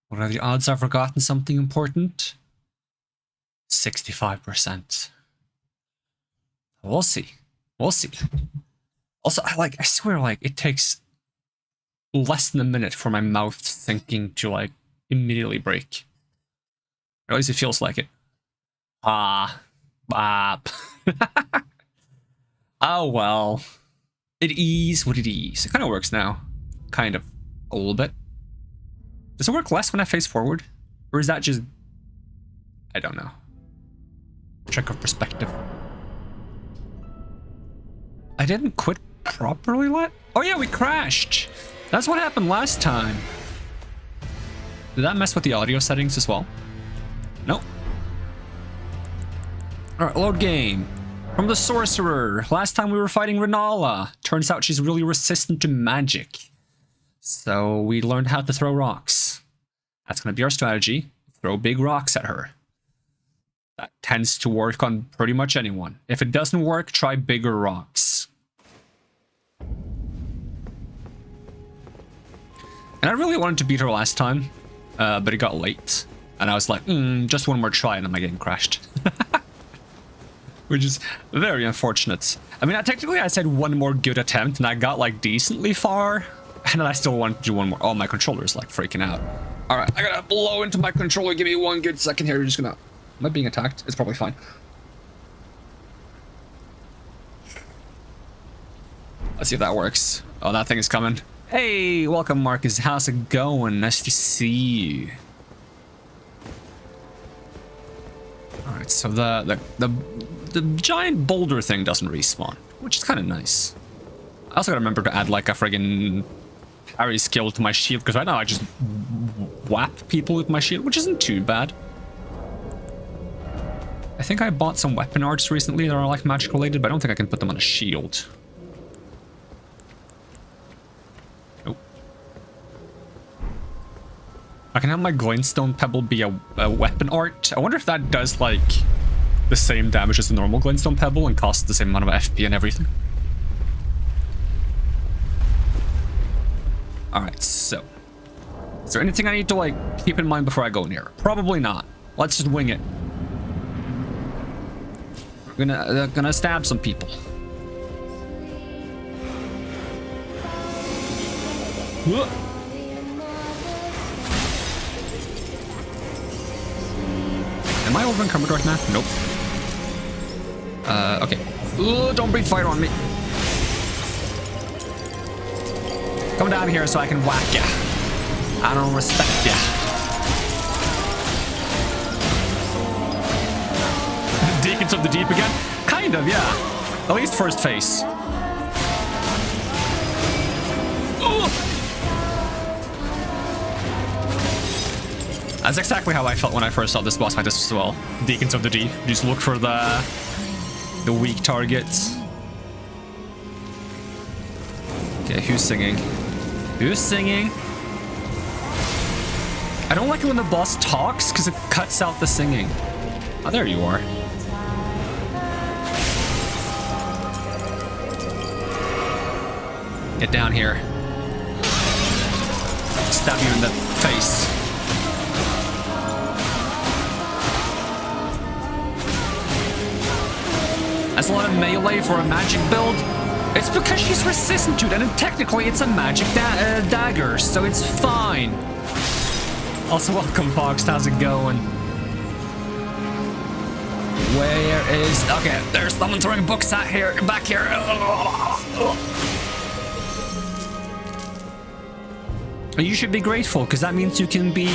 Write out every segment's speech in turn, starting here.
What are the odds I've forgotten something important? 65%. We'll see. We'll see. Also, I swear, like, it takes less than a minute for my mouth thinking to, like, immediately break. Or at least it feels like it. Ah. Oh, well. It is what it is. It kind of works now. Kind of. A little bit. Does it work less when I face forward? Or is that just... I don't know. Trick of perspective. I didn't quit properly Oh yeah, we crashed! That's what happened last time. Did that mess with the audio settings as well? Nope. Alright, load game. From the Sorcerer. Last time we were fighting Renala. Turns out she's really resistant to magic. So we learned how to throw rocks. That's going to be our strategy. Throw big rocks at her. That tends to work on pretty much anyone. If it doesn't work, try bigger rocks. And I really wanted to beat her last time, but it got late. And I was like, just one more try, and then my game crashed. Which is very unfortunate. I mean, technically I said one more good attempt, and I got, like, decently far. And then I still wanted to do one more. Oh, my controller's, like, freaking out. Alright, I gotta blow into my controller. Give me one good second here. You're just gonna... Am I being attacked? It's probably fine. Let's see if that works. Oh, that thing is coming. Hey, welcome, Marcus. How's it going? Nice to see you. Alright, so the giant boulder thing doesn't respawn, which is kind of nice. I also gotta remember to add, like, a friggin' parry skill to my shield, because right now I just whap people with my shield, which isn't too bad. I think I bought some weapon arts recently that are, like, magic related, but I don't think I can put them on a shield. Nope. I can have my glintstone pebble be a weapon art. I wonder if that does, like, the same damage as the normal glintstone pebble and costs the same amount of FP and everything. Alright, so. Is there anything I need to, like, keep in mind before I go in here? Probably not. Let's just wing it. We're gonna stab some people. Whoa. Am I over encumbered right now? Nope. Okay. Ooh, don't breathe fire on me. Come down here so I can whack ya. I don't respect ya. Deacons of the Deep again? Kind of, yeah. At least first phase. Ooh. That's exactly how I felt when I first saw this boss fight as well. Deacons of the Deep. Just look for the weak targets. Okay, who's singing? Who's singing? I don't like it when the boss talks because it cuts out the singing. Oh, there you are. Get down here. Stab you in the face. That's a lot of melee for a magic build. It's because she's resistant to it, and technically it's a magic dagger, so it's fine. Also, welcome, Fox. How's it going? Where is... Okay, there's someone throwing books at here, back here. You should be grateful, because that means you can be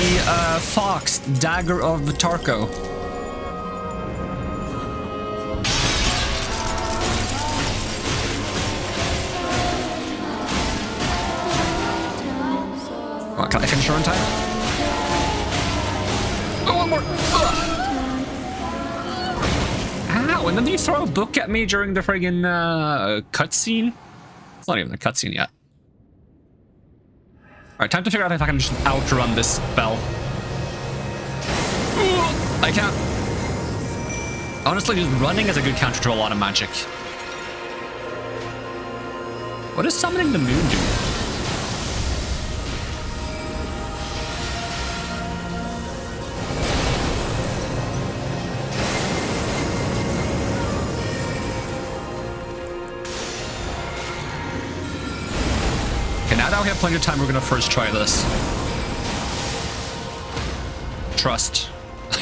Fox, Dagger of Tarko. Can I finish her on time? Oh, one more! Ow, and then you throw a book at me during the friggin' cutscene? It's not even a cutscene yet. Alright, time to figure out if I can just outrun this spell. I can't. Honestly, just running is a good counter to a lot of magic. What does summoning the moon do? now that we have plenty of time, we're gonna first try this. Trust.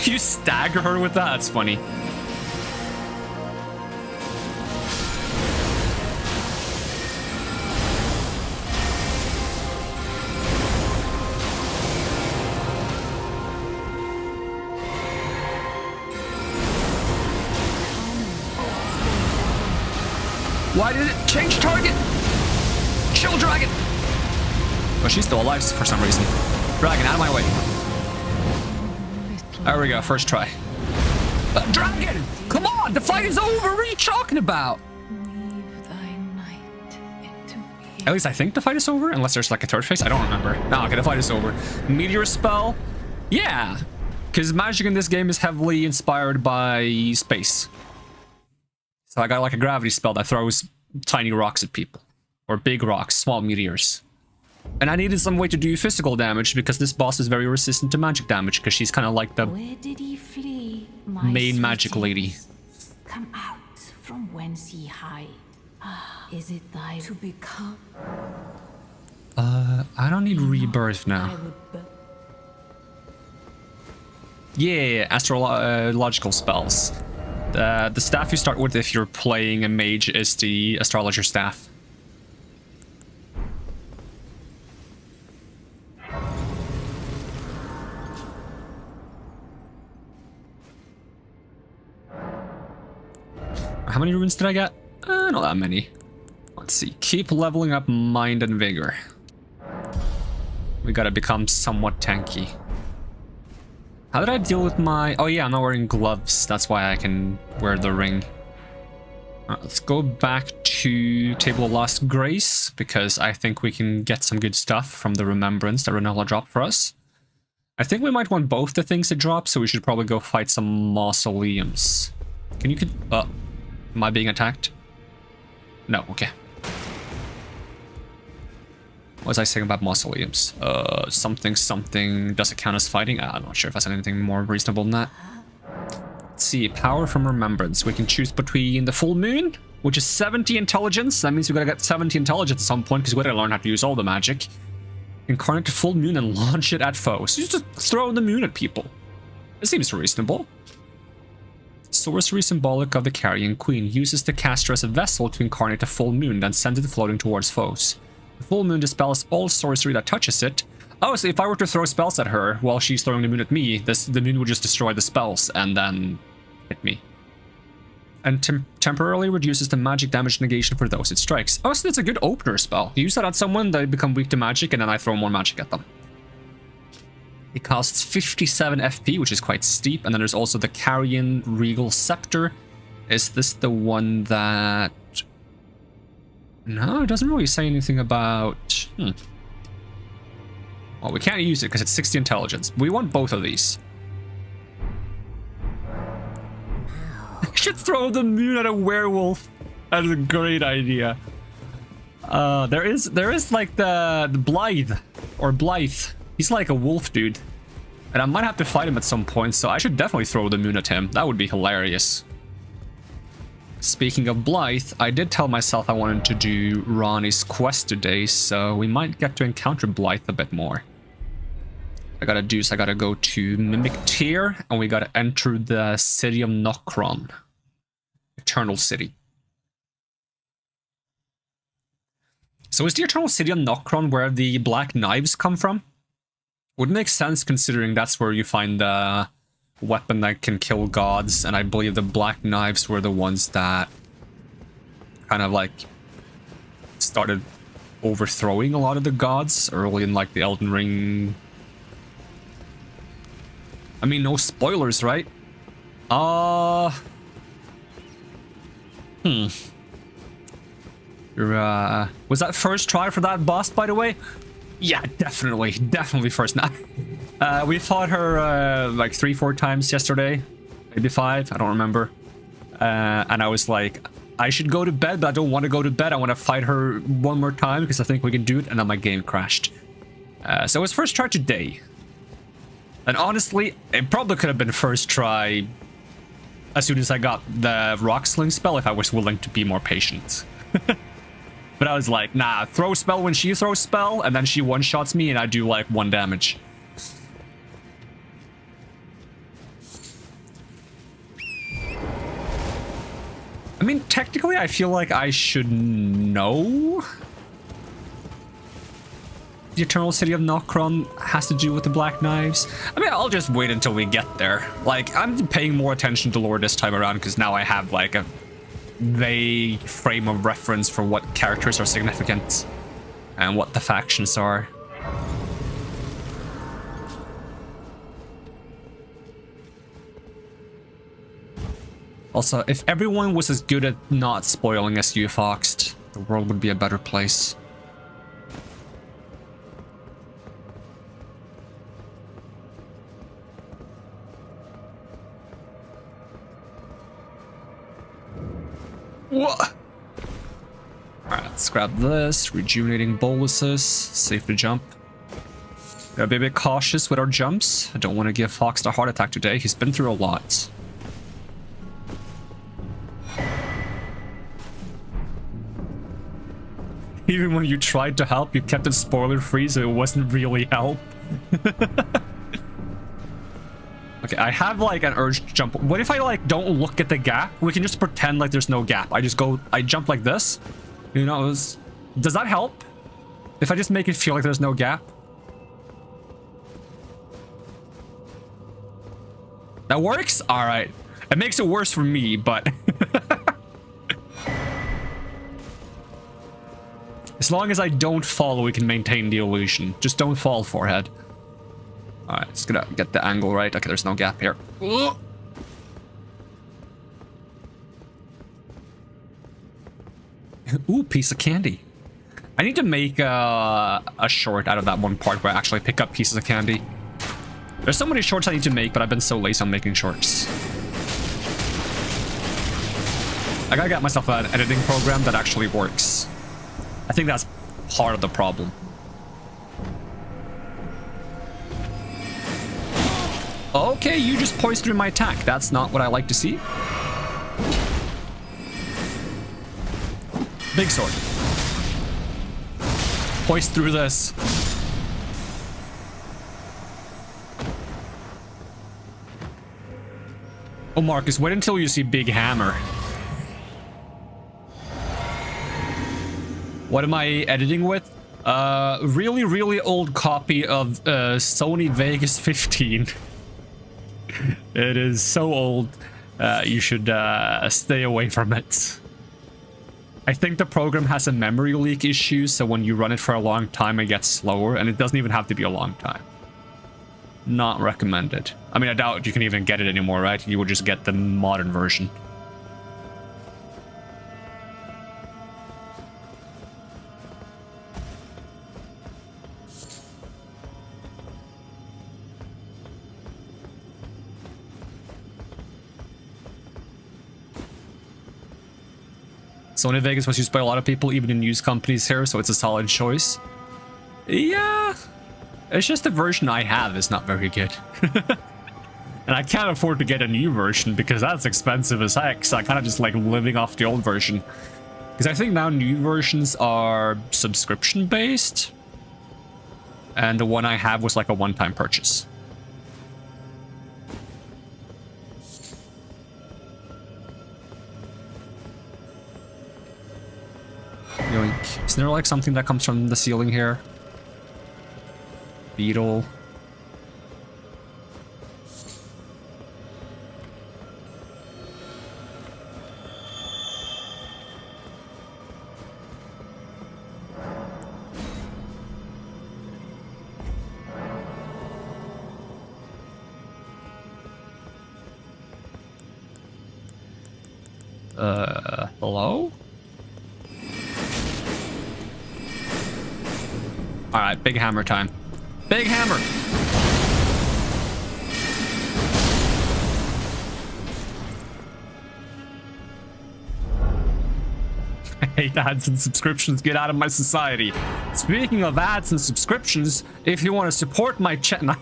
You stagger her with that? That's funny. Why did it change target? Chill, dragon! Oh, she's still alive for some reason. Dragon, out of my way. There we go, first try. Dragon! Come on, the fight is over! What are you talking about? At least I think the fight is over, unless there's like a third phase. I don't remember. No, okay, the fight is over. Meteor spell? Yeah, because magic in this game is heavily inspired by space. So I got like a gravity spell that throws tiny rocks at people. Or big rocks, small meteors. And I needed some way to do physical damage because this boss is very resistant to magic damage because she's kind of like the Where did he flee, main magic lady. Come out from whence he hide. Is it thy to become? I don't need rebirth now. Yeah, astrological spells. The staff you start with if you're playing a mage is the astrologer staff. How many runes did I get? Not that many. Let's see. Keep leveling up mind and vigor. We gotta become somewhat tanky. How did I deal with my... Oh yeah, I'm not wearing gloves. That's why I can wear the ring. Alright, let's go back to Table of Lost Grace, because I think we can get some good stuff from the Remembrance that Renella dropped for us. I think we might want both the things to drop, so we should probably go fight some mausoleums. Can you... am I being attacked? No, okay. What was I saying about mausoleums? Something does it count as fighting? I'm not sure if that's anything more reasonable than that. Let's see, power from remembrance. We can choose between the full moon, which is 70 intelligence. That means we gotta get 70 intelligence at some point because we gotta learn how to use all the magic. Incarnate the full moon and launch it at foes. You just throw the moon at people. It seems reasonable. Sorcery symbolic of the Carrion Queen uses the caster as a vessel to incarnate the full moon, then sends it floating towards foes. The full moon dispels all sorcery that touches it. Oh, so if I were to throw spells at her while she's throwing the moon at me, the moon would just destroy the spells and then hit me. And temporarily reduces the magic damage negation for those it strikes. Oh, so it's a good opener spell. You use that on someone, they become weak to magic, and then I throw more magic at them. It costs 57 FP, which is quite steep, and then there's also the Carrion Regal Scepter. Is this the one that... No, it doesn't really say anything about... Well, we can't use it because it's 60 intelligence. We want both of these. I should throw the moon at a werewolf. That is a great idea. There is like the Blythe, or Blythe. He's like a wolf dude. And I might have to fight him at some point, so I should definitely throw the moon at him. That would be hilarious. Speaking of Blythe, I did tell myself I wanted to do Ronnie's quest today, so we might get to encounter Blythe a bit more. I gotta go to Mimic Tier, and we gotta enter the city of Nokron. Eternal City. So is the Eternal City of Nokron where the black knives come from? Would make sense considering that's where you find the weapon that can kill gods, and I believe the black knives were the ones that kind of like started overthrowing a lot of the gods early in like the Elden Ring. I mean, no spoilers, right? Was that first try for that boss, by the way? Yeah, definitely first. Now, we fought her like 3-4 times yesterday, maybe 5. I don't remember. And I was like, I should go to bed, but I don't want to go to bed. I want to fight her one more time because I think we can do it. And then my game crashed. So it was first try today. And honestly, it probably could have been first try as soon as I got the rock sling spell if I was willing to be more patient. But I was like, nah, throw spell when she throws spell, and then she one-shots me, and I do like 1 damage. I mean, technically, I feel like I should know the Eternal City of Nokron has to do with the Black Knives. I mean, I'll just wait until we get there. Like, I'm paying more attention to lore this time around because now I have, like, a vague frame of reference for what characters are significant and what the factions are. Also, if everyone was as good at not spoiling as you, Foxed, the world would be a better place. What? Alright, let's grab this. Rejuvenating boluses. Safe to jump. Gotta be a bit cautious with our jumps. I don't want to give Fox a heart attack today. He's been through a lot. Even when you tried to help, you kept it spoiler free, so it wasn't really help. Okay, I have like an urge to jump. What if I like don't look at the gap? We can just pretend like there's no gap. I jump like this. You know, does that help? If I just make it feel like there's no gap? That works? All right. It makes it worse for me, but as long as I don't fall, we can maintain the illusion. Just don't fall, forehead. Alright, just gonna get the angle right. Okay, there's no gap here. Ooh, piece of candy. I need to make a short out of that one part where I actually pick up pieces of candy. There's so many shorts I need to make, but I've been so lazy on making shorts. I gotta get myself an editing program that actually works. I think that's part of the problem. Okay, you just poised through my attack. That's not what I like to see. Big sword. Poised through this. Oh, Marcus, wait until you see Big Hammer. What am I editing with? Really, really old copy of Sony Vegas 15. It is so old, you should stay away from it. I think the program has a memory leak issue, so when you run it for a long time, it gets slower, and it doesn't even have to be a long time. Not recommended. I mean, I doubt you can even get it anymore, right? You would just get the modern version. Sony Vegas was used by a lot of people, even in news companies here, so it's a solid choice. Yeah, it's just the version I have is not very good. And I can't afford to get a new version because that's expensive as heck, so I kind of just like living off the old version. Because I think now new versions are subscription-based, and the one I have was like a one-time purchase. Yoink. Isn't there like something that comes from the ceiling here? Beetle. Hello? Alright, big hammer time. Big hammer! I hate ads and subscriptions. Get out of my society. Speaking of ads and subscriptions, if you want to support my channel...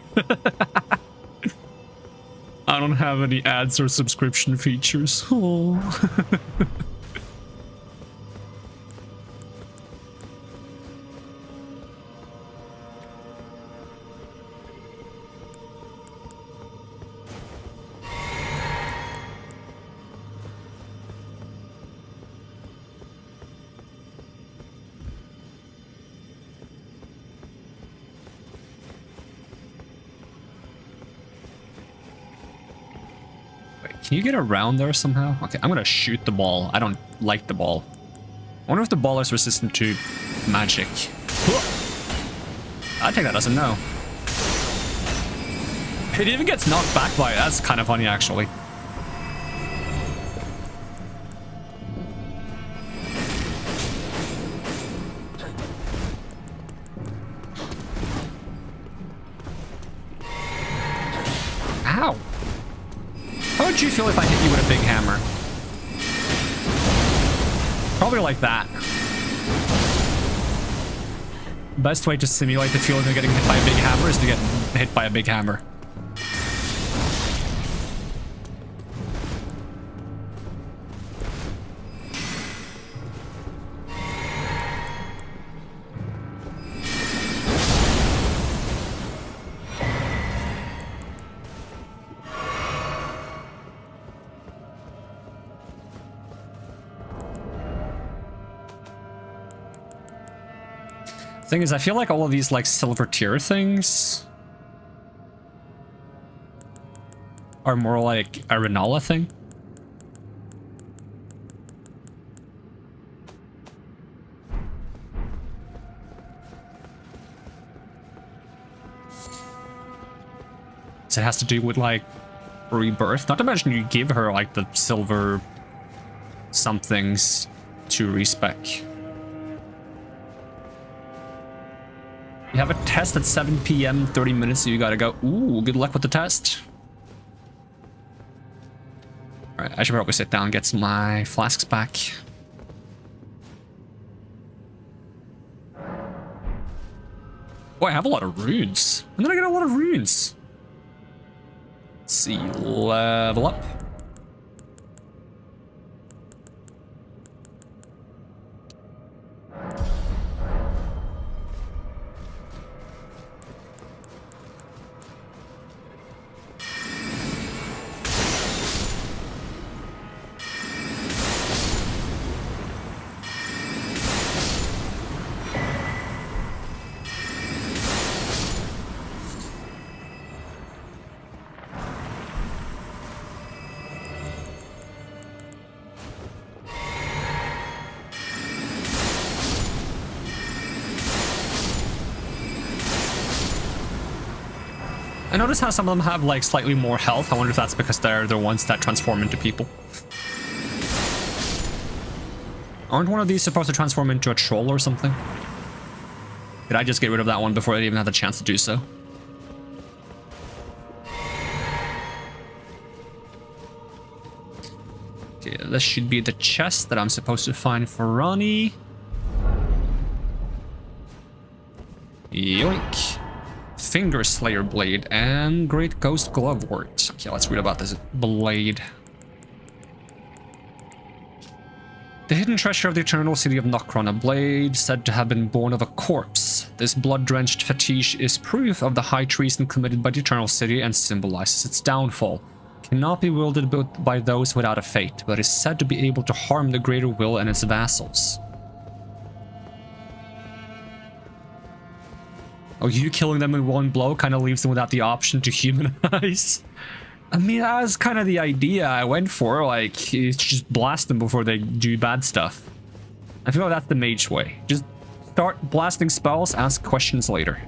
I don't have any ads or subscription features. Oh. Can you get around there somehow? Okay, I'm gonna shoot the ball. I don't like the ball. I wonder if the ball is resistant to magic. I take that as a no. It even gets knocked back by it. That's kind of funny, actually. Ow! How would you feel if I hit you with a big hammer? Probably like that. Best way to simulate the feeling of getting hit by a big hammer is to get hit by a big hammer. Thing is, I feel like all of these like silver tier things are more like a Renola thing. So it has to do with like rebirth. Not to mention you give her like the silver somethings to respec. You have a test at 7 p.m. 30 minutes, so you gotta go. Ooh, good luck with the test. Alright, I should probably sit down and get my flasks back. Boy, I have a lot of runes. When did I get a lot of runes? Let's see, level up. I notice how some of them have like slightly more health. I wonder if that's because they're the ones that transform into people. Aren't one of these supposed to transform into a troll or something? Did I just get rid of that one before I even had the chance to do so? Okay, this should be the chest that I'm supposed to find for Ronnie. Yoink. Finger Slayer Blade and Great Ghost Glove Wort. Okay, let's read about this blade. The hidden treasure of the eternal city of Nokron, a blade said to have been born of a corpse. This blood-drenched fetish is proof of the high treason committed by the eternal city and symbolizes its downfall. Cannot be wielded by those without a fate, but is said to be able to harm the greater will and its vassals. Oh, you killing them in one blow kind of leaves them without the option to humanize. I mean, that was kind of the idea I went for, like, just blast them before they do bad stuff. I feel like that's the mage way. Just start blasting spells, ask questions later.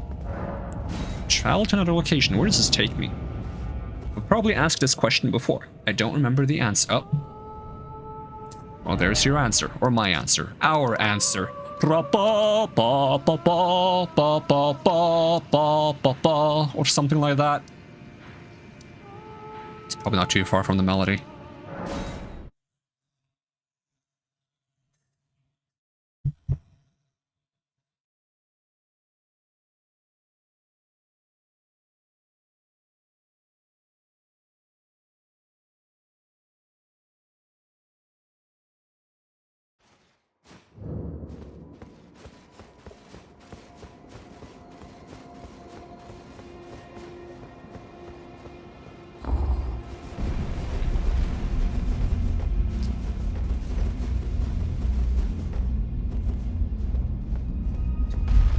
Travel to another location. Where does this take me? I've probably asked this question before. I don't remember the answer. Oh. Well, there's your answer. Or my answer. Our answer. Or something like that. It's probably not too far from the melody.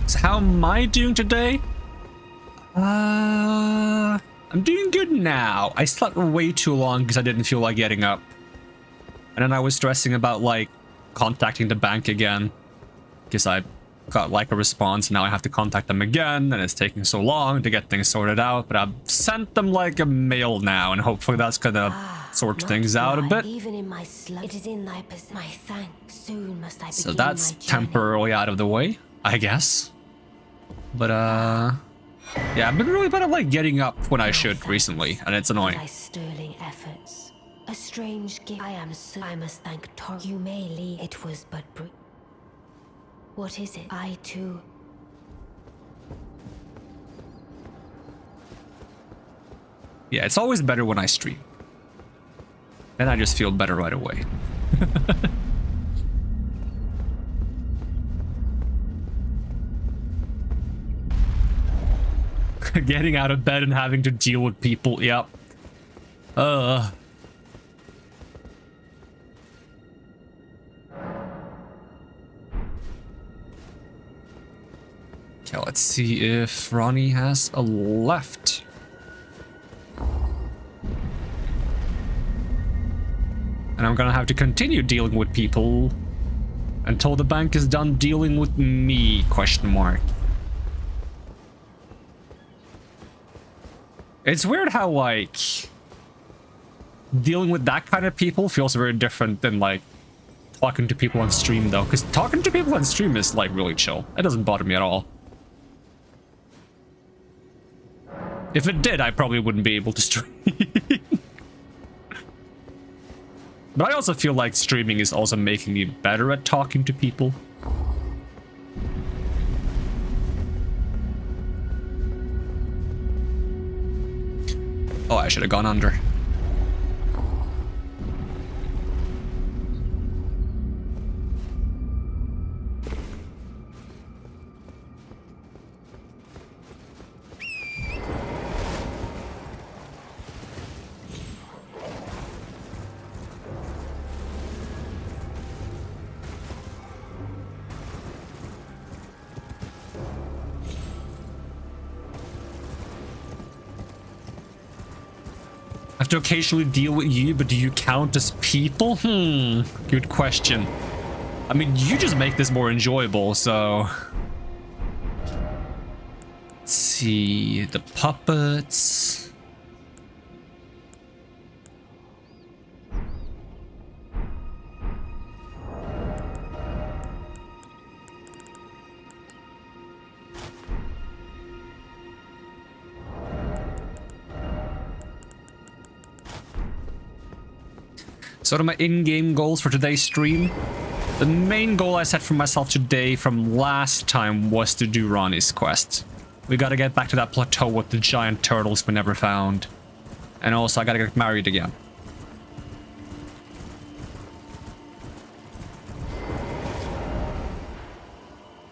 So how am I doing today? I'm doing good now. I slept way too long because I didn't feel like getting up. And then I was stressing about, like, contacting the bank again. Because I got, like, a response, and now I have to contact them again, and it's taking so long to get things sorted out. But I've sent them, like, a mail now, and hopefully that's gonna sort things out a bit. Even in my it is in my thanks. Soon must I So that's temporarily out of the way, I guess. But, yeah, I've been really bad at, like, getting up when I should recently, and it's annoying. Thy sterling efforts. A strange gift. I must thank Tarko. You may leave. It was but what is it? I too. Yeah, it's always better when I stream. Then I just feel better right away. Getting out of bed and having to deal with people, yep. Okay, let's see if Ronnie has a left. And I'm gonna have to continue dealing with people until the bank is done dealing with me, question mark. It's weird how, like, dealing with that kind of people feels very different than, like, talking to people on stream, though. Because talking to people on stream is, like, really chill. It doesn't bother me at all. If it did, I probably wouldn't be able to stream. But I also feel like streaming is also making me better at talking to people. Oh, I should have gone under. I have to occasionally deal with you, but do you count as people? Good question. I mean, you just make this more enjoyable, so... Let's see... The puppets... So what are my in-game goals for today's stream? The main goal I set for myself today from last time was to do Ronnie's quest. We gotta get back to that plateau with the giant turtles we never found. And also I gotta get married again.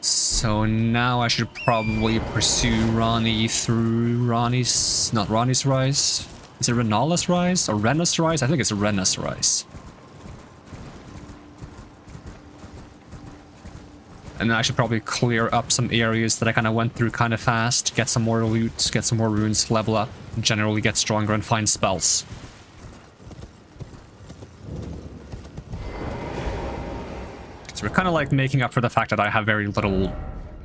So now I should probably pursue Ronnie through Ronnie's... not Ronnie's Rise. Is it Renala's Rise or Rena's Rise? I think it's Rena's Rise. And then I should probably clear up some areas that I kind of went through kind of fast, get some more loot, get some more runes, level up, and generally get stronger and find spells. So we're kind of like making up for the fact that I have very little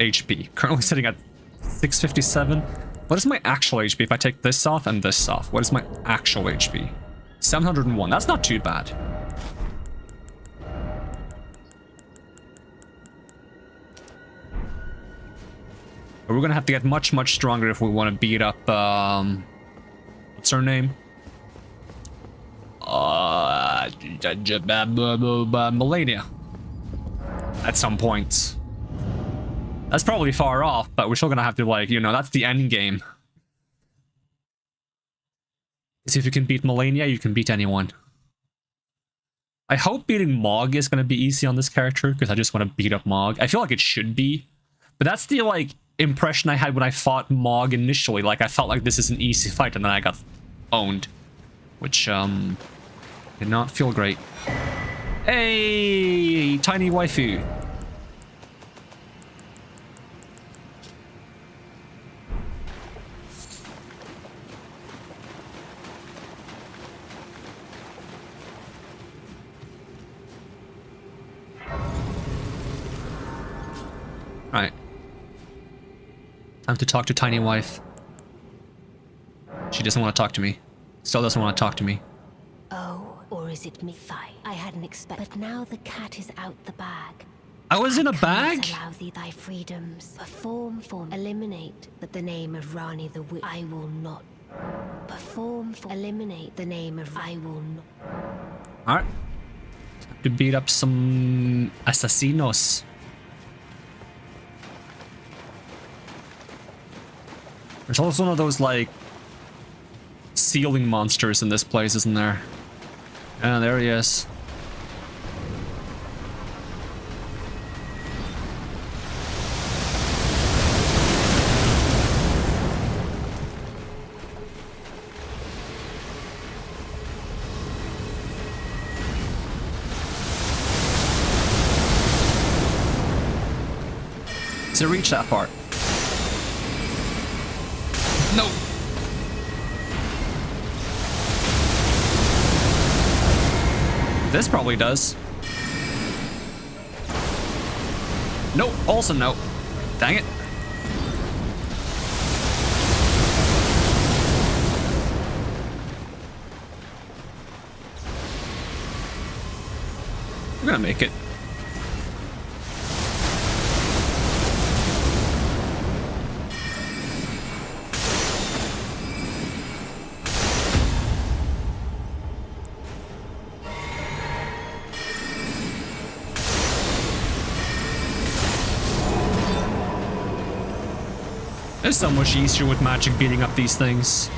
HP. Currently sitting at 657. What is my actual HP if I take this off and this off? What is my actual HP? 701. That's not too bad. But we're gonna have to get much, much stronger if we want to beat up, what's her name? Melania. At some point. That's probably far off, but we're still gonna have to, like, you know, that's the end game. See if you can beat Melania, you can beat anyone. I hope beating Mog is gonna be easy on this character, because I just want to beat up Mog. I feel like it should be. But that's the, like, impression I had when I fought Mog initially. Like, I felt like this is an easy fight, and then I got owned. Which, did not feel great. Hey, tiny waifu. Right. Time to talk to Tiny Wife. She doesn't want to talk to me. Still doesn't want to talk to me. Oh, or is it me? Fine. I hadn't expected. But now the cat is out the bag. I was in a cannot bag? allow thee thy freedoms. Perform for me. Eliminate the name of Rani the Witch. I will not. Perform for. Eliminate the name of. I will not. Alright. Time to beat up some asesinos. There's also one of those, like, ceiling monsters in this place, isn't there? Yeah, there he is. To reach that part. No. This probably does. Nope, also no. Dang it. We're gonna make it. It's so much easier with magic beating up these things.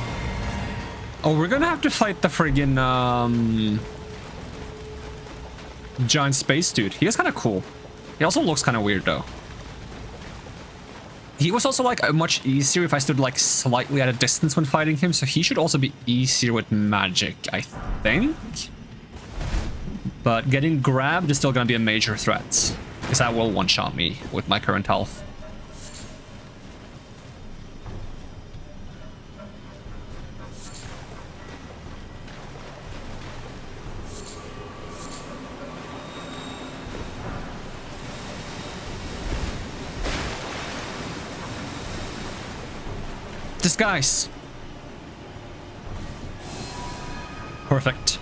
Oh, we're gonna have to fight the friggin' giant space dude. He is kind of cool. He also looks kind of weird though. He was also like much easier if I stood like slightly at a distance when fighting him, so he should also be easier with magic, I think. But getting grabbed is still gonna be a major threat, because that will one-shot me with my current health. Disguise. Perfect.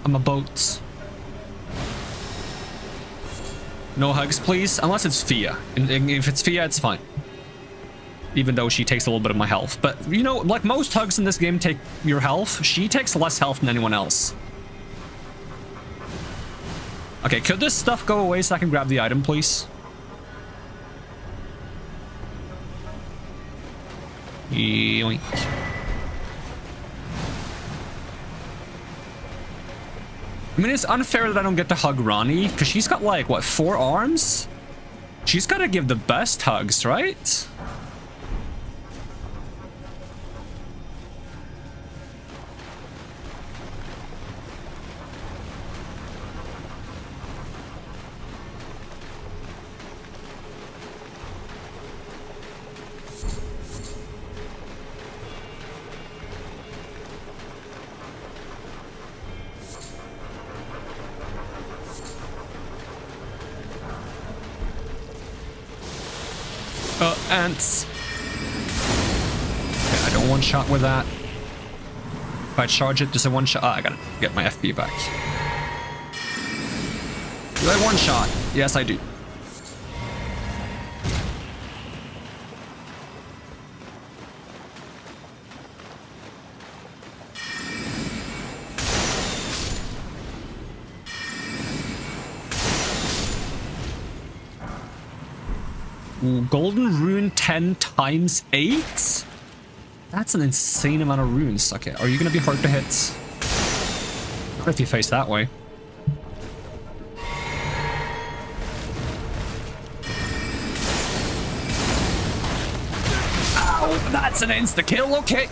I'm a boat. No hugs, please. Unless it's Fia. And if it's Fia, it's fine. Even though she takes a little bit of my health. But, you know, like most hugs in this game take your health, she takes less health than anyone else. Okay, could this stuff go away so I can grab the item, please? Yoink. I mean, it's unfair that I don't get to hug Rani, because she's got, like, what, 4 arms? She's gotta give the best hugs, right? Ants. Okay, I don't one-shot with that. If I charge it, does it one-shot? Ah, I gotta get my FP back. Do I one-shot? Yes, I do. Ooh, golden rune 10 times 8? That's an insane amount of runes. Okay, are you gonna be hard to hit? Not if you face that way. Ow, that's an insta-kill, okay.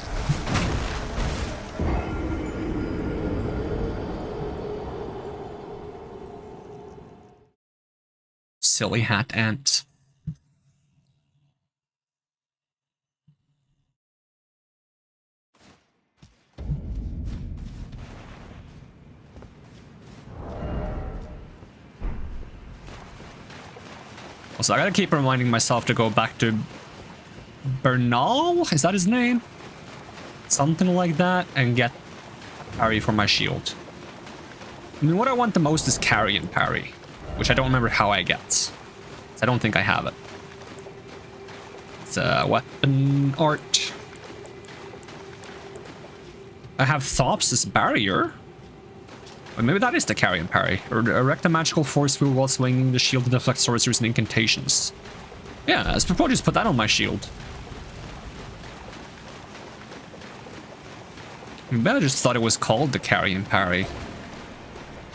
Silly hat ant. Also, I gotta keep reminding myself to go back to Bernal? Is that his name? Something like that, and get parry for my shield. I mean, what I want the most is carry and parry, which I don't remember how I get. I don't think I have it. It's a weapon art. I have Thops' barrier. Or maybe that is the carry and parry. Or erect a magical force field while swinging the shield to deflect sorceries and incantations. Yeah, I suppose just put that on my shield. Maybe I just thought it was called the carry and parry.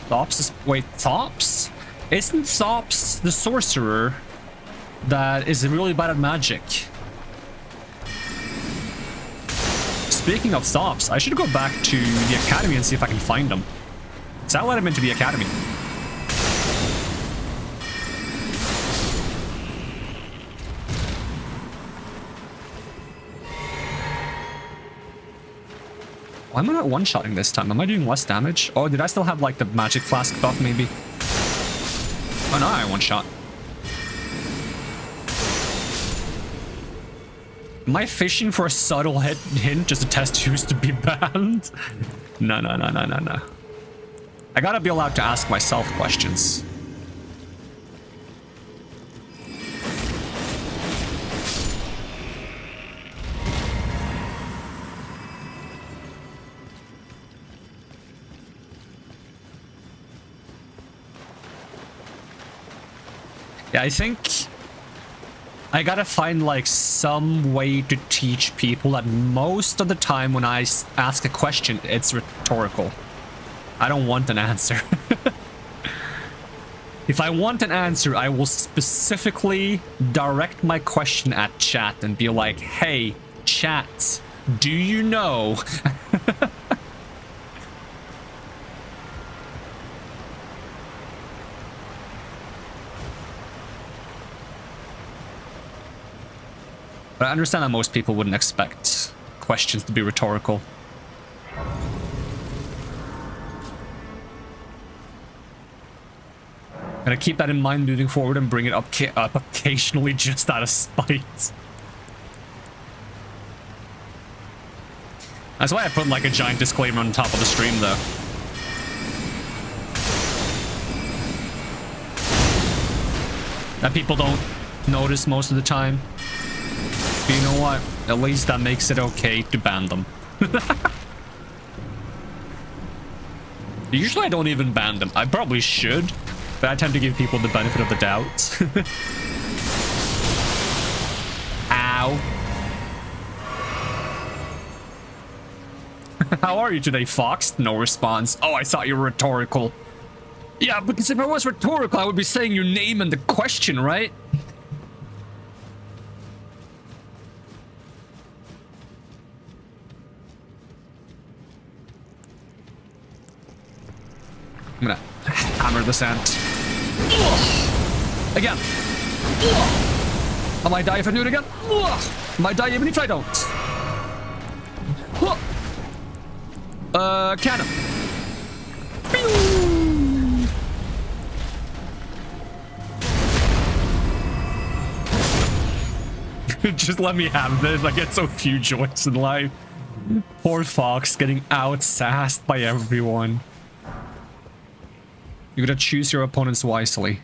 Thops is... Wait, Thops? Isn't Thops the sorcerer that is really bad at magic? Speaking of Thops, I should go back to the academy and see if I can find him. So I let him into the academy. Why am I not one-shotting this time? Am I doing less damage? Oh, did I still have like the magic flask buff maybe? Oh no, I one-shot. Am I fishing for a subtle hint just to test who's to be banned? No. I gotta be allowed to ask myself questions. Yeah, I think I gotta find like some way to teach people that most of the time when I ask a question, it's rhetorical. I don't want an answer. If I want an answer, I will specifically direct my question at chat and be like, hey, chat, do you know? But I understand that most people wouldn't expect questions to be rhetorical. Gonna keep that in mind moving forward and bring it up occasionally just out of spite. That's why I put like a giant disclaimer on top of the stream though. That people don't notice most of the time. But you know what? At least that makes it okay to ban them. Usually I don't even ban them. I probably should, but I tend to give people the benefit of the doubt. Ow. How are you today, Fox? No response. Oh, I thought you were rhetorical. Yeah, because if I was rhetorical, I would be saying your name and the question, right? I'm gonna hammer this ant. Again. I might die if I do it again. I might die even if I don't. Cannon. Just let me have this. I get so few joys in life. Poor Fox getting out-sassed by everyone. You gotta choose your opponents wisely.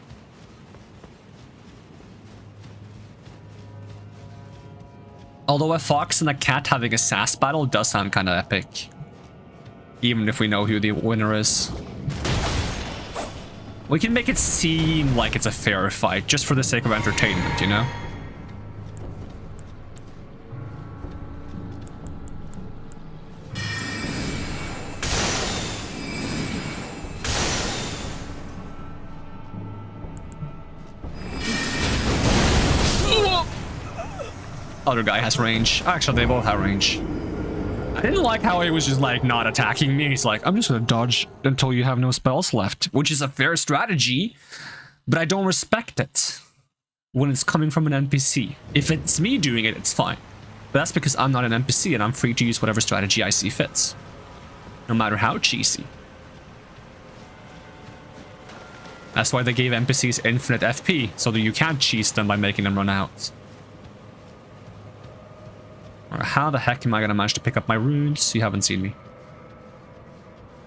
Although a fox and a cat having a sass battle does sound kind of epic. Even if we know who the winner is. We can make it seem like it's a fair fight, just for the sake of entertainment, you know? Other guy has range. Actually, they both have range. I didn't like how he was just like not attacking me. He's like, I'm just gonna dodge until you have no spells left, which is a fair strategy, but I don't respect it when it's coming from an NPC. If it's me doing it, it's fine. But that's because I'm not an NPC and I'm free to use whatever strategy I see fits, no matter how cheesy. That's why they gave NPCs infinite FP, so that you can't cheese them by making them run out. How the heck am I gonna manage to pick up my runes? You haven't seen me.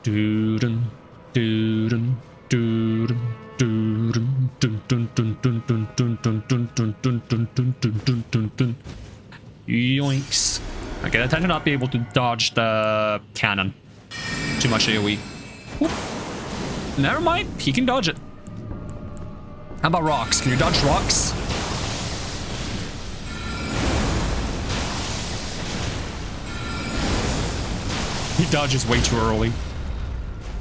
Doo-dun, doo-dun, doo-dun, doo-dun, dun, dun, dun, dun, dun, dun, dun, dun, dun, dun, dun, dun, dun, dun, dun, dun. Yoinks. Okay, I tend to not be able to dodge the cannon. Too much AoE. Whoop. Never mind, he can dodge it. How about rocks? Can you dodge rocks? He dodges way too early.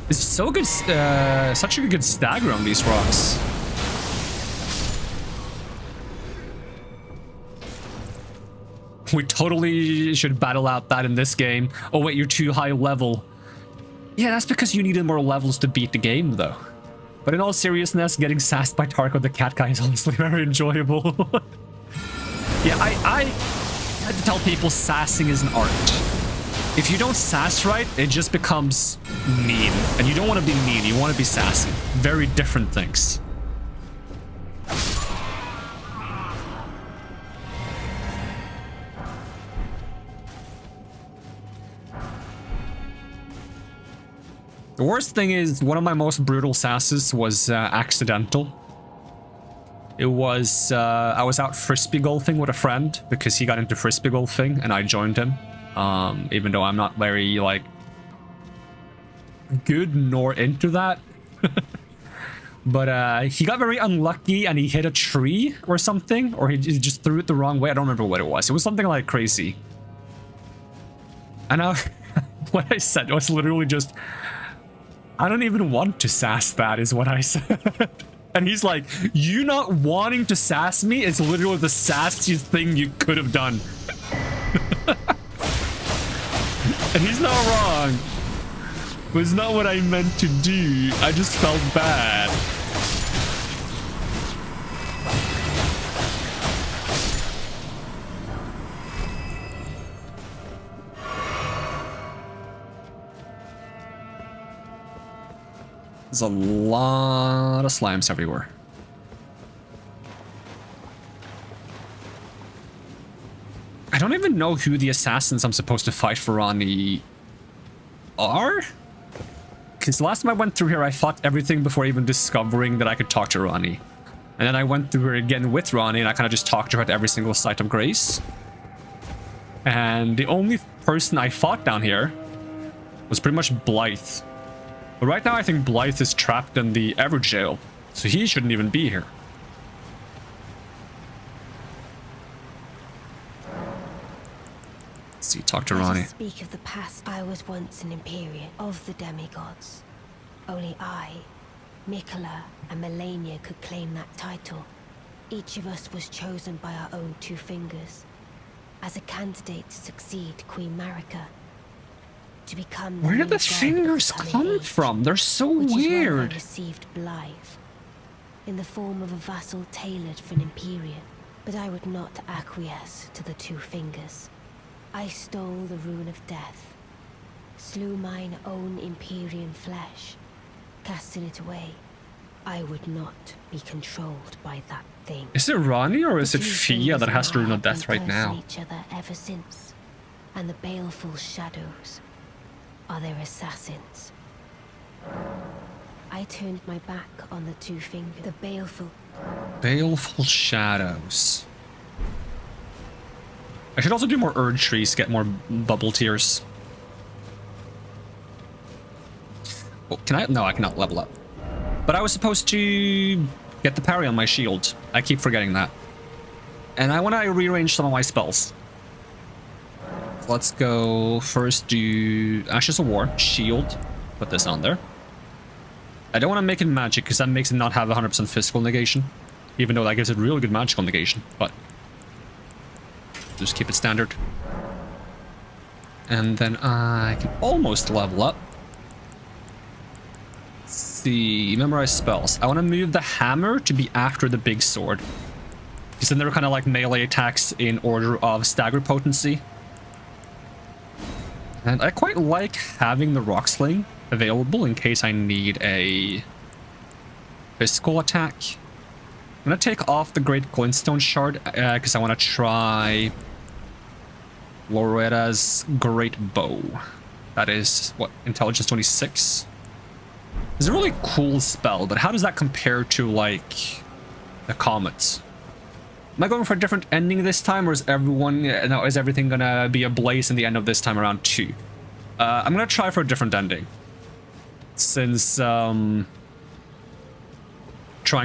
It's so good, such a good stagger on these rocks. We totally should battle out that in this game. Oh wait, you're too high level. Yeah, that's because you needed more levels to beat the game, though. But in all seriousness, getting sassed by Tarko the cat guy is honestly very enjoyable. Yeah, I had to tell people sassing is an art. If you don't sass right, it just becomes mean. And you don't want to be mean, you want to be sassy. Very different things. The worst thing is, one of my most brutal sasses was accidental. It was, I was out frisbee golfing with a friend because he got into frisbee golfing and I joined him. Even though I'm not very, like, good nor into that. But he got very unlucky and he hit a tree or something, or he just threw it the wrong way. I don't remember what it was. It was something like crazy. And what I said was literally just, I don't even want to sass that, is what I said. And he's like, you not wanting to sass me is literally the sassiest thing you could have done. And he's not wrong. But it's not what I meant to do. I just felt bad. There's a lot of slimes everywhere. I don't even know who the assassins I'm supposed to fight for Ranni are. Because last time I went through here, I fought everything before even discovering that I could talk to Ranni. And then I went through here again with Ranni, and I kind of just talked to her at every single site of grace. And the only person I fought down here was pretty much Blythe. But right now, I think Blythe is trapped in the Ever Jail, so he shouldn't even be here. Let's see, talk to Ranni. Speak of the past. I was once an Imperial of the demigods. Only I, Mikola, and Melania could claim that title. Each of us was chosen by our own two fingers as a candidate to succeed Queen Marika. To become Where did the fingers come from? They're so weird. I received Blythe in the form of a vassal tailored for an Imperial, but I would not acquiesce to the two fingers. I stole the rune of death, slew mine own Empyrean flesh, casting it away. I would not be controlled by that thing. Is it Ranni or is it Fia that has the rune of death right now? Each other ever since, and the baleful shadows are their assassins. I turned my back on the two fingers. The baleful shadows. I should also do more Urge Trees to get more bubble tears. Oh, can I? No, I cannot level up. But I was supposed to get the parry on my shield. I keep forgetting that. And I want to rearrange some of my spells. Let's go first do Ashes of War, shield, put this on there. I don't want to make it magic because that makes it not have 100% physical negation, even though that gives it really good magical negation, but just keep it standard. And then I can almost level up. Let's see, memorize spells. I want to move the hammer to be after the big sword, because then they're kind of like melee attacks in order of stagger potency. And I quite like having the rock sling available in case I need a physical attack. I'm gonna take off the Great Glintstone Shard because I want to try Loretta's Great Bow. That is, what, Intelligence 26? It's a really cool spell, but how does that compare to, like, the Comets? Am I going for a different ending this time, or is everything gonna be ablaze in the end of this time around too? I'm gonna try for a different ending. Since, trying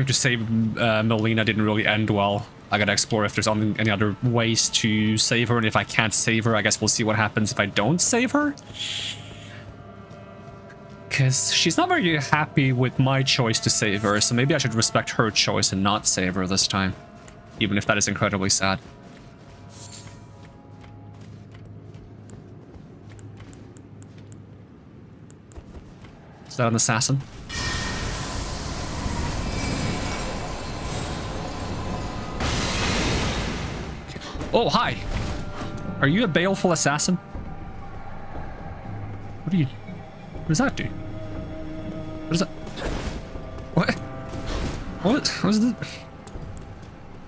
to save Melina didn't really end well. I gotta explore if there's any other ways to save her, and if I can't save her, I guess we'll see what happens if I don't save her. Because she's not very happy with my choice to save her, so maybe I should respect her choice and not save her this time. Even if that is incredibly sad. Is that an assassin? Oh, hi! Are you a baleful assassin? What do you... What does that do? What is that? What? What was the...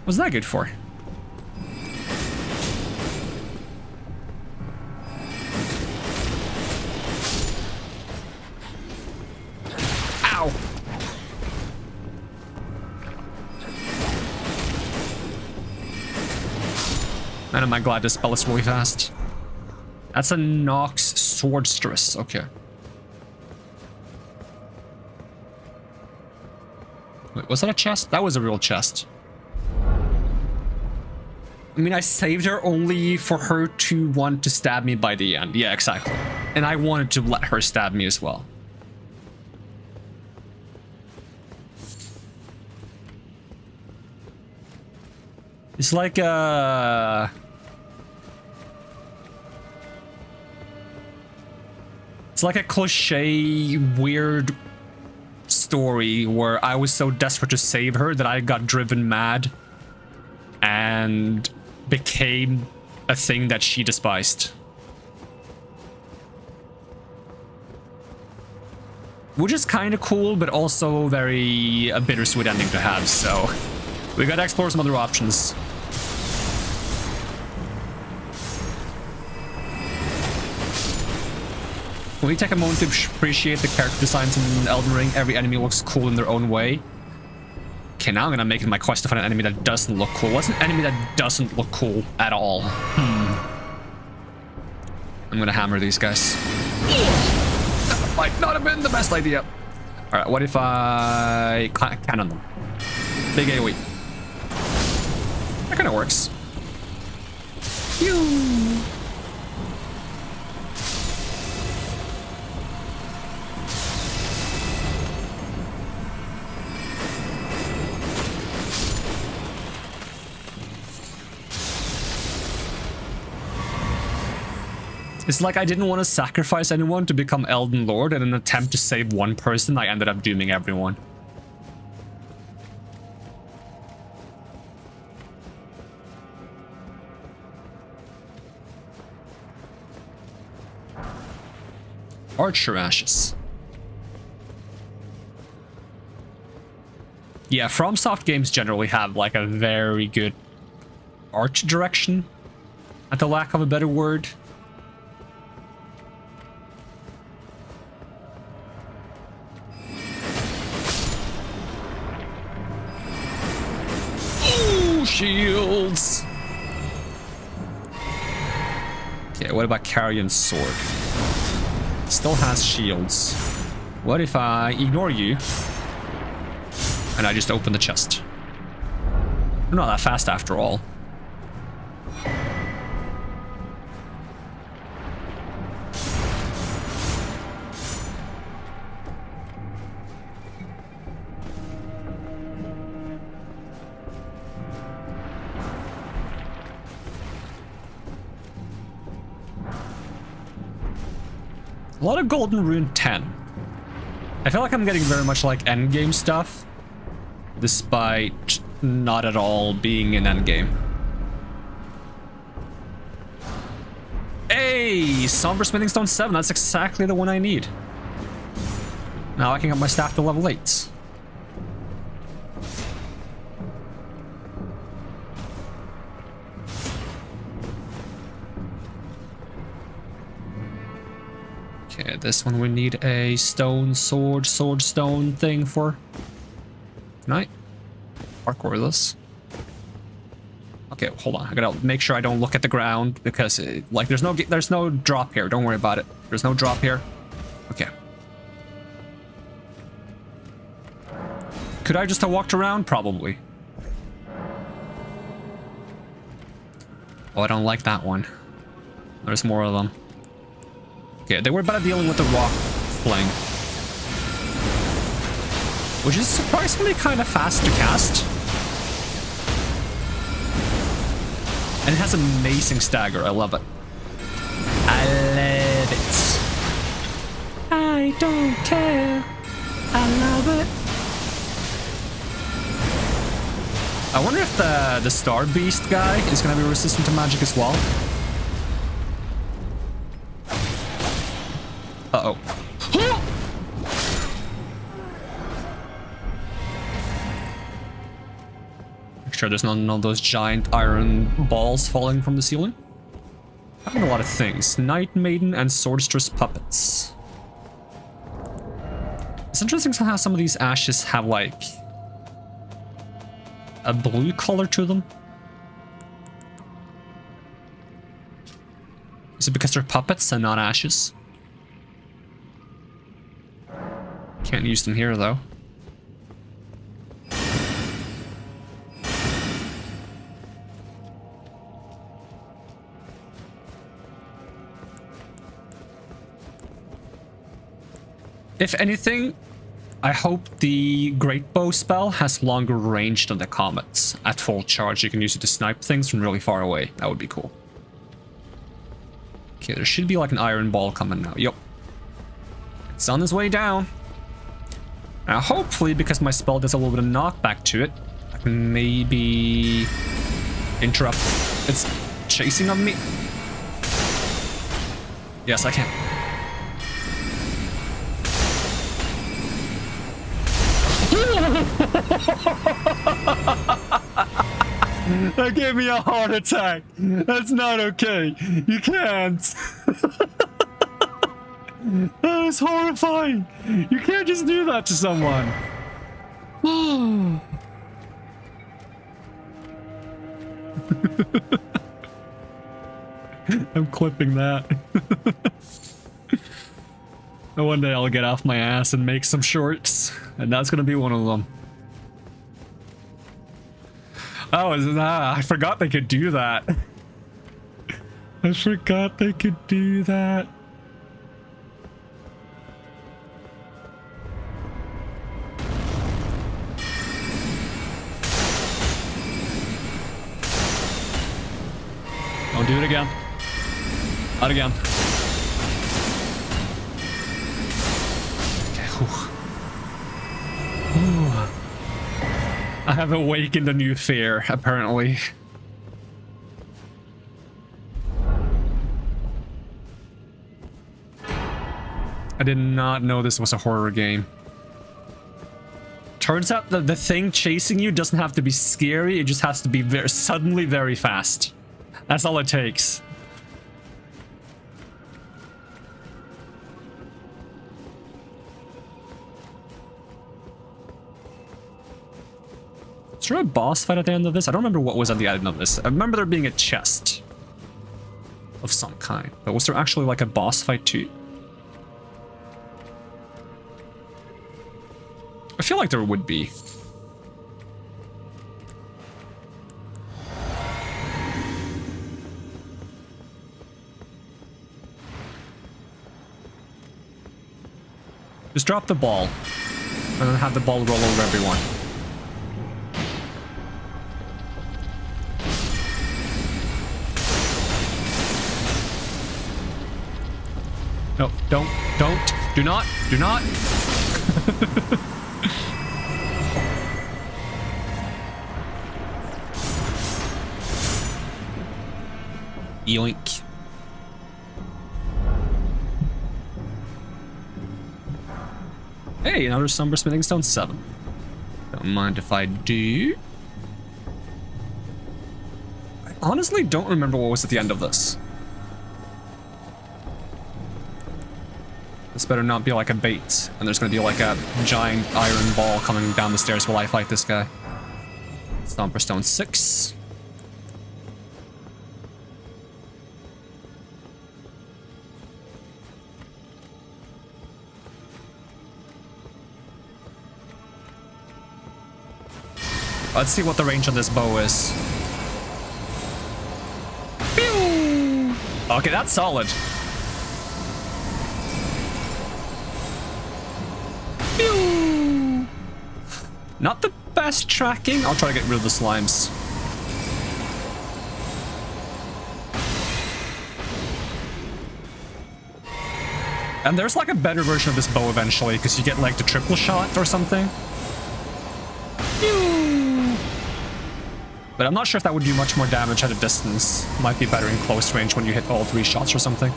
What's that good for? Ow! Man, am I glad this spell is really fast. That's a Nox Sorceress. Okay. Wait, was that a chest? That was a real chest. I mean, I saved her only for her to want to stab me by the end. Yeah, exactly. And I wanted to let her stab me as well. It's like a... It's like a cliche, weird story where I was so desperate to save her that I got driven mad and became a thing that she despised. Which is kind of cool, but also a bittersweet ending to have, so we gotta explore some other options. Can we take a moment to appreciate the character designs in Elden Ring? Every enemy looks cool in their own way. Okay, now I'm gonna make it my quest to find an enemy that doesn't look cool. What's an enemy that doesn't look cool at all? I'm gonna hammer these guys. That might not have been the best idea. Alright, what if I cannon them? Big AoE. That kinda works. Phew. It's like I didn't want to sacrifice anyone to become Elden Lord, and in an attempt to save one person, I ended up dooming everyone. Archer Ashes. Yeah, FromSoft games generally have like a very good art direction, at the lack of a better word. Shields. Okay, what about Carrion's sword? Still has shields. What if I ignore you and I just open the chest? I'm not that fast after all. A lot of Golden Rune 10. I feel like I'm getting very much like endgame stuff, despite not at all being in endgame. Hey, Somber Smithing Stone 7, that's exactly the one I need. Now I can get my staff to level 8. Okay, this one we need a stone sword, stone thing for. Can I parkour this? Okay, hold on. I gotta make sure I don't look at the ground because like there's no drop here. Don't worry about it. There's no drop here. Okay. Could I just have walked around? Probably. Oh, I don't like that one. There's more of them. Okay, they were better dealing with the rock fling, which is surprisingly kind of fast to cast. And it has amazing stagger. I love it. I love it. I don't care. I love it. I wonder if the Star Beast guy is going to be resistant to magic as well. Uh-oh. Make sure there's none of those giant iron balls falling from the ceiling. I have a lot of things. Night Maiden and Sorceress puppets. It's interesting how some of these ashes have like a blue color to them. Is it because they're puppets and not ashes? Can't use them here though. If anything, I hope the Great Bow spell has longer range than the comets. At full charge, you can use it to snipe things from really far away. That would be cool. Okay, there should be like an iron ball coming now. Yup. It's on its way down. Now, hopefully, because my spell does a little bit of knockback to it, I can maybe interrupt its chasing of me. Yes, I can. That gave me a heart attack. That's not okay. You can't. That is horrifying. You can't just do that to someone. I'm clipping that. One day I'll get off my ass and make some shorts, and that's gonna be one of them. Oh, I forgot they could do that. I forgot they could do that. Don't do it again. Not again. Okay. Ooh. I have awakened a new fear, apparently. I did not know this was a horror game. Turns out that the thing chasing you doesn't have to be scary, it just has to be suddenly very fast. That's all it takes. Is there a boss fight at the end of this? I don't remember what was at the end of this. I remember there being a chest of some kind. But was there actually like a boss fight too? I feel like there would be. Just drop the ball and then have the ball roll over everyone. No, do not. Yoink. Hey, another Somber Smithing Stone 7. Don't mind if I do. I honestly don't remember what was at the end of this. This better not be like a bait, and there's gonna be like a giant iron ball coming down the stairs while I fight this guy. Stomper Stone 6. Let's see what the range on this bow is. Pew! Okay, that's solid. Pew! Not the best tracking. I'll try to get rid of the slimes. And there's like a better version of this bow eventually, because you get like the triple shot or something. Pew! But I'm not sure if that would do much more damage at a distance. Might be better in close range when you hit all 3 shots or something.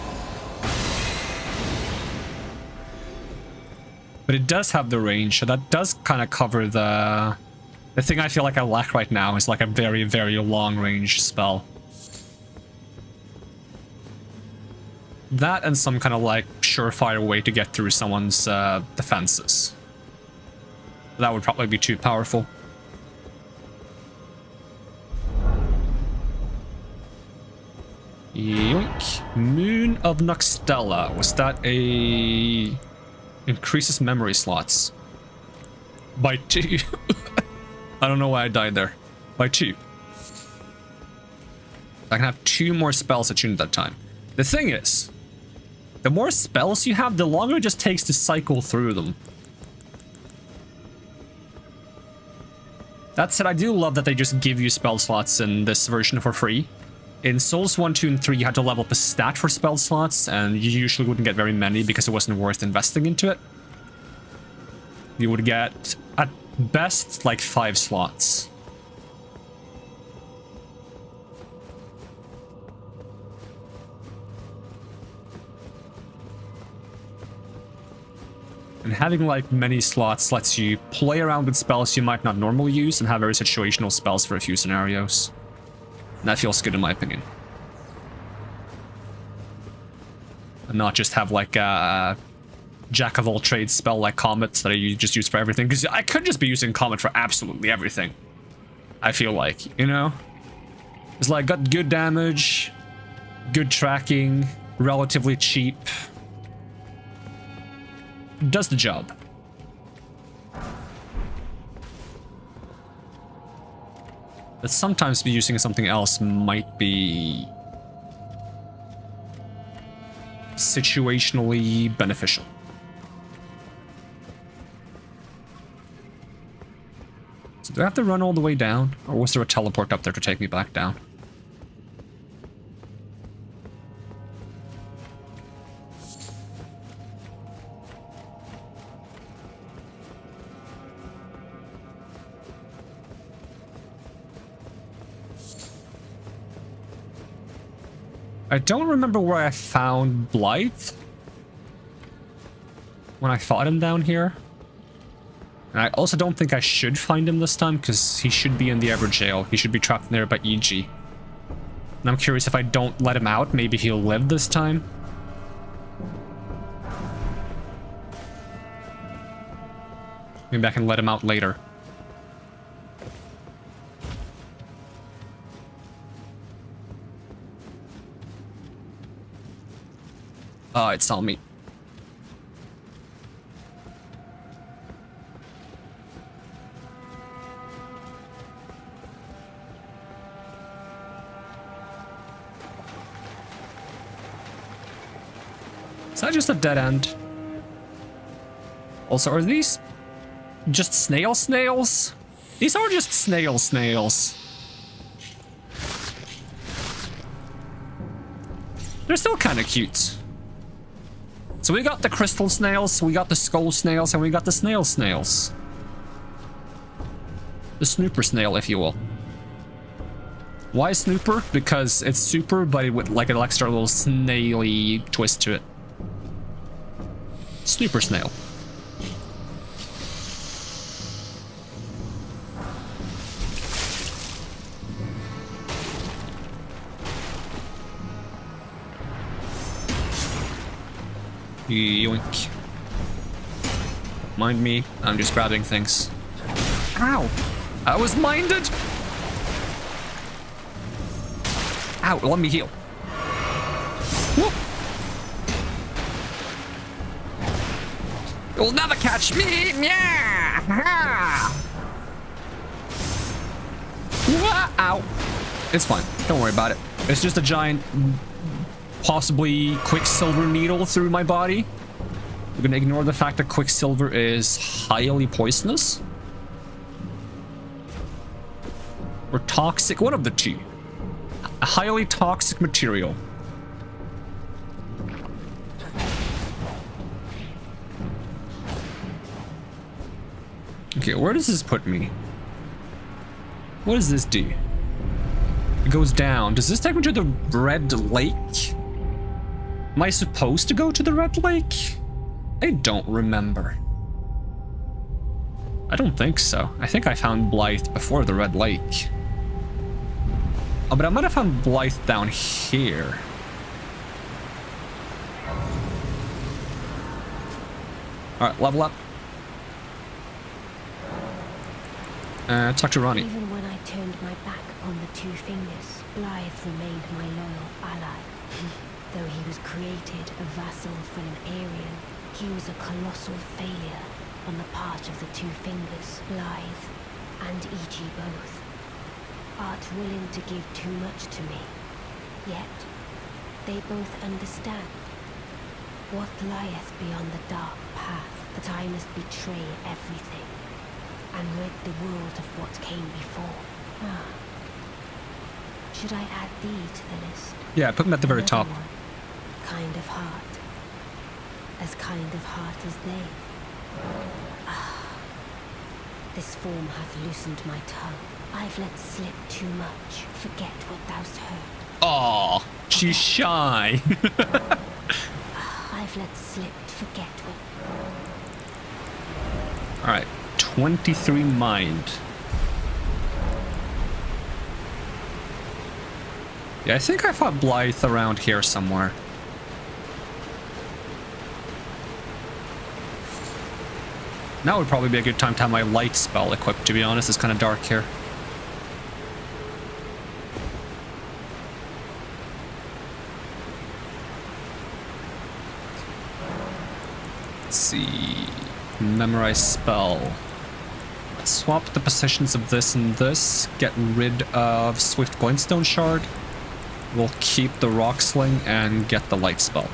But it does have the range, so that does kind of cover the... The thing I feel like I lack right now is like a very, very long range spell. That and some kind of like surefire way to get through someone's defenses. That would probably be too powerful. Yoink. Moon of Noxtella. Was that a... Increases memory slots. By 2. I don't know why I died there. By 2. I can have 2 more spells attuned at that time. The thing is, the more spells you have, the longer it just takes to cycle through them. That said, I do love that they just give you spell slots in this version for free. In Souls 1, 2, and 3, you had to level up a stat for spell slots, and you usually wouldn't get very many because it wasn't worth investing into it. You would get, at best, like 5 slots. And having like many slots lets you play around with spells you might not normally use and have very situational spells for a few scenarios. And that feels good in my opinion. And not just have like a jack of all trades spell like Comet that I just use for everything. Because I could just be using Comet for absolutely everything. I feel like, you know? It's like got good damage, good tracking, relatively cheap. Does the job. But sometimes using something else might be situationally beneficial. So do I have to run all the way down? Or was there a teleport up there to take me back down? I don't remember where I found Blythe when I fought him down here. And I also don't think I should find him this time, because he should be in the Ever Jail. He should be trapped in there by EG. And I'm curious if I don't let him out, maybe he'll live this time. Maybe I can let him out later. Oh, it saw me. Is that just a dead end? Also, are these just snails? These are just snails. They're still kind of cute. So we got the crystal snails, we got the skull snails, and we got the snails. The snooper snail, if you will. Why snooper? Because it's super, but with like an extra little snaily twist to it. Snooper snail. Yoink. Mind me, I'm just grabbing things. Ow! I was minded! Ow, let me heal. Whoop. You'll never catch me! Yeah! Ow. It's fine. Don't worry about it. It's just a giant, possibly quicksilver needle through my body. We're gonna ignore the fact that quicksilver is highly poisonous. Or toxic. One of the two. A highly toxic material. Okay, where does this put me? What does this do? It goes down. Does this take me to the Red Lake? Am I supposed to go to the Red Lake? I don't remember. I don't think so. I think I found Blythe before the Red Lake. Oh, but I might have found Blythe down here. Alright, level up. Talk to Ronnie. Even when I turned my back upon the two fingers, Blythe remained my loyal ally. Though he was created a vassal for an Imperium, he was a colossal failure on the part of the two fingers, Blythe and E.G. both. Art willing to give too much to me, yet they both understand what lieth beyond the dark path, that I must betray everything and rid the world of what came before. Should I add thee to the list? Yeah, put him at the very top. One, kind of heart. As kind of heart as they. This form hath loosened my tongue. I've let slip too much. Forget what thou'st heard. Aw, she's shy. I've let slip. Forget what... Alright, 23 mind. Yeah, I think I fought Blythe around here somewhere. Now would probably be a good time to have my light spell equipped, to be honest. It's kind of dark here. Let's see. Memorize spell. Let's swap the positions of this and this. Get rid of Swift Glintstone Shard. We'll keep the Rock Sling and get the light spell.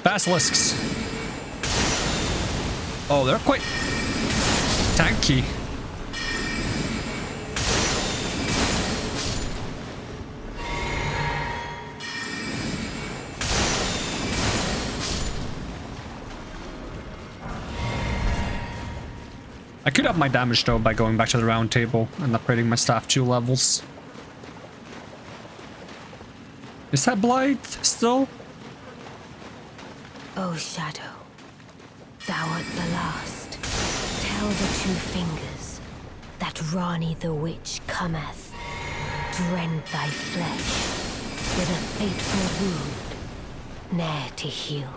Basilisks. Oh, they're quite tanky. I could up my damage though by going back to the round table and upgrading my staff 2 levels. Is that Blythe still? O Shadow, thou art the last. Tell the two fingers that Rani the Witch cometh to rend thy flesh with a fateful wound, ne'er to heal.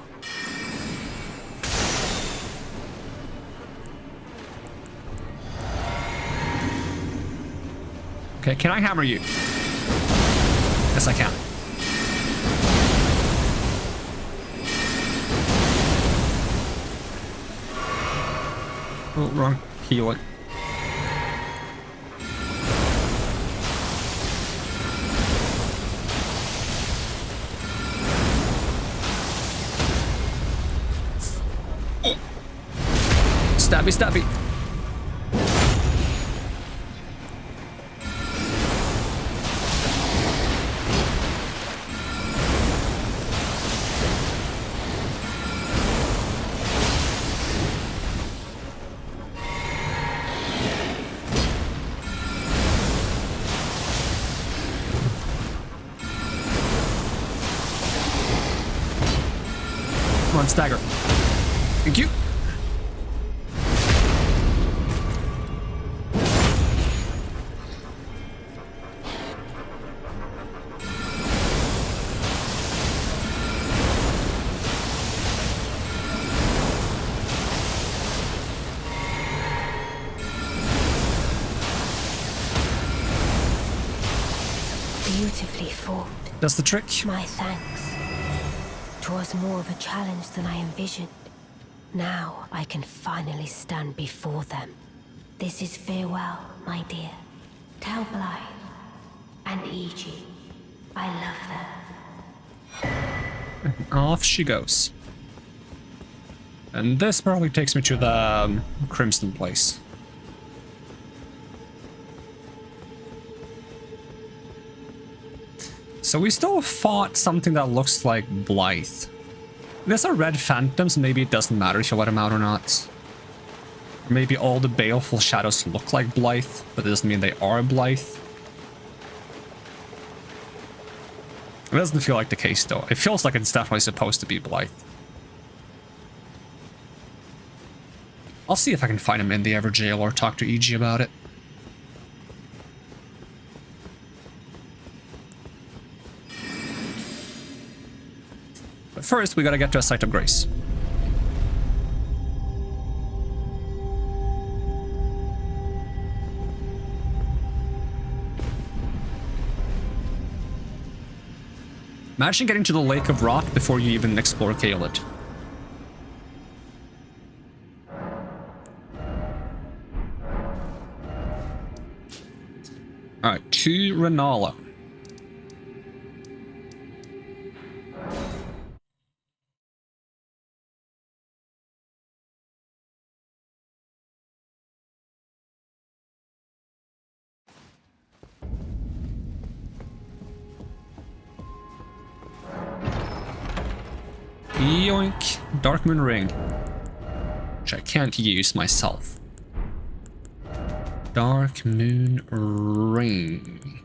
Okay, can I hammer you? Yes, I can. Oh, wrong. Heal it. Stabby, stabby. on, stagger. Thank you. Beautifully formed. That's the trick. My thanks. 'Twas more of a challenge than I envisioned. Now I can finally stand before them. This is farewell, my dear. Tell Blythe and Iji I love them. Off she goes. And this probably takes me to the Crimson place. So we still fought something that looks like Blythe. There's a red phantoms, maybe it doesn't matter if you let him out or not. Maybe all the baleful shadows look like Blythe, but it doesn't mean they are Blythe. It doesn't feel like the case though. It feels like it's definitely supposed to be Blythe. I'll see if I can find him in the Everjail or talk to Iji about it. But first, we gotta get to a site of grace. Imagine getting to the Lake of Rot before you even explore Caelid. Alright, to Renala. Yoink, Dark Moon Ring, which I can't use myself. Dark Moon Ring.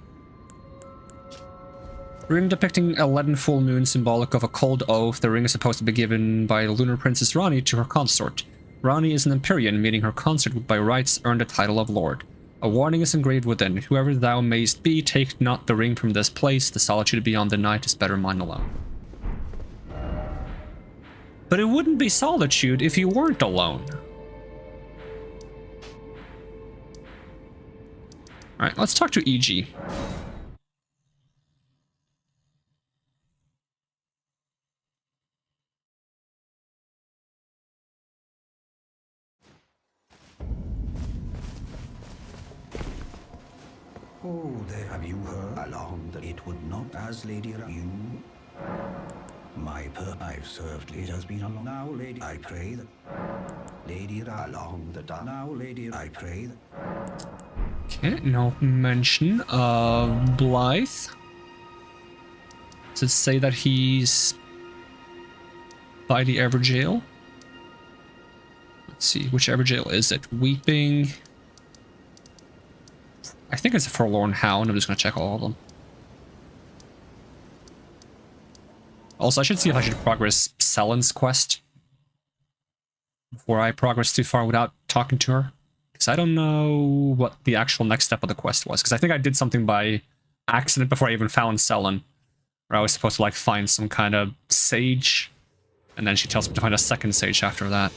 Ring depicting a leaden full moon symbolic of a cold oath. The ring is supposed to be given by Lunar Princess Rani to her consort. Rani is an Empyrean, meaning her consort would by rights earn the title of Lord. A warning is engraved within. Whoever thou mayst be, take not the ring from this place. The solitude beyond the night is better mine alone. But it wouldn't be solitude if you weren't alone. Alright, let's talk to Iji. Oh, there have you heard along that it would not as Lady you. I've served it has been a long now, lady. I pray that Lady along the now, lady. I pray that. Okay, no mention of Blythe. Does it say that he's by the Everjail? Let's see, which Everjail is it? Weeping. I think it's a Forlorn Hound. I'm just gonna check all of them. Also, I should see if I should progress Selen's quest before I progress too far without talking to her. Because I don't know what the actual next step of the quest was. Because I think I did something by accident before I even found Selen. Where I was supposed to like find some kind of sage. And then she tells me to find a second sage after that.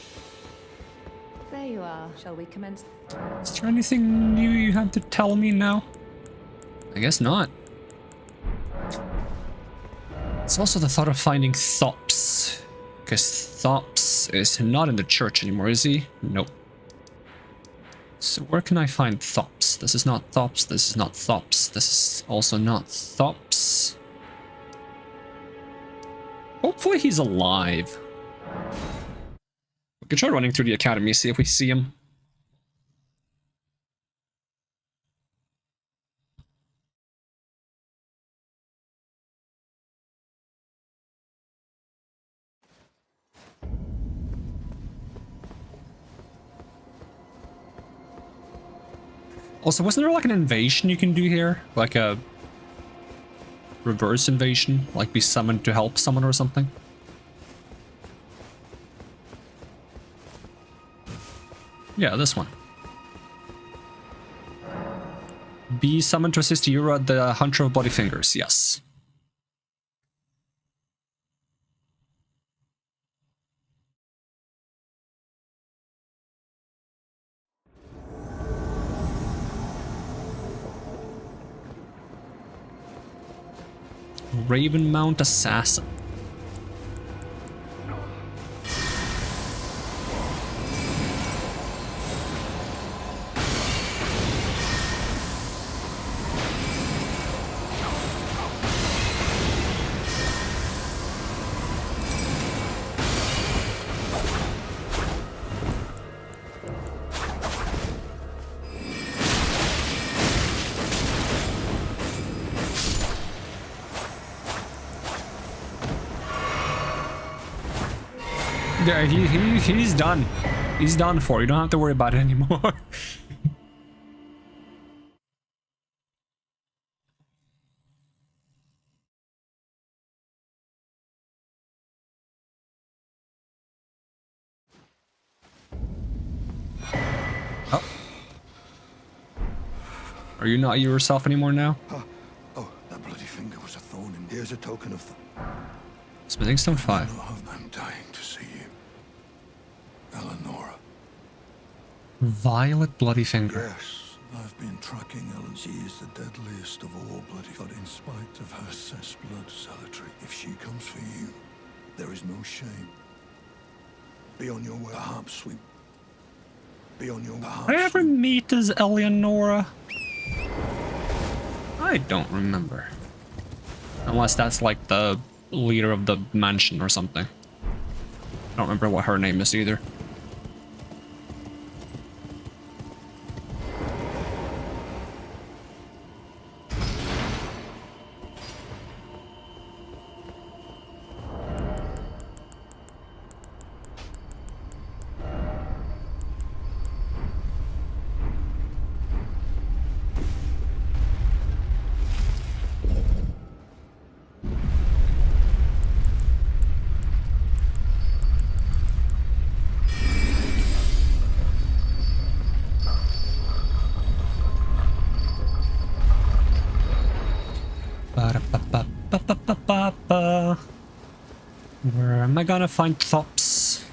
There you are. Shall we commence? Is there anything new you have to tell me now? I guess not. It's also the thought of finding Thops. Because Thops is not in the church anymore, is he? Nope. So where can I find Thops? This is not Thops, this is not Thops, this is also not Thops. Hopefully he's alive. We could try running through the academy, see if we see him. Also, wasn't there like an invasion you can do here? Like a reverse invasion? Like be summoned to help someone or something? Yeah, this one. Be summoned to assist Yura, the Hunter of Bloody Fingers. Yes. Ravenmount Assassin. Yeah, he's done. He's done for. You don't have to worry about it anymore. Oh. Are you not yourself anymore now? Oh, that bloody finger was a thorn in. Here's a token of the... Smithing Stone 5. I'm dying to see you. Eleonora. Violet Bloody Finger. Yes, I've been tracking Ellen. She is the deadliest of all bloody... But in spite of her cess blood zealotry, if she comes for you, there is no shame. Be on your way. Perhaps we... Be on your way. Did I ever meet as Eleonora? I don't remember. Unless that's like the leader of the mansion or something. I don't remember what her name is either. Where am I gonna find Thops?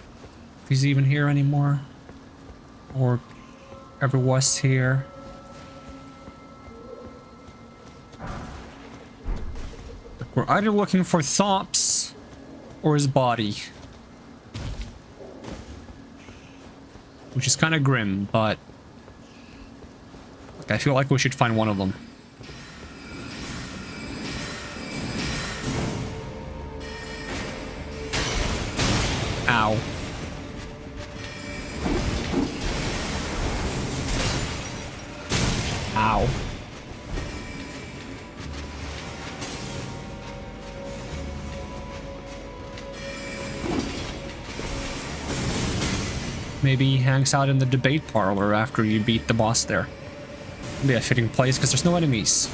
If he's even here anymore. Or ever was here. We're either looking for Thops or his body. Which is kind of grim, but I feel like we should find one of them. Ow. Ow. Maybe he hangs out in the debate parlor after you beat the boss there. Be a fitting place because there's no enemies.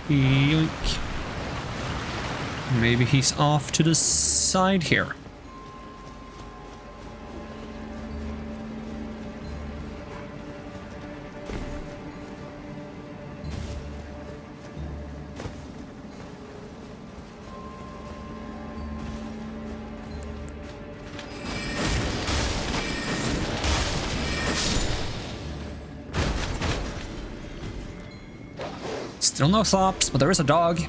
Yoink. Maybe he's off to the side here. Still no Thops, but there is a dog.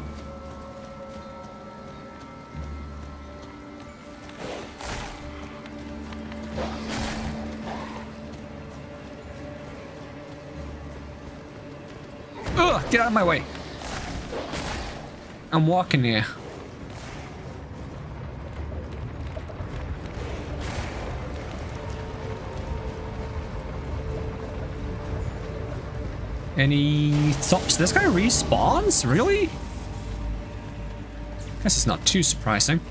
Ugh, get out of my way. I'm walking here. Any thoughts? This guy respawns? Really? Guess it's not too surprising.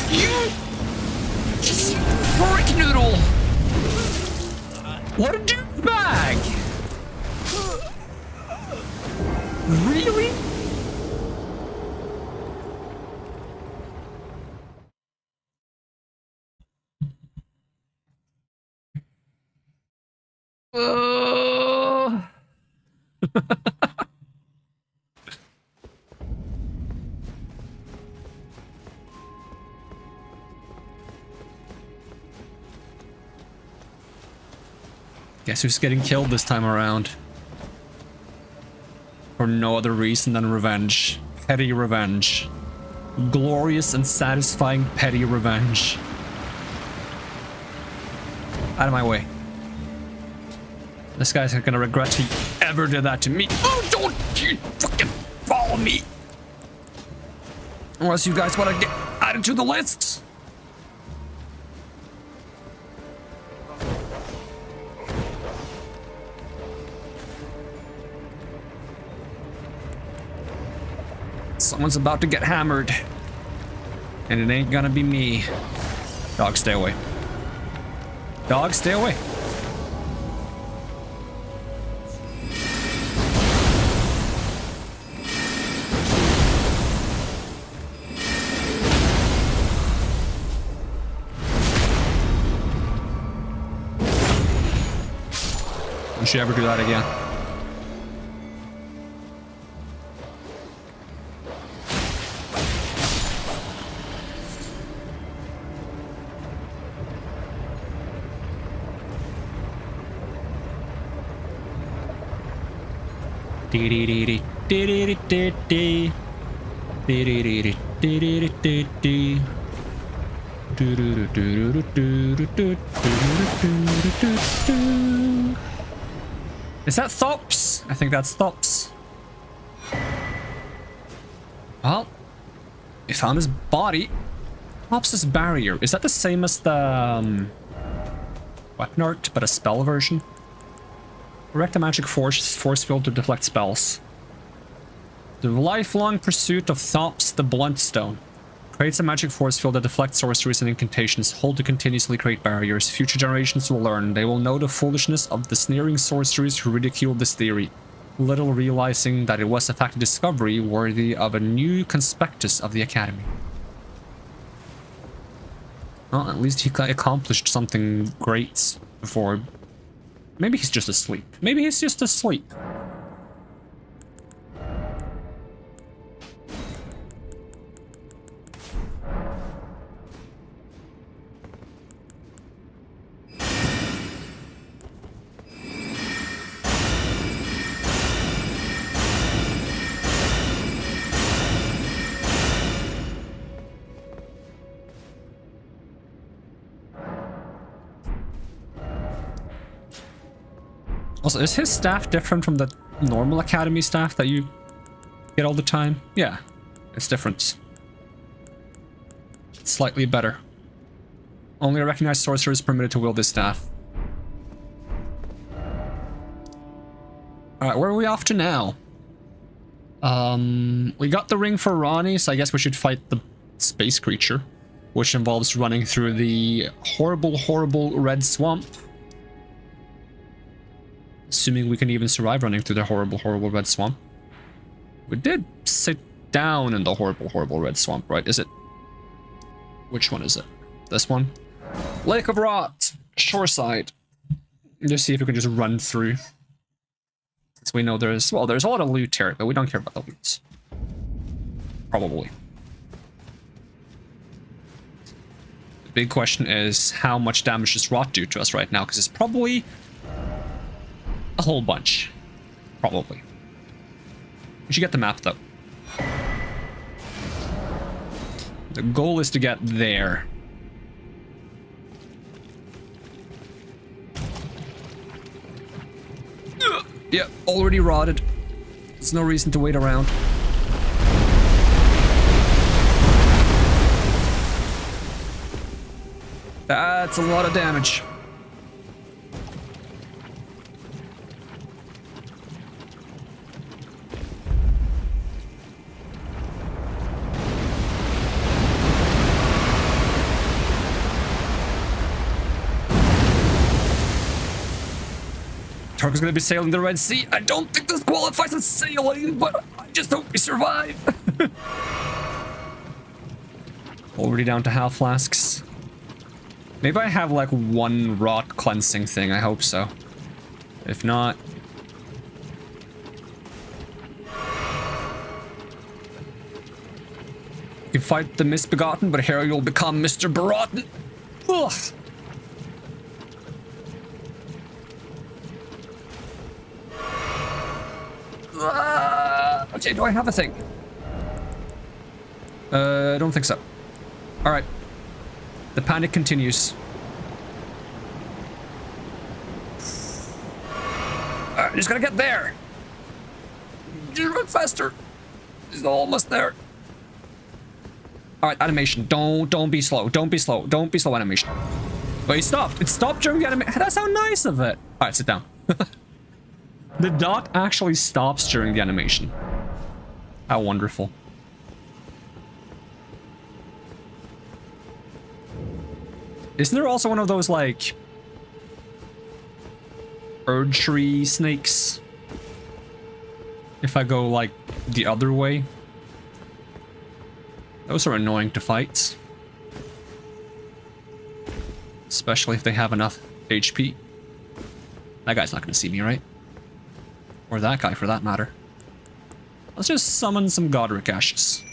You brick noodle! What a douchebag! Really? Guess who's getting killed this time around? For no other reason than revenge. Petty revenge. Glorious and satisfying petty revenge. Out of my way. This guy's gonna regret he ever did that to me. Oh, don't you fucking follow me! Unless you guys want to get added to the list. Someone's about to get hammered. And it ain't gonna be me. Dog, stay away. Dog, stay away. Don't you ever do that again. Is that Thops? I think that's Thops. Well, we found his body. Thops' barrier. Is that the same as the weapon art, but a spell version? Erect a magic force field to deflect spells. The lifelong pursuit of Thops the Bluntstone. Creates a magic force field that deflects sorceries and incantations. Hold to continuously create barriers. Future generations will learn. They will know the foolishness of the sneering sorcerers who ridiculed this theory, little realizing that it was in fact a discovery worthy of a new conspectus of the Academy. Well, at least he accomplished something great before. Maybe he's just asleep. Maybe he's just asleep. Also, is his staff different from the normal Academy staff that you get all the time? Yeah, it's different. It's slightly better. Only a recognized sorcerer is permitted to wield this staff. Alright, where are we off to now? We got the ring for Ronnie, so I guess we should fight the space creature, which involves running through the horrible, horrible red swamp. Assuming we can even survive running through the horrible, horrible red swamp. We did sit down in the horrible, horrible red swamp, right? Is it? Which one is it? This one? Lake of Rot! Shoreside. Just see if we can just run through. Since we know there's, well, there's a lot of loot here, but we don't care about the loot. Probably. The big question is, how much damage does Rot do to us right now? Because it's probably a whole bunch. Probably. We should get the map, though. The goal is to get there. Yep, already rotted. There's no reason to wait around. That's a lot of damage. Tarko's gonna be sailing the Red Sea. I don't think this qualifies as sailing, but I just hope we survive. Already down to half flasks. Maybe I have like one rot cleansing thing. I hope so. If not... You fight the misbegotten, but here you'll become Mr. Berotten. Ugh. Okay, do I have a thing? I don't think so. Alright. The panic continues. Alright, just gotta get there. Just run faster. He's almost there. Alright, animation. Don't be slow. Don't be slow. Don't be slow, animation. But it stopped. It stopped during the animation. That's how nice of it. Alright, sit down. The dot actually stops during the animation. How wonderful. Isn't there also one of those, like, Erdtree snakes? If I go, like, the other way? Those are annoying to fight. Especially if they have enough HP. That guy's not gonna see me, right? Or that guy, for that matter. Let's just summon some Godric Ashes.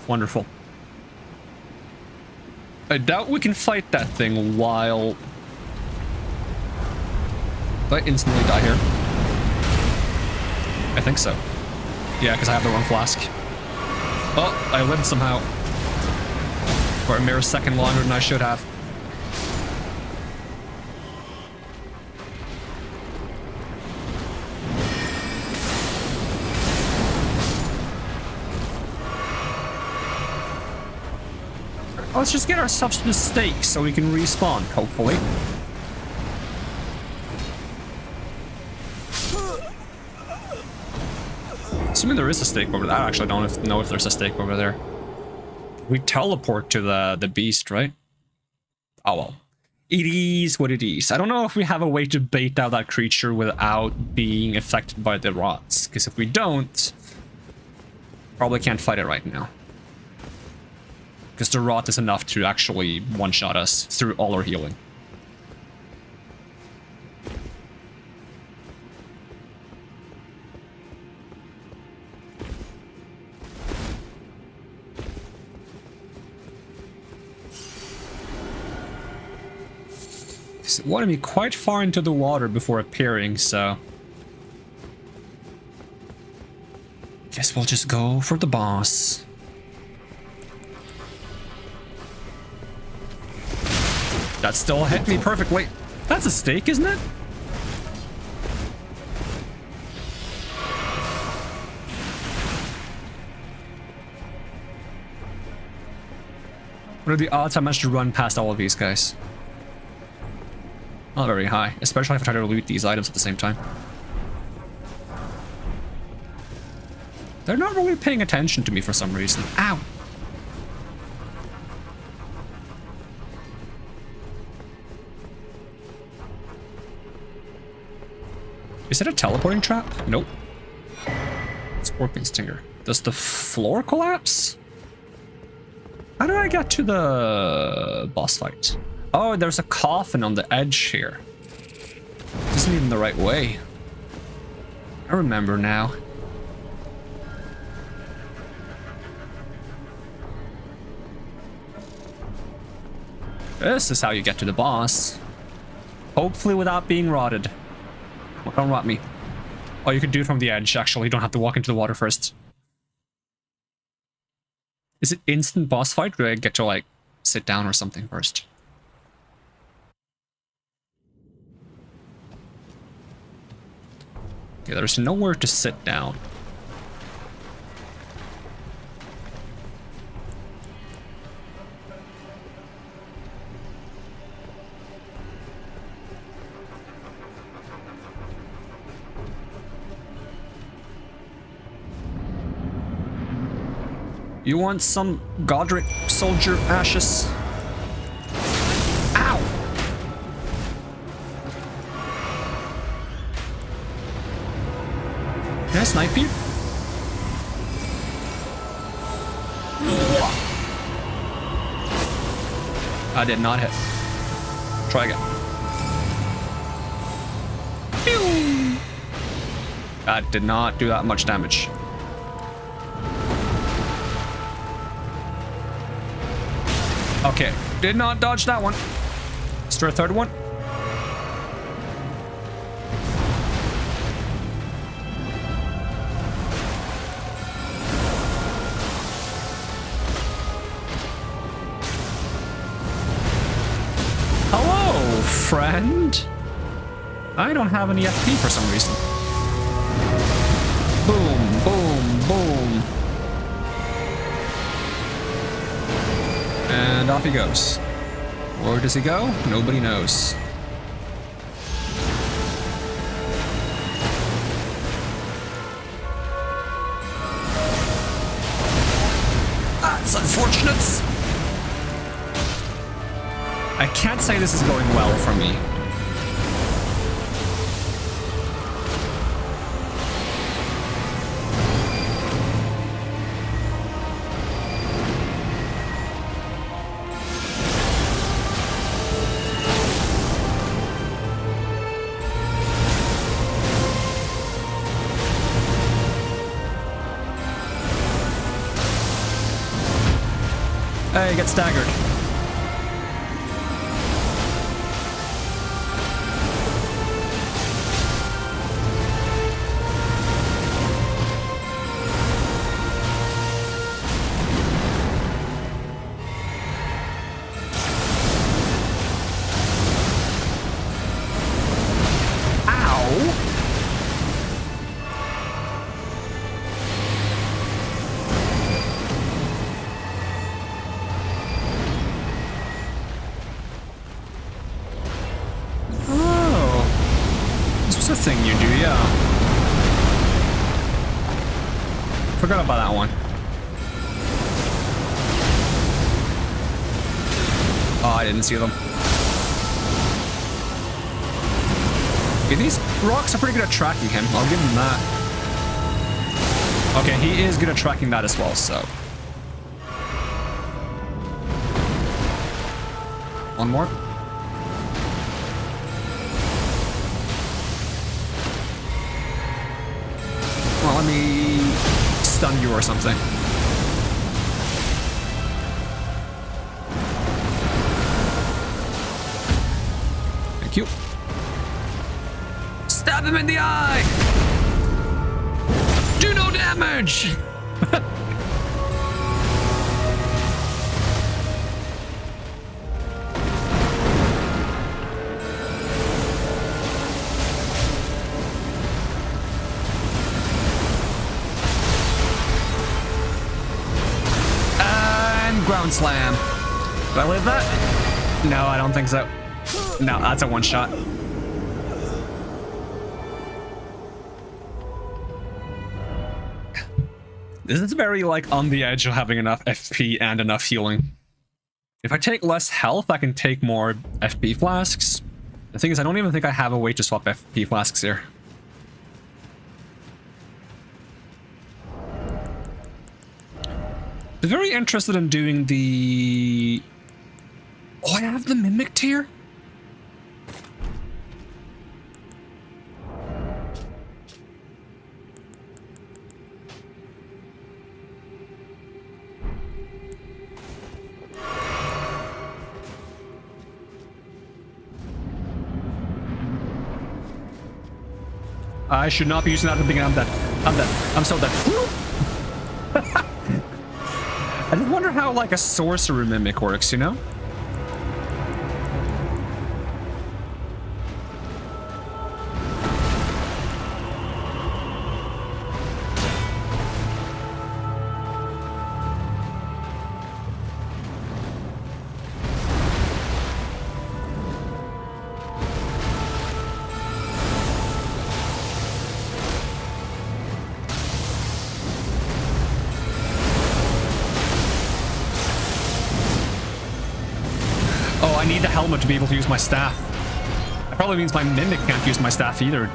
Wonderful. I doubt we can fight that thing while... Did I instantly die here? I think so. Yeah, because I have the wrong flask. Oh, I lived somehow. For a mere second longer than I should have. Let's just get ourselves to the stake so we can respawn, hopefully. Assuming there is a stake over there. I actually don't know if there's a stake over there. We teleport to the beast, right? Oh well. It is what it is. I don't know if we have a way to bait out that creature without being affected by the rots. Because if we don't, probably can't fight it right now. Because the rot is enough to actually one-shot us through all our healing. It wanted me quite far into the water before appearing, so... Guess we'll just go for the boss. That still hit me perfectly. That's a stake, isn't it? What are the odds I managed to run past all of these guys? Not very high, especially if I try to loot these items at the same time. They're not really paying attention to me for some reason. Ow! Is it a teleporting trap? Nope. Scorpion Stinger. Does the floor collapse? How do I get to the boss fight? Oh, there's a coffin on the edge here. This isn't even the right way. I remember now. This is how you get to the boss. Hopefully without being rotted. Well, don't rot me. Oh, you could do it from the edge, actually. You don't have to walk into the water first. Is it instant boss fight? Or do I get to, like, sit down or something first? Okay, there's nowhere to sit down. You want some Godric soldier ashes? Ow! Can I snipe you? I did not hit. Try again. Pew! That did not do that much damage. Okay, did not dodge that one. Is there a third one? Hello, friend. I don't have any FP for some reason. Boom, boom, boom. And off he goes. Where does he go? Nobody knows. That's unfortunate. I can't say this is going well for me. Hey, get staggered. Thing you do, yeah. Forgot about that one. Oh, I didn't see them. Okay, these rocks are pretty good at tracking him. I'll give him that. Okay, he is good at tracking that as well, so. One more. Let me stun you or something. Thank you. Stab him in the eye! Do no damage! Ground slam. Do I live that? No, I don't think so. No, that's a one shot. This is very like on the edge of having enough FP and enough healing. If I take less health, I can take more FP flasks. The thing is, I don't even think I have a way to swap FP flasks here. I'm very interested in doing the... Oh, I have the Mimic tier? I should not be using that at the beginning. I'm dead. I'm dead. I'm so dead. I just wonder how, like, a sorcerer mimic works, you know? I need the helmet to be able to use my staff. That probably means my mimic can't use my staff either.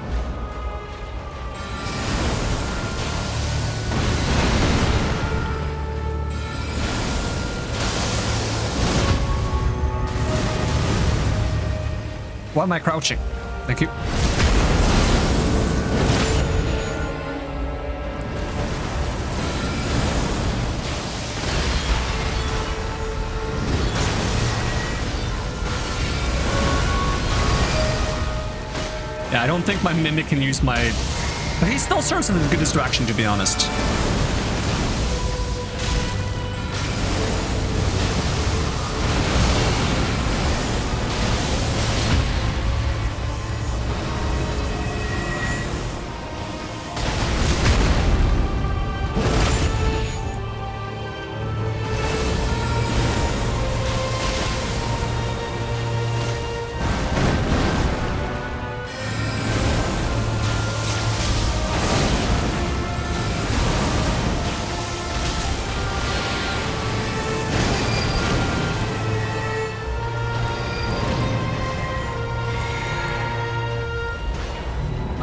Why am I crouching? Thank you. Yeah, I don't think my mimic can use my... But he still serves as a good distraction, to be honest.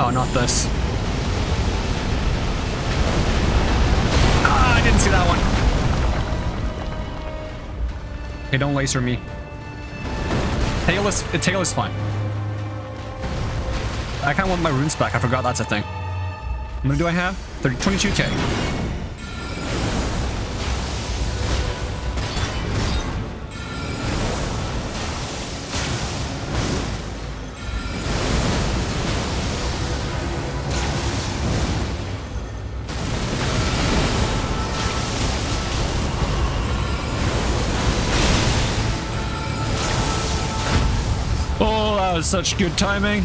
Oh, not this. Ah, I didn't see that one. Hey, don't laser me. Tail is fine. I kind of want my runes back. I forgot that's a thing. How many do I have? 22k. Such good timing,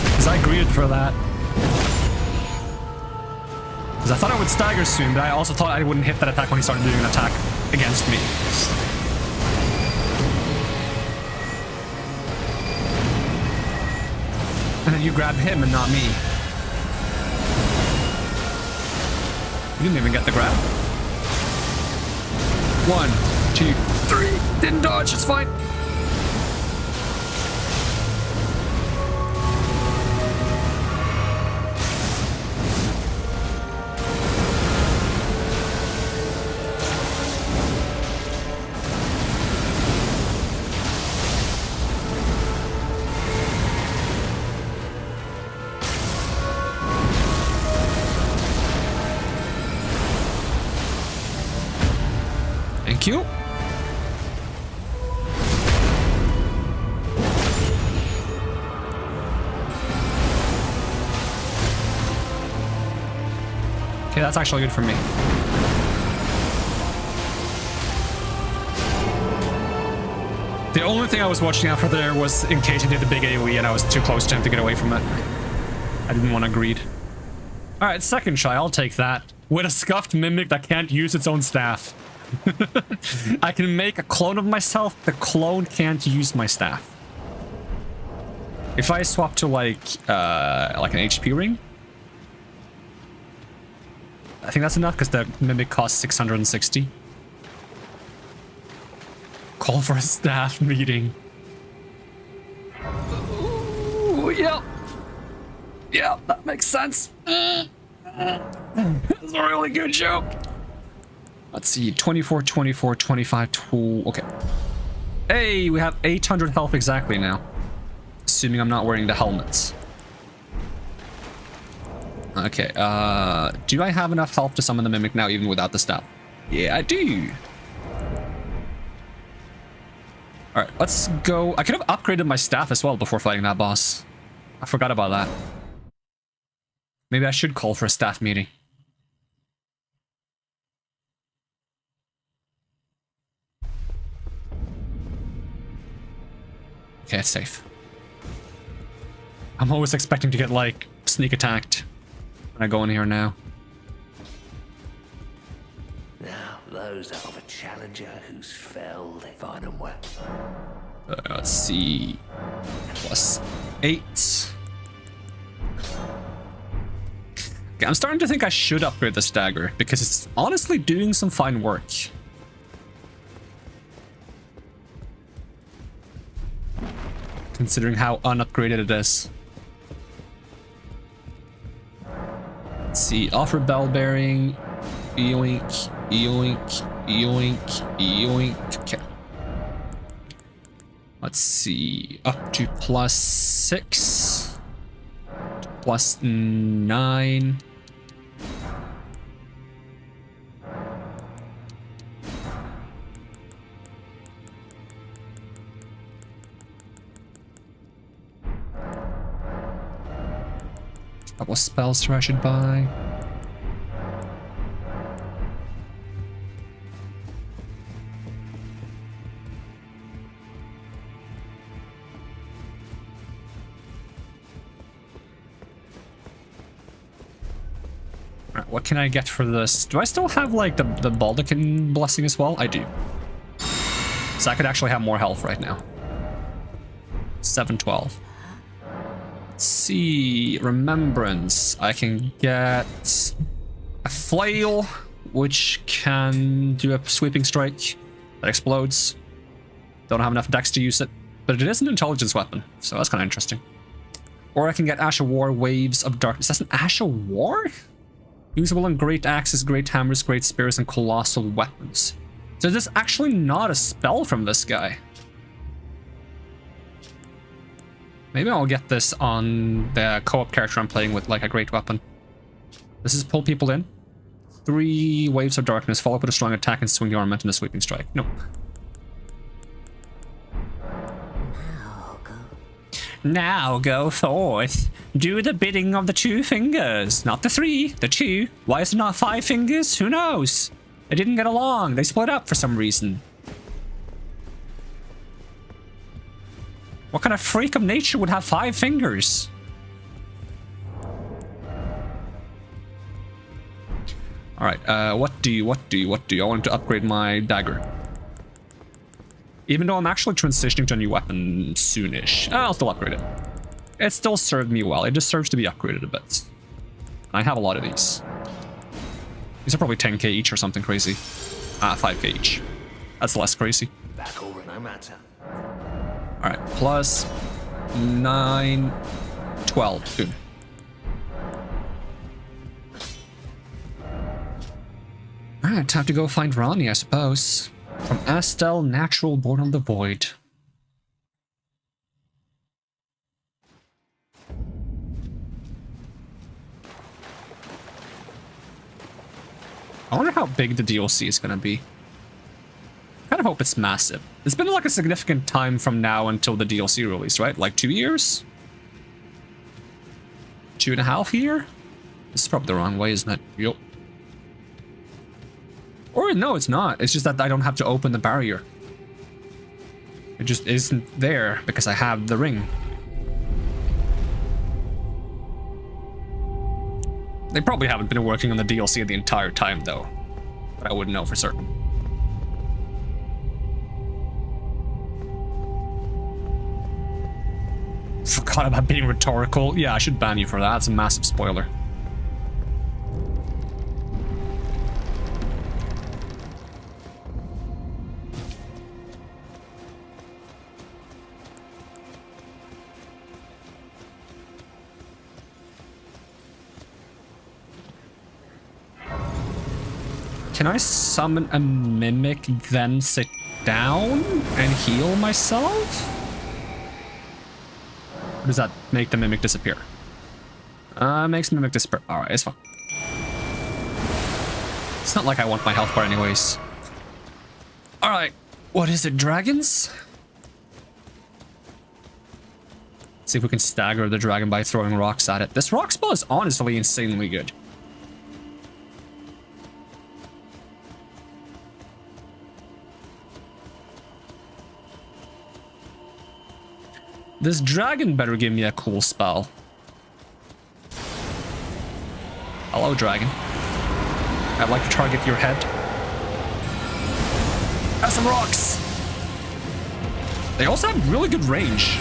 because I greeted for that. Because I thought I would stagger soon, but I also thought I wouldn't hit that attack when he started doing an attack against me. And then you grab him and not me. You didn't even get the grab. 1, 2, 3. Didn't dodge, it's fine. Thank you. Okay, that's actually good for me. The only thing I was watching out for there was in case he did the big AoE and I was too close to him to get away from it. I didn't want to greed. Alright, second try, I'll take that. With a scuffed mimic that can't use its own staff. I can make a clone of myself, the clone can't use my staff. If I swap to like an HP ring, I think that's enough because the mimic costs 660. Call for a staff meeting. Ooh, yep. Yep, that makes sense. That's a really good joke. Let's see, 24, 24, 25, 2. Okay. Hey, we have 800 health exactly now. Assuming I'm not wearing the helmets. Okay, do I have enough health to summon the mimic now, even without the staff? Yeah, I do. Alright, let's go. I could have upgraded my staff as well before fighting that boss. I forgot about that. Maybe I should call for a staff meeting. Okay, it's safe. I'm always expecting to get, like, sneak attacked when I go in here now. Now, those of a challenger who's felled a final weapon. Let's see. +8. Okay, I'm starting to think I should upgrade this dagger because it's honestly doing some fine work. Considering how unupgraded it is. Let's see. Offer bell bearing. Yoink, yoink, yoink, yoink. Okay. Let's see. Up to +6. +9. Couple spells I should buy. Alright, what can I get for this? Do I still have like the Baldachin blessing as well? I do. So I could actually have more health right now. 712. Let's see, remembrance. I can get a flail, which can do a sweeping strike that explodes. Don't have enough dex to use it, but it is an intelligence weapon, so that's kind of interesting. Or I can get Ash of War, Waves of Darkness. That's an Ash of War? Usable on great axes, great hammers, great spears, and colossal weapons. So this is actually not a spell from this guy. Maybe I'll get this on the co-op character I'm playing with, like a great weapon. This is pull people in. 3 waves of darkness, follow up with a strong attack and swing the armament and a sweeping strike. Nope. Now go forth. Do the bidding of the 2 fingers. Not the 3, the 2. Why is it not 5 fingers? Who knows? They didn't get along. They split up for some reason. What kind of freak of nature would have 5 fingers? Alright, what do you? I want to upgrade my dagger. Even though I'm actually transitioning to a new weapon soonish. I'll still upgrade it. It still served me well. It deserves to be upgraded a bit. I have a lot of these. These are probably 10k each or something crazy. 5k each. That's less crazy. Back over no matter. Alright, plus 9, 12. Good. Alright, time to go find Ronnie, I suppose. From Astel, Natural, Born on the Void. I wonder how big the DLC is gonna be. I kind of hope it's massive. It's been like a significant time from now until the DLC release, right? Like 2 years? 2.5 years? This is probably the wrong way, isn't it? Yup. Or no, it's not. It's just that I don't have to open the barrier. It just isn't there because I have the ring. They probably haven't been working on the DLC the entire time though. But I wouldn't know for certain. Forgot about being rhetorical. Yeah, I should ban you for that. That's a massive spoiler. Can I summon a mimic, then sit down and heal myself? Or does that make the mimic disappear? Makes the mimic disappear. Alright, it's fine. It's not like I want my health bar anyways. Alright, what is it, dragons? See if we can stagger the dragon by throwing rocks at it. This rock spell is honestly insanely good. This dragon better give me a cool spell. Hello, dragon. I'd like to target your head. Have some rocks! They also have really good range.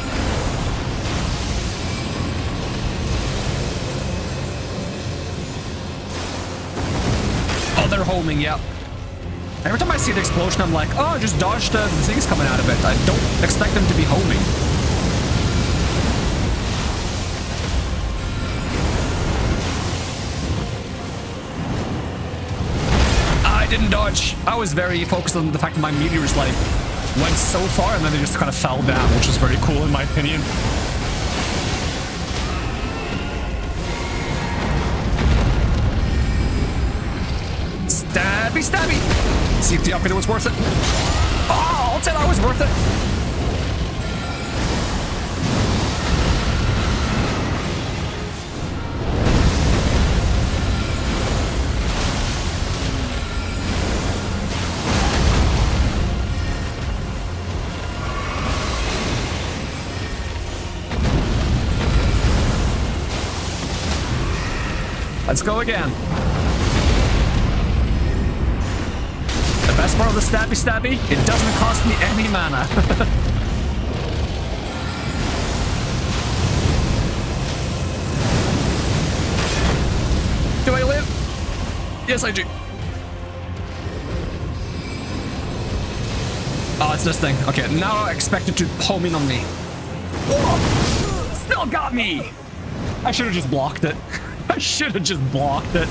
Oh, they're homing, yep. Every time I see the explosion, I'm like, oh, just dodge the things coming out of it. I don't expect them to be homing. I didn't dodge. I was very focused on the fact that my meteors, like, went so far and then they just kind of fell down, which was very cool in my opinion. Stabby, stabby! See if the upgrade was worth it. Oh, I'll tell I was worth it. Let's go again. The best part of the stabby stabby, it doesn't cost me any mana. Do I live? Yes, I do. Oh, it's this thing. Okay, now I expect it to home in on me. Oh, still got me! I should have just blocked it. I should have just blocked it.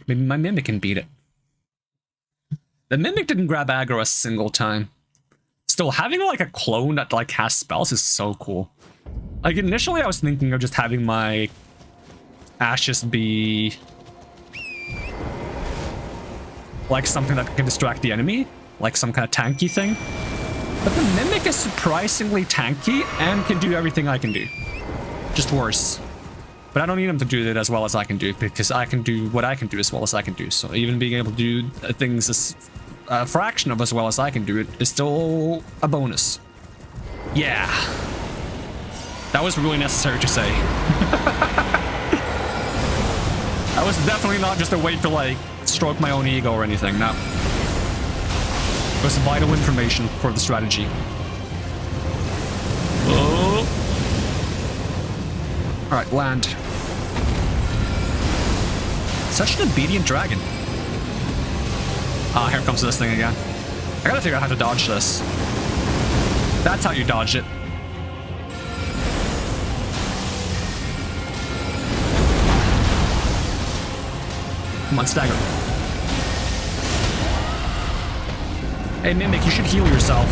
Maybe my Mimic can beat it. The Mimic didn't grab aggro a single time. Still, having like a clone that like has spells is so cool. Like initially I was thinking of just having my Ashes be like something that can distract the enemy. Like some kind of tanky thing. But the Mimic is surprisingly tanky and can do everything I can do. Just worse. But I don't need him to do it as well as I can do, because I can do what I can do as well as I can do. So even being able to do things as a fraction of as well as I can do it is still a bonus. Yeah. That was really necessary to say. That was definitely not just a way to like stroke my own ego or anything, no. It was vital information for the strategy. Oh. Alright, land. Such an obedient dragon. Ah, here comes this thing again. I gotta figure out how to dodge this. That's how you dodge it. Come on, stagger. Hey, Mimic, you should heal yourself.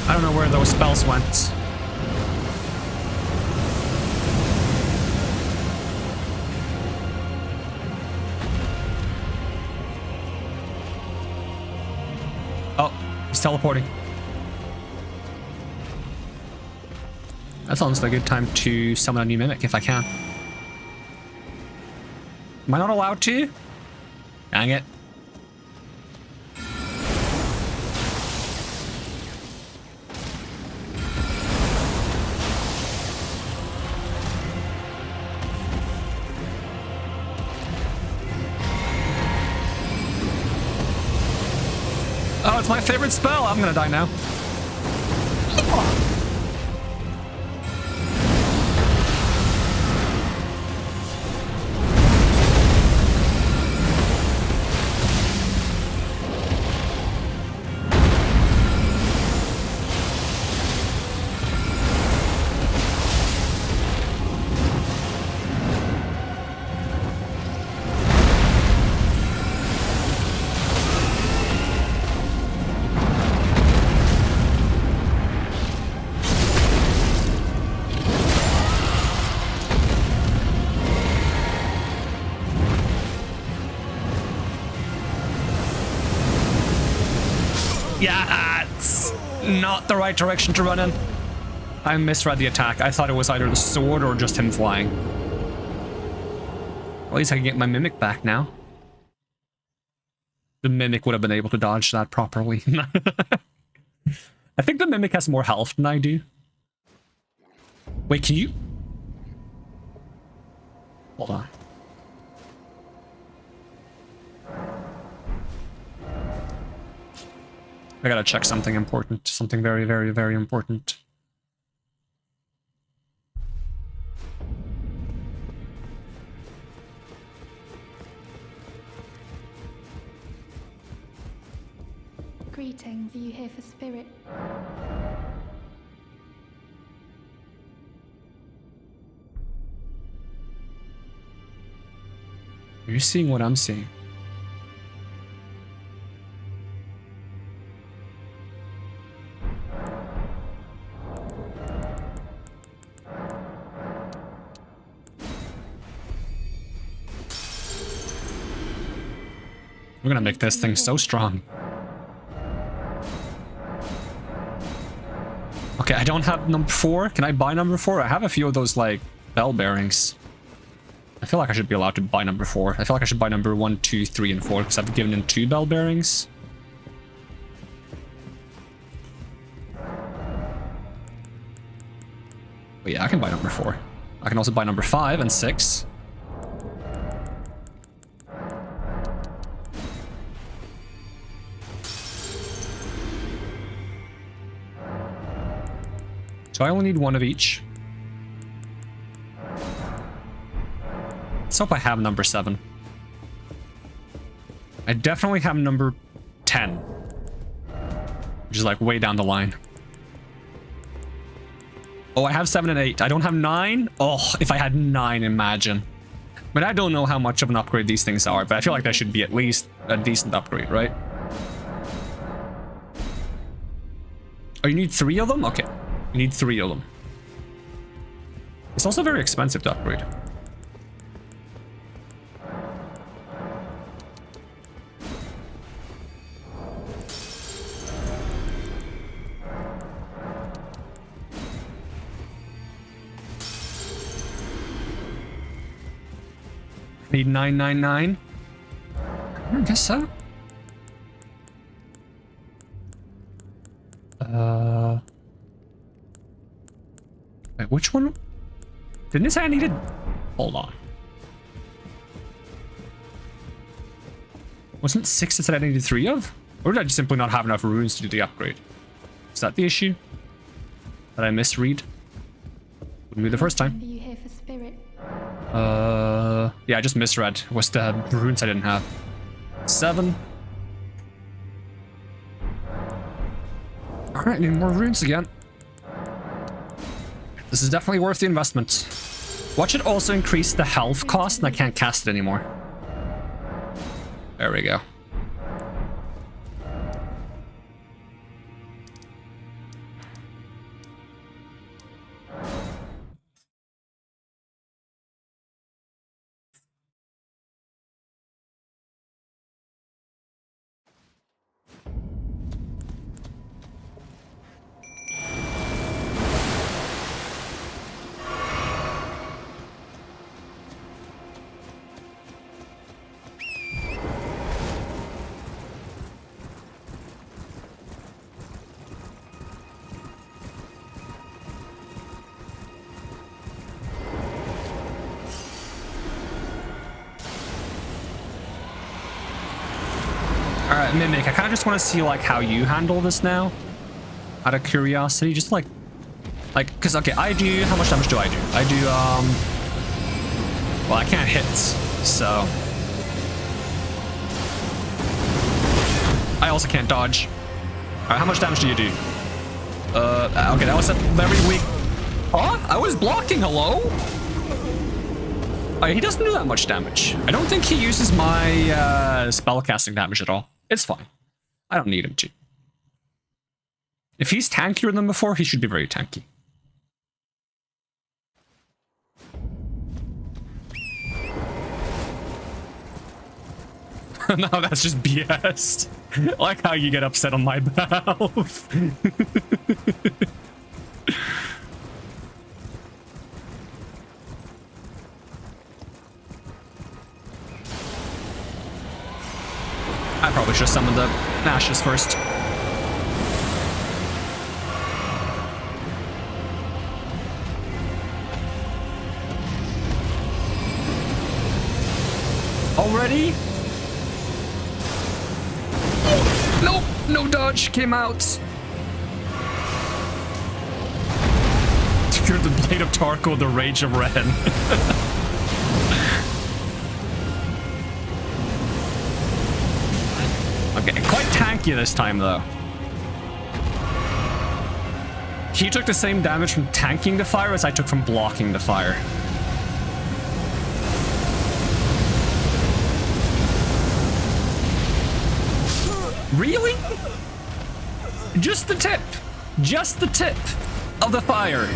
I don't know where those spells went. Oh, he's teleporting. That's almost a good time to summon a new Mimic if I can. Am I not allowed to? Dang it. Oh, it's my favorite spell. I'm gonna die now. Yeah, it's not the right direction to run in. I misread the attack. I thought it was either the sword or just him flying. At least I can get my mimic back now. The mimic would have been able to dodge that properly. I think the mimic has more health than I do. Wait, can you... Hold on. I gotta check something important. Something very, very, very important. Greetings, are you here for spirit? Are you seeing what I'm seeing? We're gonna make this thing so strong. Okay, I don't have number 4. Can I buy number 4? I have a few of those, like, bell bearings. I feel like I should be allowed to buy number 4. I feel like I should buy number 1, 2, 3, and 4 because I've given him 2 bell bearings. But yeah, I can buy number 4. I can also buy number 5 and 6. So I only need 1 of each. Let's hope I have number 7. I definitely have number 10. Which is like way down the line. Oh, I have 7 and 8. I don't have 9. Oh, if I had 9, imagine. But I don't know how much of an upgrade these things are, but I feel like that should be at least a decent upgrade, right? Oh, you need 3 of them? Okay. You need 3 of them. It's also very expensive to upgrade. Need 999? I guess so. Wait, which one? Didn't it say I needed... Hold on. Wasn't it 6 that said I needed 3 of? Or did I just simply not have enough runes to do the upgrade? Is that the issue? Did I misread? Wouldn't be the first time. Are you here for spirit? Yeah, I just misread. Was the runes I didn't have. 7. Alright, need more runes again. This is definitely worth the investment. Watch it also increase the health cost and I can't cast it anymore. There we go. Alright, Mimic, I kind of just want to see, like, how you handle this now. Out of curiosity, just like, because, okay, I do, how much damage do I do? I do, well, I can't hit, so. I also can't dodge. Alright, how much damage do you do? Okay, that was a very weak... Huh? I was blocking, hello? He doesn't do that much damage. I don't think he uses my spellcasting damage at all. It's fine. I don't need him to. If he's tankier than before, he should be very tanky. No, that's just BS. I like how you get upset on my behalf. I probably should have summoned the ashes first. Already? Nope, no dodge came out. You're the Blade of Tarko, the Rage of Ren. I'm getting quite tanky this time, though. He took the same damage from tanking the fire as I took from blocking the fire. Really? Just the tip. Just the tip of the fire.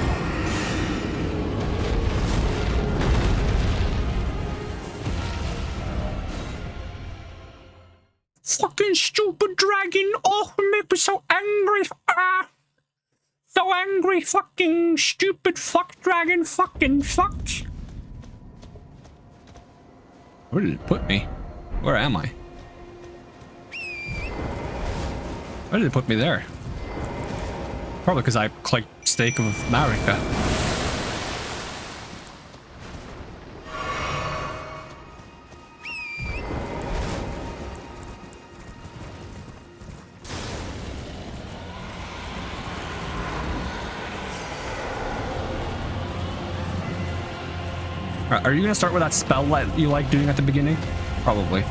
Fucking stupid dragon. Oh, it made me so angry. Ah. So angry. Fucking stupid fuck dragon. Fucking fuck. Where did it put me? Where am I? Why did it put me there? Probably because I clicked Stake of Marika. Are you gonna start with that spell that you like doing at the beginning? Probably.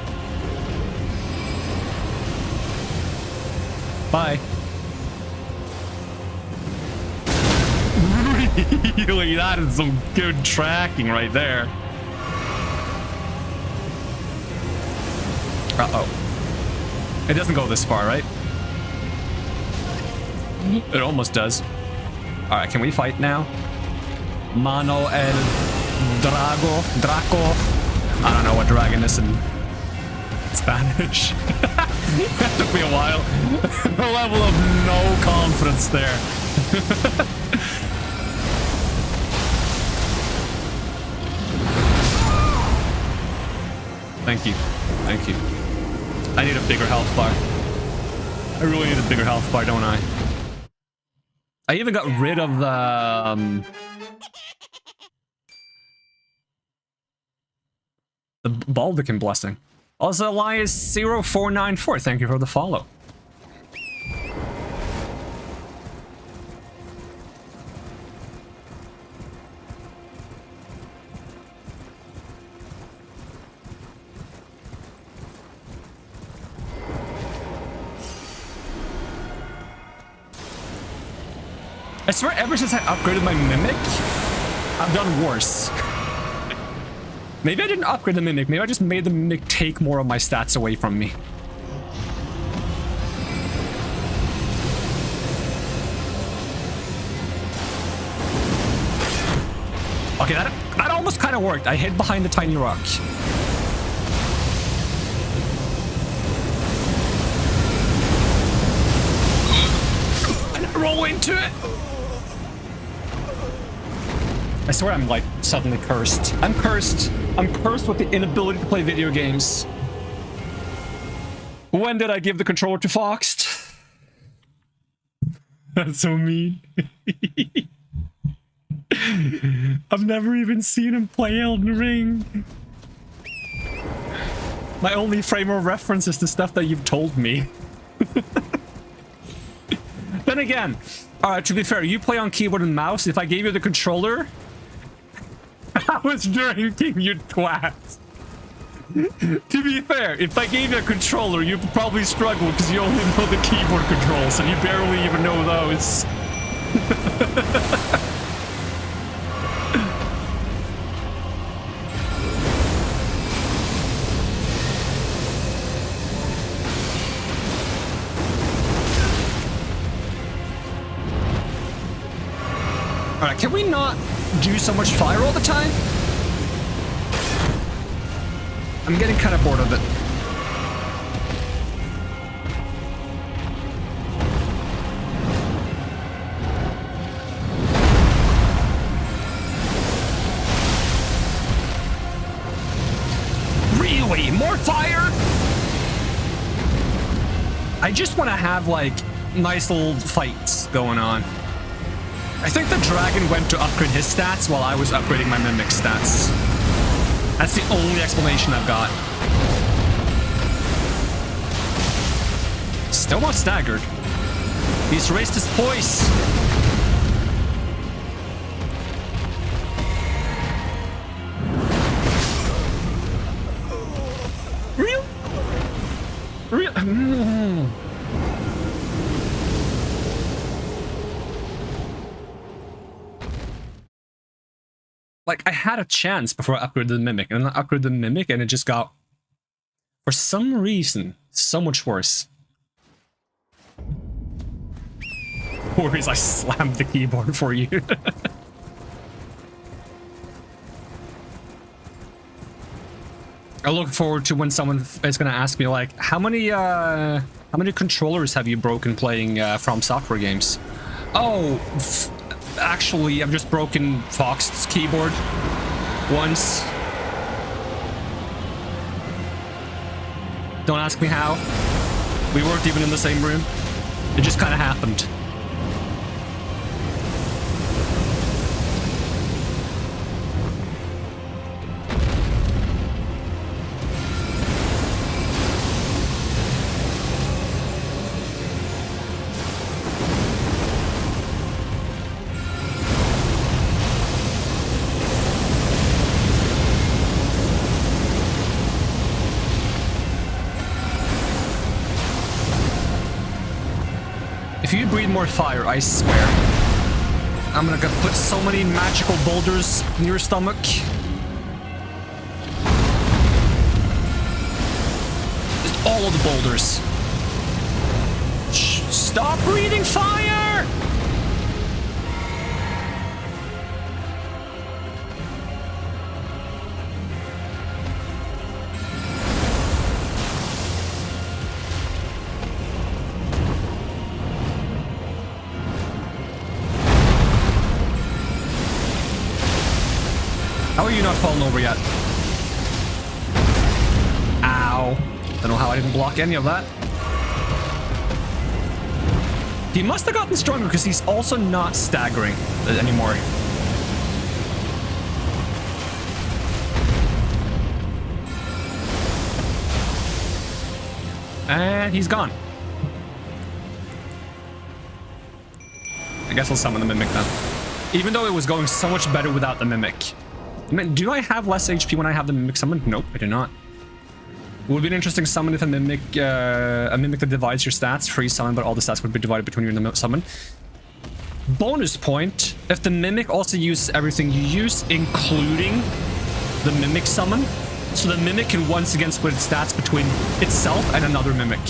Bye. Really, that is some good tracking right there. Uh-oh. It doesn't go this far, right? It almost does. Alright, can we fight now? Mano el Draco. I don't know what dragon is in Spanish. That took me a while. A level of no confidence there. Thank you. Thank you. I need a bigger health bar. I really need a bigger health bar, don't I? I even got rid of the Baldekin Blessing. Also, Elias0494, thank you for the follow. I swear, ever since I upgraded my Mimic, I've done worse. Maybe I didn't upgrade the Mimic. Maybe I just made the Mimic take more of my stats away from me. Okay, that almost kind of worked. I hid behind the tiny rock. And I roll into it. I swear I'm like suddenly cursed. I'm cursed. I'm cursed with the inability to play video games. When did I give the controller to Fox? That's so mean. I've never even seen him play Elden Ring. My only frame of reference is the stuff that you've told me. Then again, to be fair, you play on keyboard and mouse. If I gave you the controller, I was drinking, you twat. To be fair, if I gave you a controller, you'd probably struggle because you only know the keyboard controls and you barely even know those. Alright, can we not do so much fire all the time? I'm getting kind of bored of it. More fire! I just want to have, like, nice little fights going on. I think the dragon went to upgrade his stats while I was upgrading my mimic stats. That's the only explanation I've got. Still not staggered. He's raised his poise. Real? Like, I had a chance before I upgraded the Mimic, and then I upgraded the Mimic, and it just got, for some reason, so much worse. Worries, I slammed the keyboard for you. I look forward to when someone is going to ask me, like, how many controllers have you broken playing FromSoftware games? Oh, actually, I've just broken Fox's keyboard once. Don't ask me how. We weren't even in the same room. It just kind of happened. If you breathe more fire, I swear, I'm gonna put so many magical boulders in your stomach. Just all of the boulders. Stop breathing fire! How are you not falling over yet? Ow. Don't know how I didn't block any of that. He must have gotten stronger because he's also not staggering anymore. And he's gone. I guess I'll summon the Mimic then. Even though it was going so much better without the Mimic. I mean, do I have less HP when I have the Mimic summoned? Nope, I do not. Would be an interesting summon if a Mimic that divides your stats, free summon, but all the stats would be divided between you and the summon. Bonus point, if the Mimic also uses everything you use, including the Mimic summon, so the Mimic can once again split its stats between itself and another Mimic.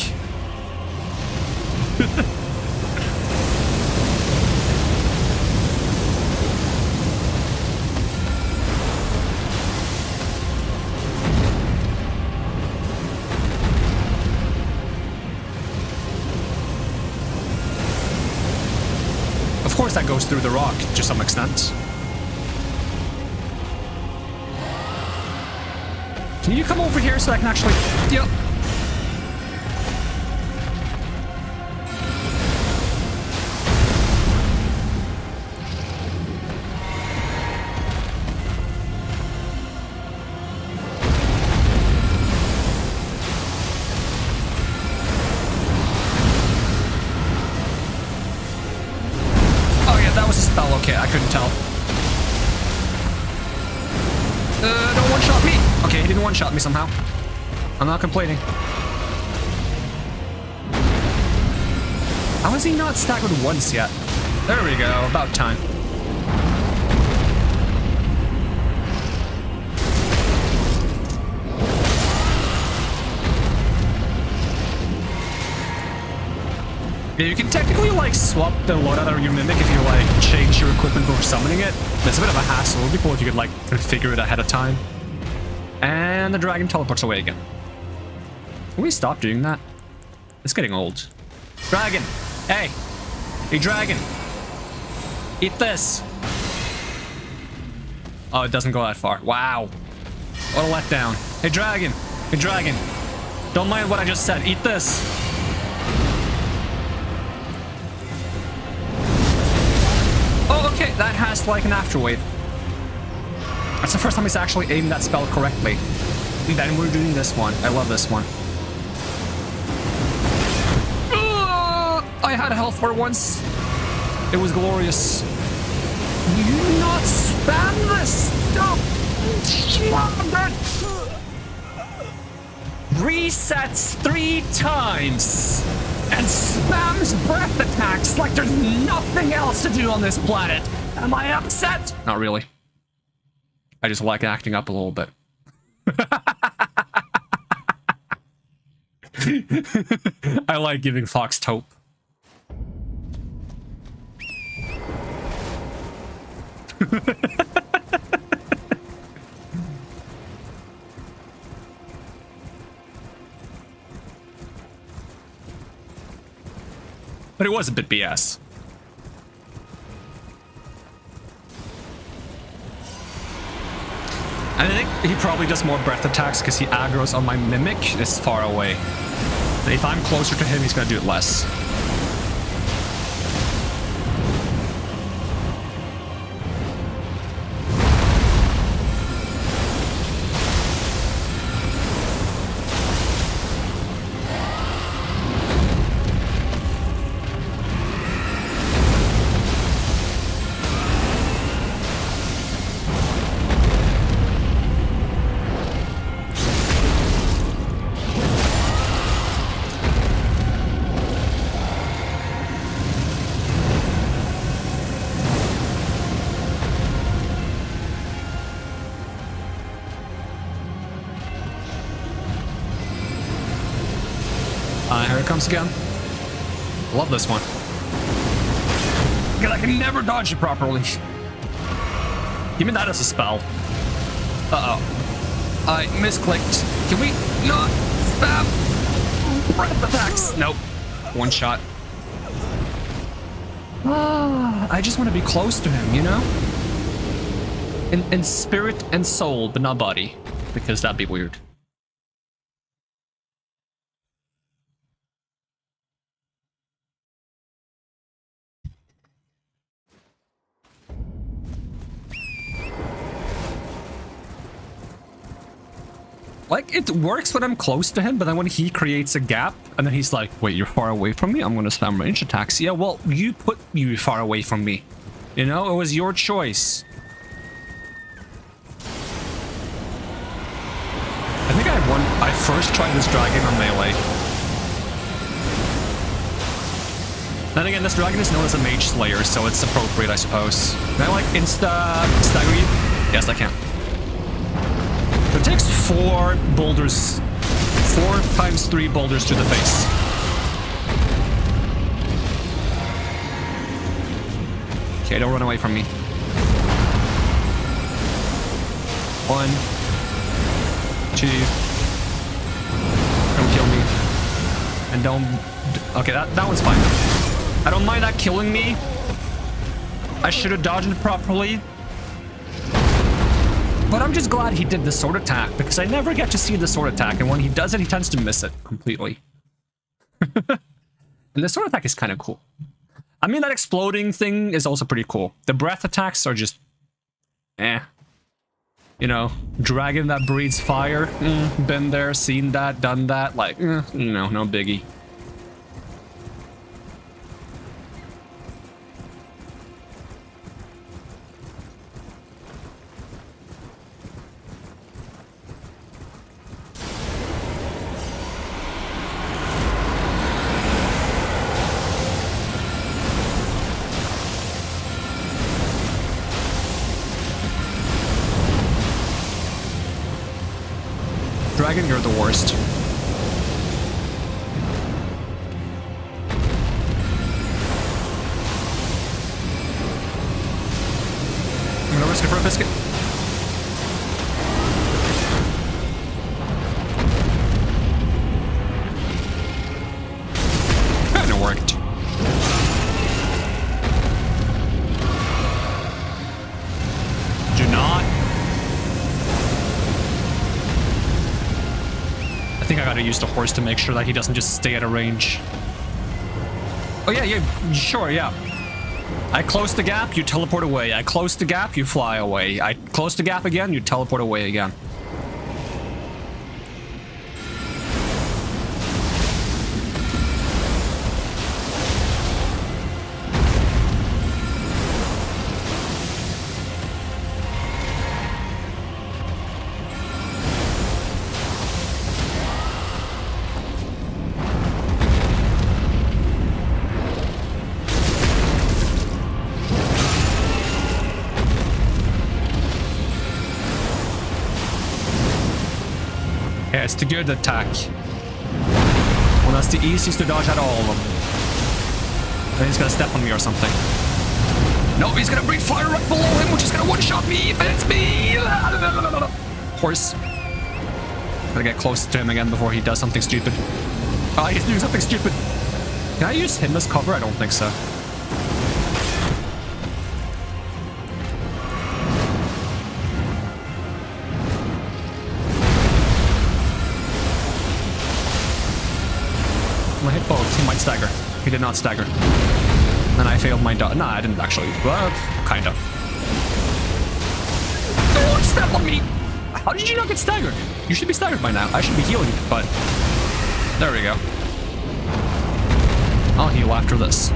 Of course that goes through the rock to some extent. Can you come over here so I can actually... Yep. Okay, I couldn't tell. Don't one-shot me. Okay, he didn't one-shot me somehow. I'm not complaining. How is he not staggered once yet? There we go, about time. Yeah, you can technically, like, swap the loadout out of your Mimic if you, like, change your equipment before summoning it. It's a bit of a hassle. It would be cool if you could, like, configure it ahead of time. And the dragon teleports away again. Can we stop doing that? It's getting old. Dragon! Hey! Hey, dragon! Eat this! Oh, it doesn't go that far. Wow. What a letdown. Hey, dragon! Hey, dragon. Don't mind what I just said. Eat this. Oh, okay. That has like an afterwave. That's the first time he's actually aimed that spell correctly. And then we're doing this one. I love this one. I had health for once. It was glorious. You do not spam this stuff. Resets 3 times and spams breath attacks like there's nothing else to do on this planet. Am I upset? Not really. I just like acting up a little bit. I like giving Fox taupe. But it was a bit BS. I think he probably does more breath attacks because he aggroes on my mimic is far away. But if I'm closer to him, he's gonna do it less. Here it comes again. Love this one. I can never dodge it properly. Give me that as a spell. Uh-oh. I misclicked. Can we not spam breath attacks? Nope. One shot. I just want to be close to him, you know? In spirit and soul, but not body. Because that'd be weird. Like, it works when I'm close to him, but then when he creates a gap, and then he's like, wait, you're far away from me? I'm gonna spam range attacks. Yeah, well, you put you far away from me. You know, it was your choice. I think I first tried this dragon on melee. Then again, this dragon is known as a mage slayer, so it's appropriate, I suppose. Can I, like, stagger you? Yes, I can. It takes 4 boulders. 4 times 3 boulders to the face. Okay, don't run away from me. 1, 2. Don't kill me. And don't... Okay, that one's fine. I don't mind that killing me. I should have dodged it properly. But I'm just glad he did the sword attack, because I never get to see the sword attack, and when he does it, he tends to miss it completely. And the sword attack is kind of cool. I mean, that exploding thing is also pretty cool. The breath attacks are just... eh. You know, dragon that breathes fire. Been there, seen that, done that. Like, you know, no biggie. Dragon, you're the worst. I'm gonna risk it for a biscuit. Kinda worked. Do not. think I gotta use the horse to make sure that he doesn't just stay at a range. Oh yeah, sure, yeah. I close the gap, you teleport away. I close the gap, you fly away. I close the gap again, you teleport away again. Yeah, it's the good attack. Well, that's the easiest to dodge out of all of them. Then he's gonna step on me or something. No, he's gonna breathe fire right below him, which is gonna one-shot me if it's me! Horse. Gotta get close to him again before he does something stupid. Ah, he's doing something stupid. Can I use him as cover? I don't think so. I hit both. He might stagger. He did not stagger. And I failed my dodge. Nah, I didn't actually. Well, kind of. Don't step on me! How did you not get staggered? You should be staggered by now. I should be healing, but... There we go. I'll heal after this.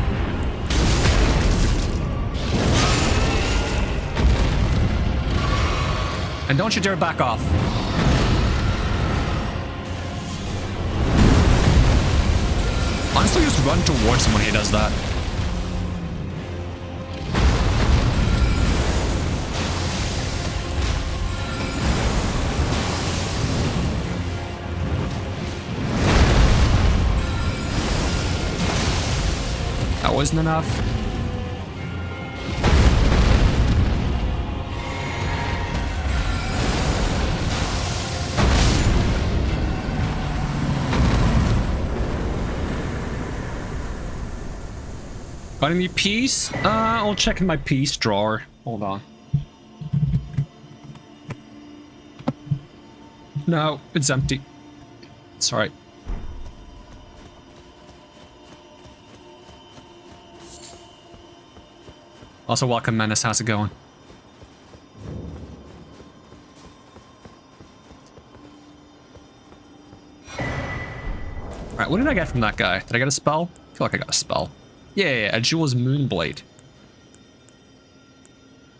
And don't you dare back off. Honestly, just run towards him when he does that. That wasn't enough. Got any peace? I'll check in my peace drawer. Hold on. No, it's empty. It's alright. Also, welcome, Menace. How's it going? Alright, what did I get from that guy? Did I get a spell? I feel like I got a spell. Yeah, a Jewel's Moonblade.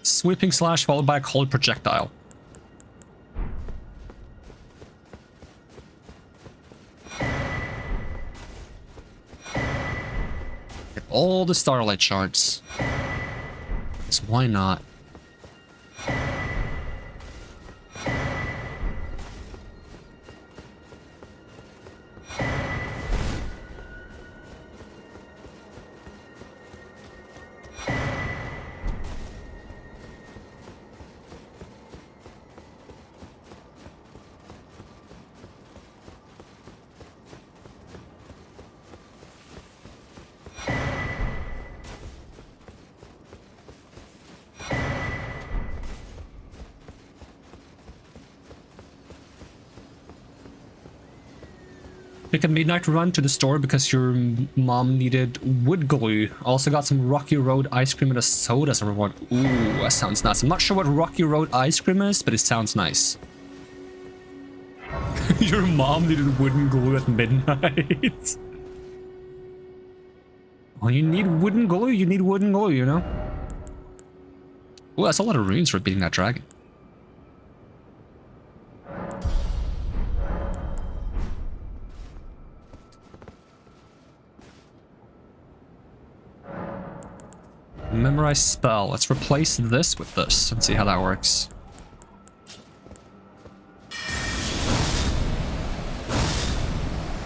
Sweeping slash followed by a cold projectile. Get all the starlight shards. So why not? Take a midnight run to the store because your mom needed wood glue. Also got some Rocky Road ice cream and a soda as a reward. Ooh, that sounds nice. I'm not sure what Rocky Road ice cream is, but it sounds nice. Your mom needed wooden glue at midnight. When you need wooden glue, you need wooden glue, you know? Ooh, that's a lot of runes for beating that dragon. Memorize spell. Let's replace this with this and see how that works.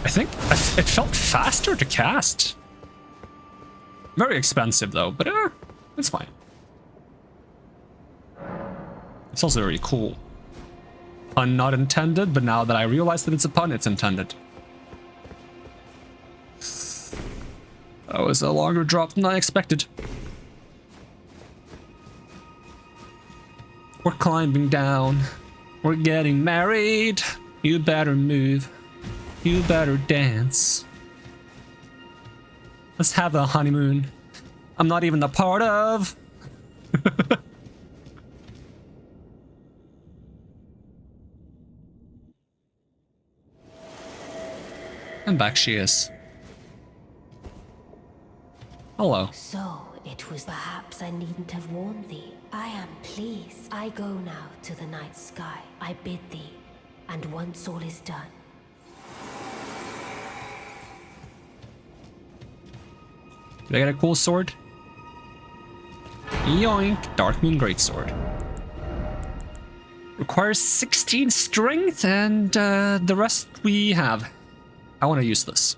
I think it felt faster to cast. Very expensive though, but it's fine. It's also very cool. Pun not intended, but now that I realize that it's a pun, it's intended. That was a longer drop than I expected. We're climbing down. We're getting married. You better move. You better dance. Let's have a honeymoon. I'm not even a part of. And back she is. Hello. So, it was perhaps I needn't have warned thee. I am pleased. I go now to the night sky. I bid thee, and once all is done. Did I get a cool sword? Yoink! Dark Moon Greatsword. Requires 16 strength, and the rest we have. I want to use this.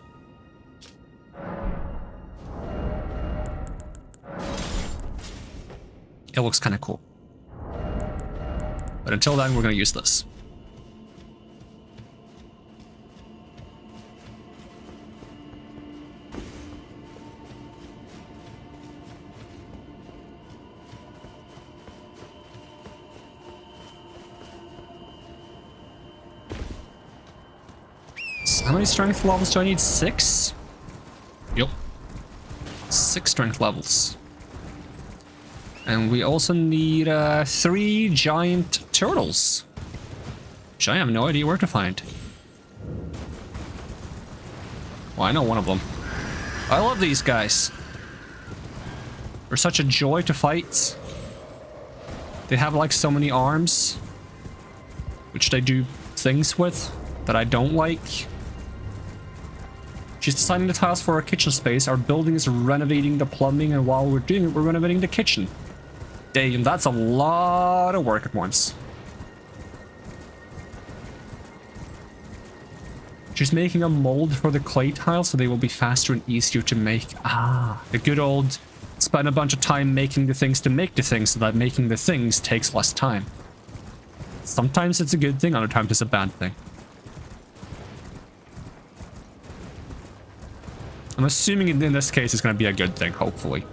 It looks kind of cool. But until then, we're going to use this. So how many strength levels do I need? 6? Yep. 6 strength levels. And we also need 3 giant turtles, which I have no idea where to find. Well, I know one of them. I love these guys. They're such a joy to fight. They have like so many arms, which they do things with that I don't like. She's designing the tiles for our kitchen space. Our building is renovating the plumbing, and while we're doing it, we're renovating the kitchen. Damn, that's a lot of work at once. She's making a mold for the clay tiles so they will be faster and easier to make. Ah, the good old spend a bunch of time making the things to make the things so that making the things takes less time. Sometimes it's a good thing, other times it's a bad thing. I'm assuming in this case it's going to be a good thing, hopefully.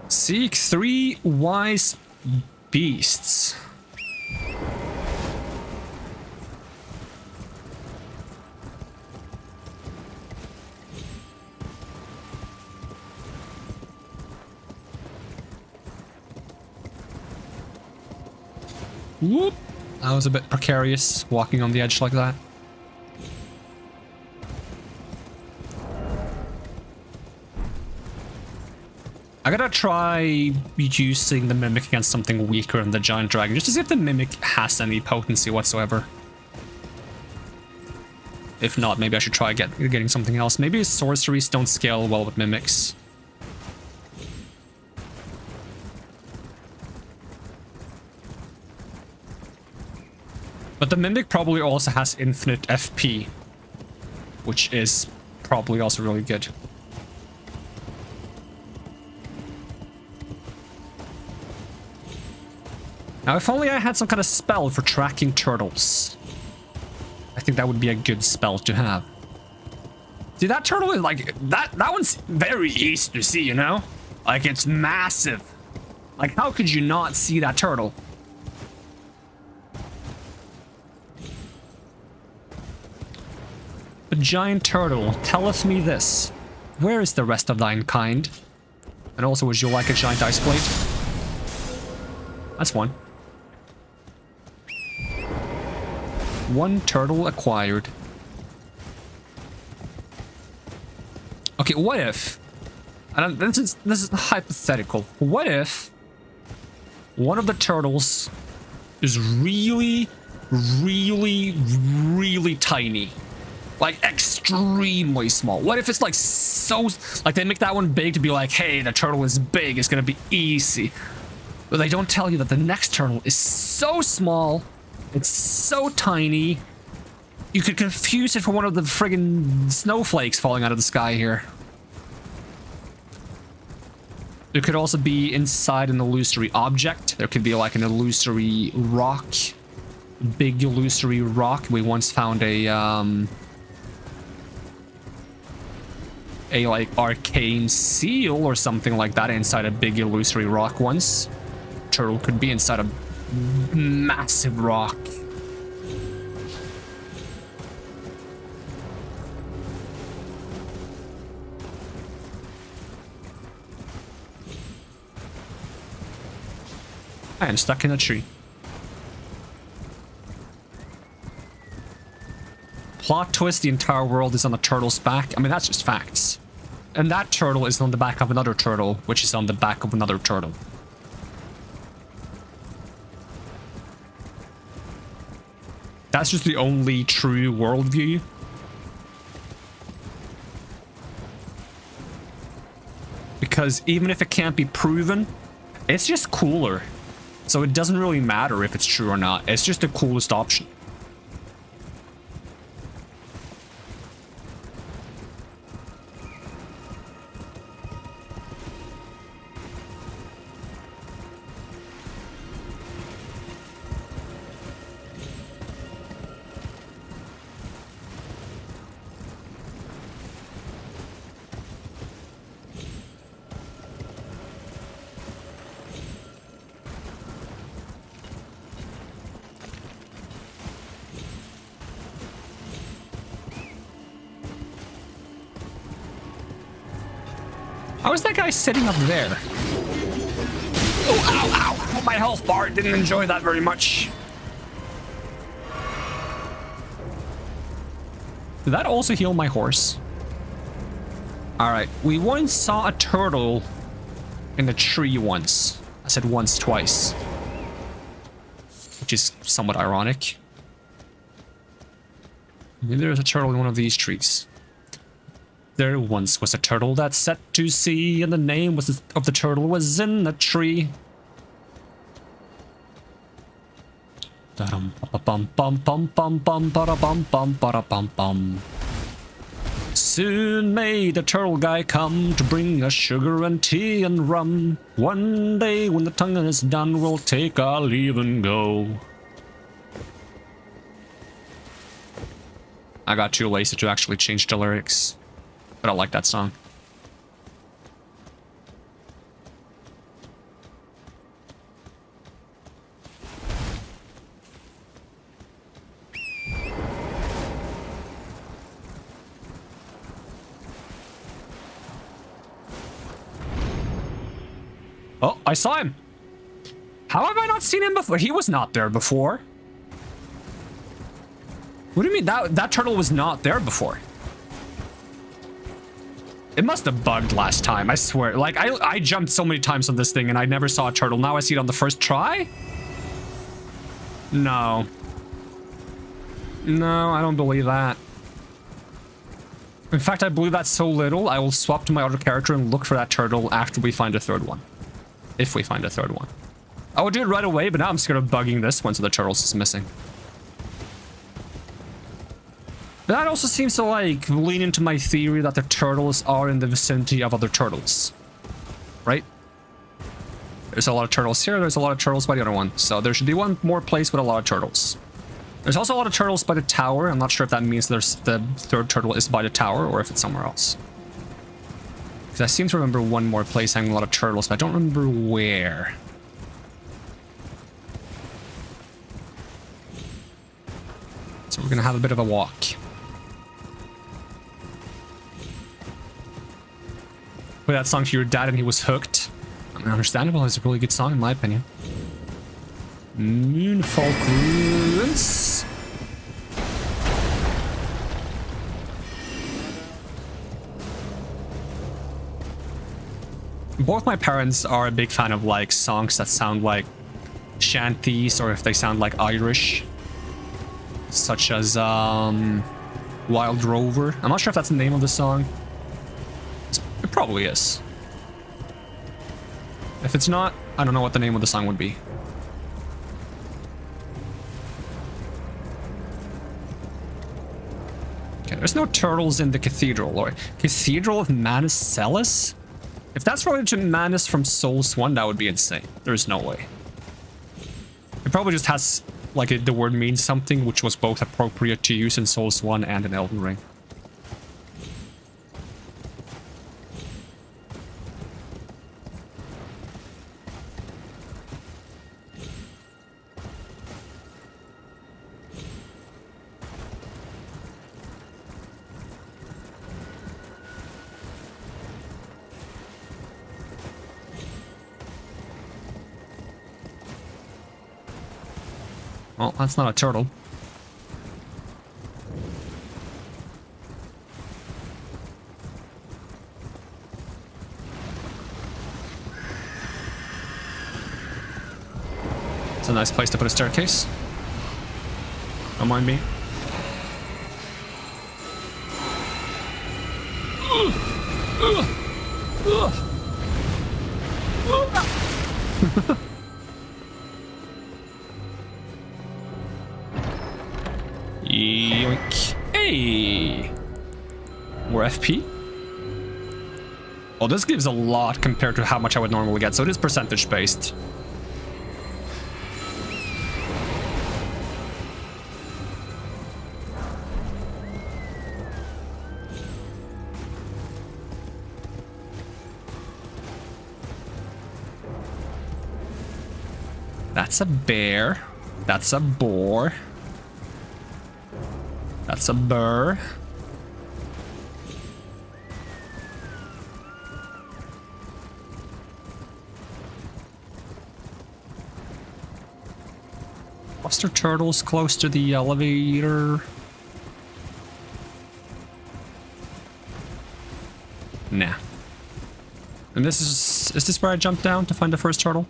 Seek 3 wise beasts. Whoop! That was a bit precarious, walking on the edge like that. I gotta try using the Mimic against something weaker than the Giant Dragon, just to see if the Mimic has any potency whatsoever. If not, maybe I should try getting something else. Maybe sorceries don't scale well with Mimics. But the Mimic probably also has infinite FP, which is probably also really good. Now, if only I had some kind of spell for tracking turtles. I think that would be a good spell to have. See, that turtle is like... That one's very easy to see, you know? Like, it's massive. Like, how could you not see that turtle? The giant turtle telleth me this. Where is the rest of thine kind? And also, would you like a giant ice blade? That's one. 1 turtle acquired. Okay, what if... This is hypothetical. What if one of the turtles is really, really, really tiny? Like, extremely small. What if it's like so... Like, they make that one big to be like, hey, the turtle is big, it's gonna be easy. But they don't tell you that the next turtle is so small, it's so tiny, you could confuse it for one of the friggin' snowflakes falling out of the sky here. There could also be inside an illusory object. There could be like an illusory rock. Big illusory rock. We once found a like arcane seal or something like that inside a big illusory rock once. Turtle could be inside a massive rock. I am stuck in a tree. Plot twist, the entire world is on the turtle's back. I mean, that's just facts. And that turtle is on the back of another turtle, which is on the back of another turtle. That's just the only true worldview. Because even if it can't be proven, it's just cooler. So it doesn't really matter if it's true or not. It's just the coolest option. How is that guy sitting up there? Oh, ow, ow! My health bar didn't enjoy that very much. Did that also heal my horse? Alright, we once saw a turtle in a tree once. I said once, twice. Which is somewhat ironic. Maybe there's a turtle in one of these trees. There once was a turtle that set to sea, and the name was of the turtle was in the tree. Soon may the turtle guy come to bring us sugar and tea and rum. One day when the tongue is done, we'll take our leave and go. I got too lazy to actually change the lyrics. But I like that song. Oh, I saw him. How have I not seen him before? He was not there before. What do you mean? That turtle was not there before? It must have bugged last time, I swear. Like, I jumped so many times on this thing and I never saw a turtle. Now I see it on the first try? No. No, I don't believe that. In fact, I believe that so little, I will swap to my other character and look for that turtle after we find a third one. If we find a third one. I would do it right away, but now I'm scared of bugging this one so the turtles is missing. But that also seems to, like, lean into my theory that the turtles are in the vicinity of other turtles. Right? There's a lot of turtles here, there's a lot of turtles by the other one. So there should be one more place with a lot of turtles. There's also a lot of turtles by the tower. I'm not sure if that means there's the third turtle is by the tower or if it's somewhere else. Because I seem to remember one more place having a lot of turtles, but I don't remember where. So we're gonna have a bit of a walk. Play that song to your dad and he was hooked. I mean, understandable. It's a really good song in my opinion. Moonfall Ruins. Both my parents are a big fan of like songs that sound like shanties or if they sound like Irish. Such as Wild Rover. I'm not sure if that's the name of the song. It probably is. If it's not, I don't know what the name of the song would be. Okay, there's no turtles in the cathedral, or Cathedral of Manus Celis? If that's related to Manus from Souls 1, that would be insane. There's no way. It probably just has, like, the word means something, which was both appropriate to use in Souls 1 and in Elden Ring. Well, that's not a turtle. It's a nice place to put a staircase. Don't mind me. Yoink. Hey! More FP? Oh, this gives a lot compared to how much I would normally get, so it is percentage based. That's a bear. That's a boar. That's a burr. Was there turtles close to the elevator? Nah. And this is this where I jumped down to find the first turtle?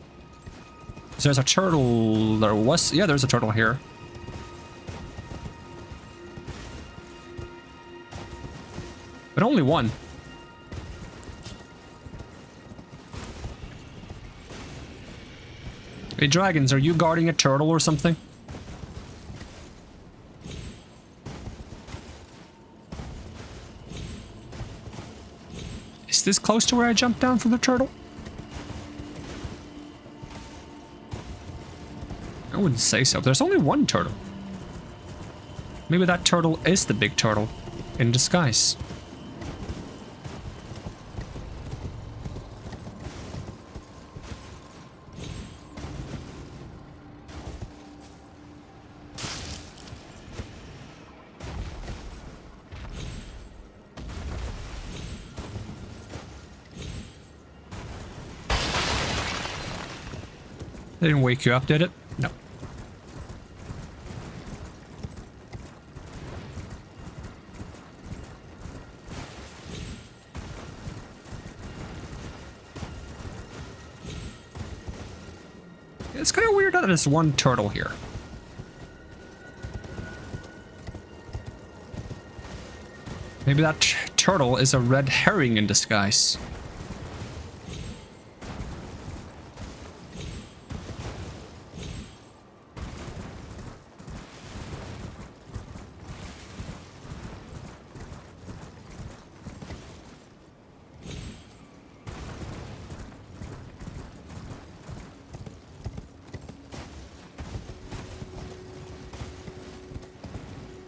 So there's a turtle. There was, yeah, there's a turtle here. But only one. Hey, dragons, are you guarding a turtle or something? Is this close to where I jumped down from the turtle? I wouldn't say so. There's only one turtle. Maybe that turtle is the big turtle in disguise. They didn't wake you up, did it? No. It's kind of weird that there's one turtle here. Maybe that turtle is a red herring in disguise.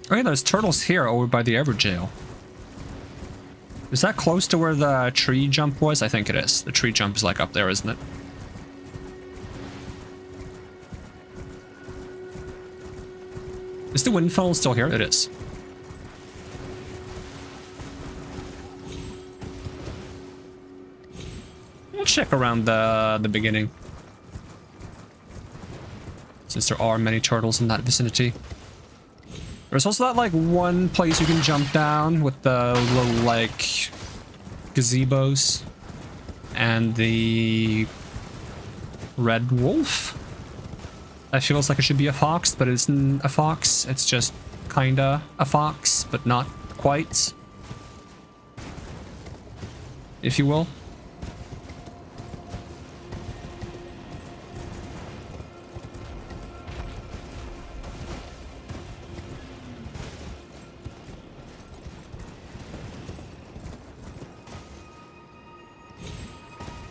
Oh yeah, there's turtles here over by the Everjail. Is that close to where the tree jump was? I think it is. The tree jump is like up there, isn't it? Is the wind funnel still here? It is. We'll check around the beginning, since there are many turtles in that vicinity. There's also that, like, one place you can jump down with the little, like, gazebos. And the red wolf. That feels like it should be a fox, but it isn't a fox. It's just kinda a fox, but not quite. If you will.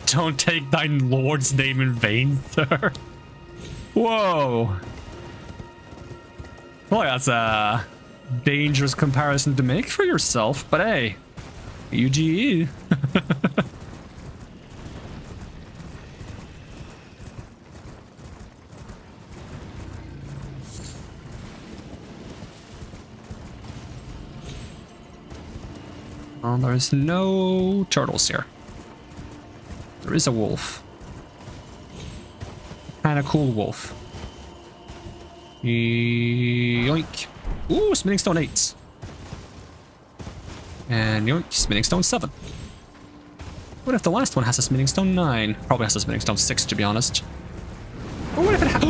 Don't take thine lord's name in vain, sir. Whoa. Well, that's a dangerous comparison to make for yourself, but hey, UGE. Well, there's no turtles here. There is a wolf. Kind of cool wolf. Yoink. Ooh, spinning stone 8. And yoink, spinning stone 7. What if the last one has a spinning stone 9? Probably has a spinning stone 6, to be honest. Or what if it has...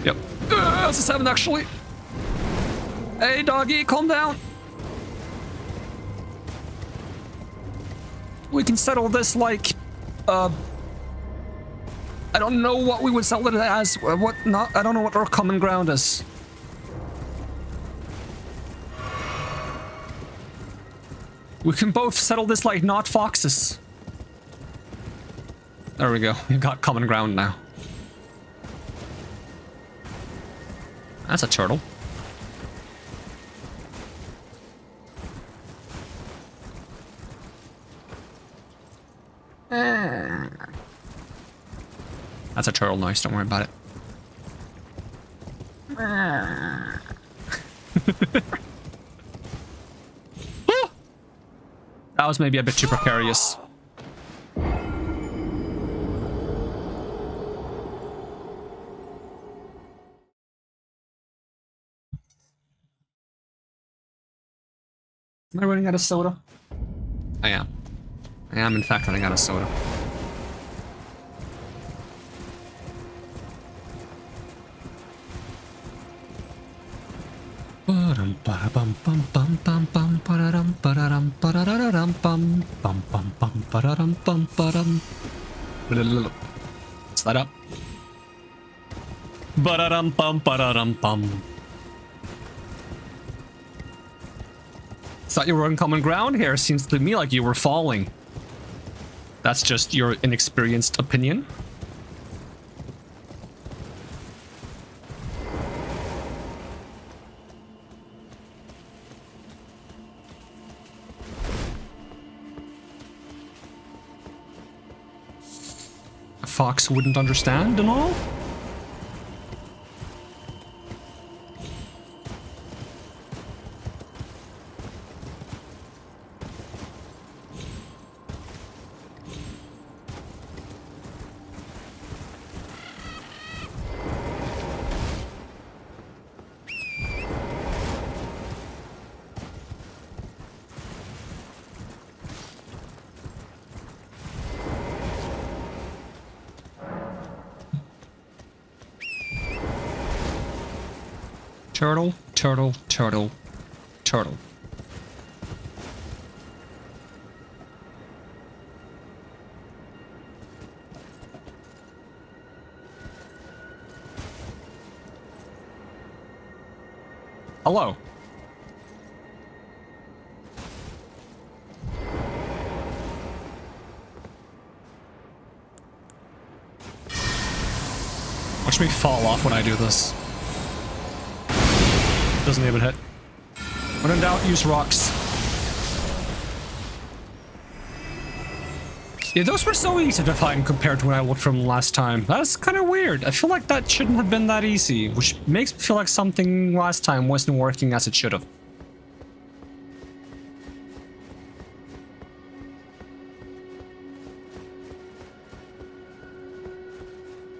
Yep. It's a 7, actually. Hey, doggy, calm down. We can settle this like... I don't know what we would settle it as. What not? I don't know what our common ground is. We can both settle this like not foxes. There we go. We got common ground now. That's a turtle. That's a turtle noise, don't worry about it. That was maybe a bit too precarious. Am I running out of soda? I am. I am, in fact, running out of soda. Slide up. Thought you were on common ground here. Seems to me like you were falling. That's just your inexperienced opinion. A fox wouldn't understand and all? Turtle, turtle, turtle, turtle. Hello. Watch me fall off when I do this. Doesn't even hit. When in doubt, use rocks. Yeah, those were so easy to find compared to when I looked from last time. That's kind of weird. I feel like that shouldn't have been that easy, which makes me feel like something last time wasn't working as it should have.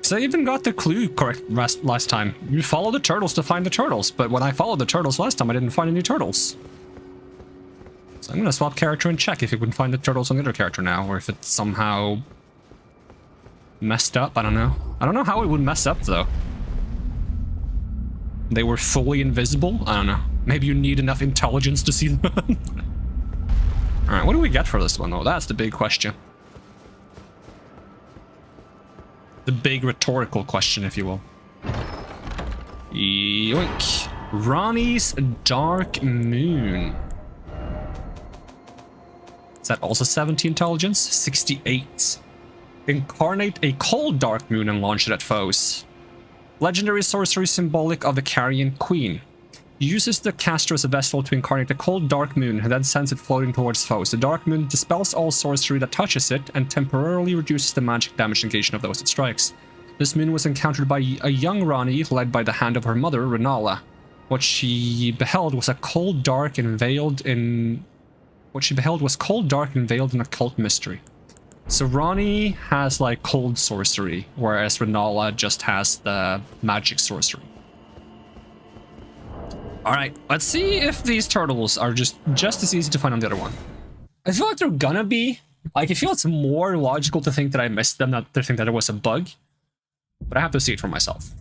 So I even got the clue correct last time. You follow the turtles to find the turtles, but when I followed the turtles last time, I didn't find any turtles. So I'm gonna swap character and check if you can find the turtles on the other character now, or if it's somehow messed up. I don't know. I don't know how it would mess up though. They were fully invisible? I don't know. Maybe you need enough intelligence to see them. Alright, what do we get for this one though? That's the big question. The big rhetorical question, if you will. Yoink. Ronnie's Dark Moon. Is that also 70 intelligence? 68. Incarnate a cold dark moon and launch it at foes. Legendary sorcery symbolic of the Carrion Queen. Uses the caster as a vessel to incarnate a cold dark moon and then sends it floating towards foes. The dark moon dispels all sorcery that touches it and temporarily reduces the magic damage negation of those it strikes. This moon was encountered by a young Rani led by the hand of her mother, Renala. What she beheld was cold dark and veiled in occult mystery. So Rani has like cold sorcery, whereas Renala just has the magic sorcery. Alright, let's see if these turtles are just as easy to find on the other one. I feel like they're gonna be. Like, I feel it's more logical to think that I missed them than to think that it was a bug. But I have to see it for myself.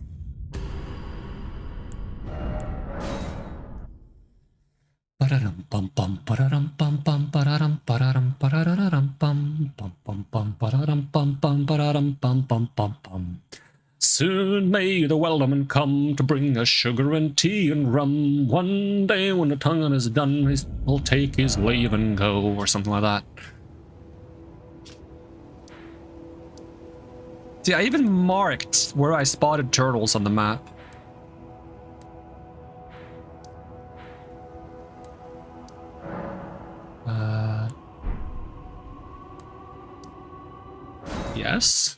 Soon may the Welderman come to bring us sugar and tea and rum. One day when the tonguing is done, he'll take his leave and go, or something like that. See, I even marked where I spotted turtles on the map. Yes.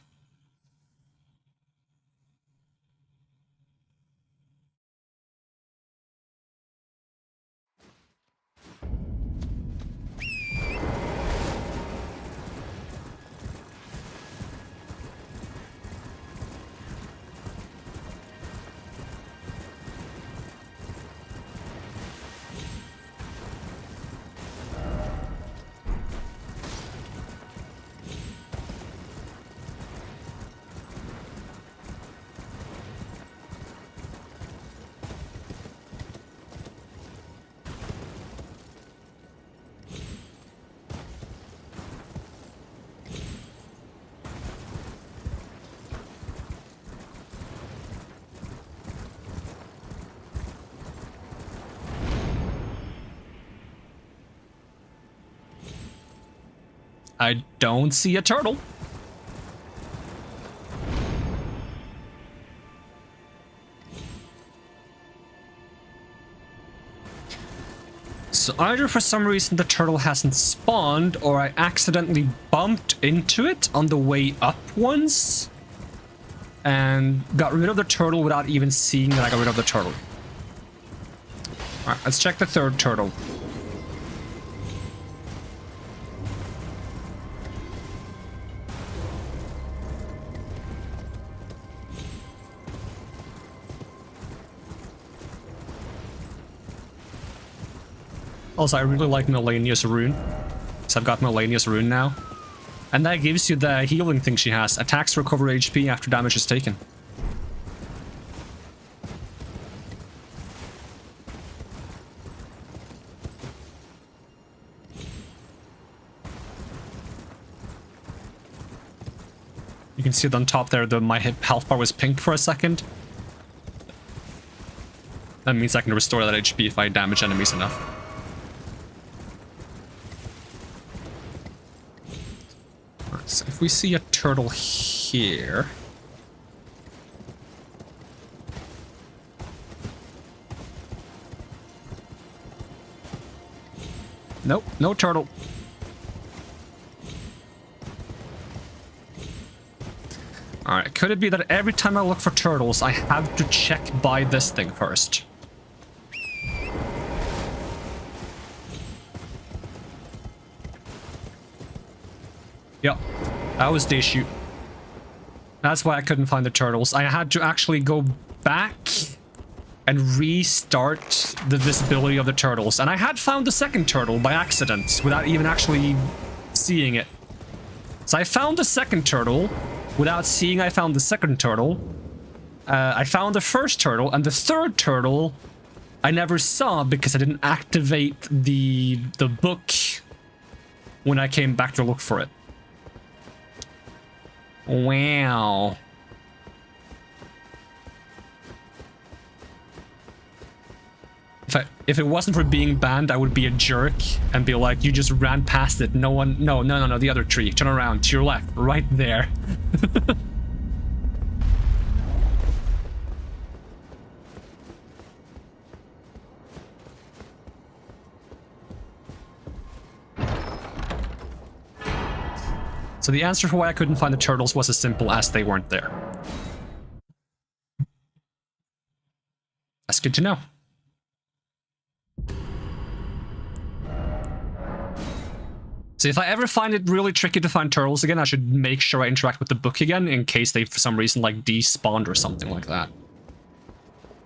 I don't see a turtle. So either for some reason the turtle hasn't spawned, or I accidentally bumped into it on the way up once and got rid of the turtle without even seeing that I got rid of the turtle. Alright, let's check the third turtle. Also, I really like Melania's rune. So I've got Melania's rune now. And that gives you the healing thing she has. Attacks recover HP after damage is taken. You can see it on top there, my health bar was pink for a second. That means I can restore that HP if I damage enemies enough. So if we see a turtle here... Nope, no turtle. Alright, could it be that every time I look for turtles, I have to check by this thing first? Yep, that was the issue. That's why I couldn't find the turtles. I had to actually go back and restart the visibility of the turtles. And I had found the second turtle by accident without even actually seeing it. So I found the second turtle without seeing I found the second turtle. I found the first turtle, and the third turtle I never saw because I didn't activate the book when I came back to look for it. Wow. if it wasn't for being banned, I would be a jerk and be like, you just ran past it. No one, no, the other tree. Turn around, to your left, right there. So the answer for why I couldn't find the turtles was as simple as they weren't there. That's good to know. So if I ever find it really tricky to find turtles again, I should make sure I interact with the book again in case they, for some reason, like despawned or something like that.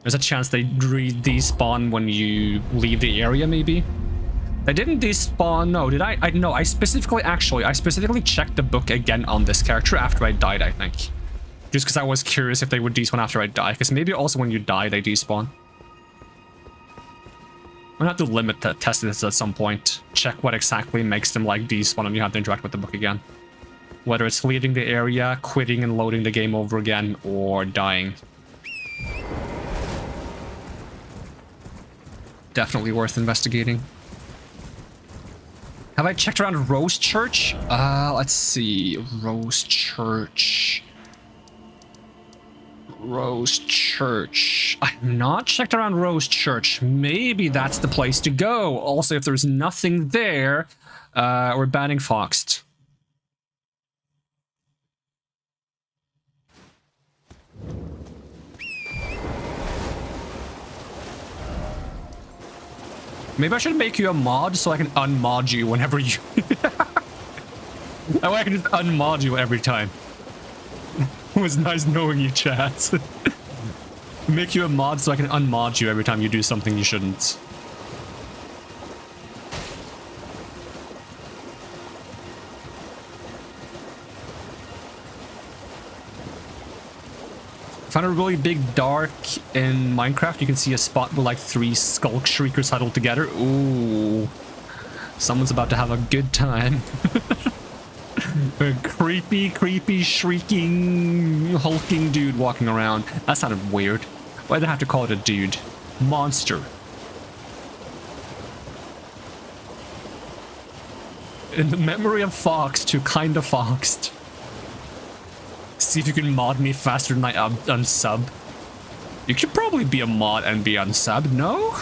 There's a chance they despawn when you leave the area, maybe? They didn't despawn, no, did I? No, I specifically checked the book again on this character after I died, I think. Just because I was curious if they would despawn after I die, because maybe also when you die, they despawn. I'm gonna have to limit the test this at some point. Check what exactly makes them like despawn and you have to interact with the book again. Whether it's leaving the area, quitting and loading the game over again, or dying. Definitely worth investigating. Have I checked around Rose Church? Let's see. Rose Church. Rose Church. I have not checked around Rose Church. Maybe that's the place to go. Also, if there's nothing there, we're banning Foxed. Maybe I should make you a mod so I can unmod you whenever you... That way I can just unmod you every time. It was nice knowing you, chat. Make you a mod so I can unmod you every time you do something you shouldn't. Found a really big dark in Minecraft. You can see a spot with like 3 Skulk Shriekers huddled together. Ooh. Someone's about to have a good time. A creepy, shrieking, hulking dude walking around. That sounded weird. Why'd they have to call it a dude? Monster. In the memory of Fox to kinda Foxed. See if you can mod me faster than I unsub. You could probably be a mod and be unsubbed, no?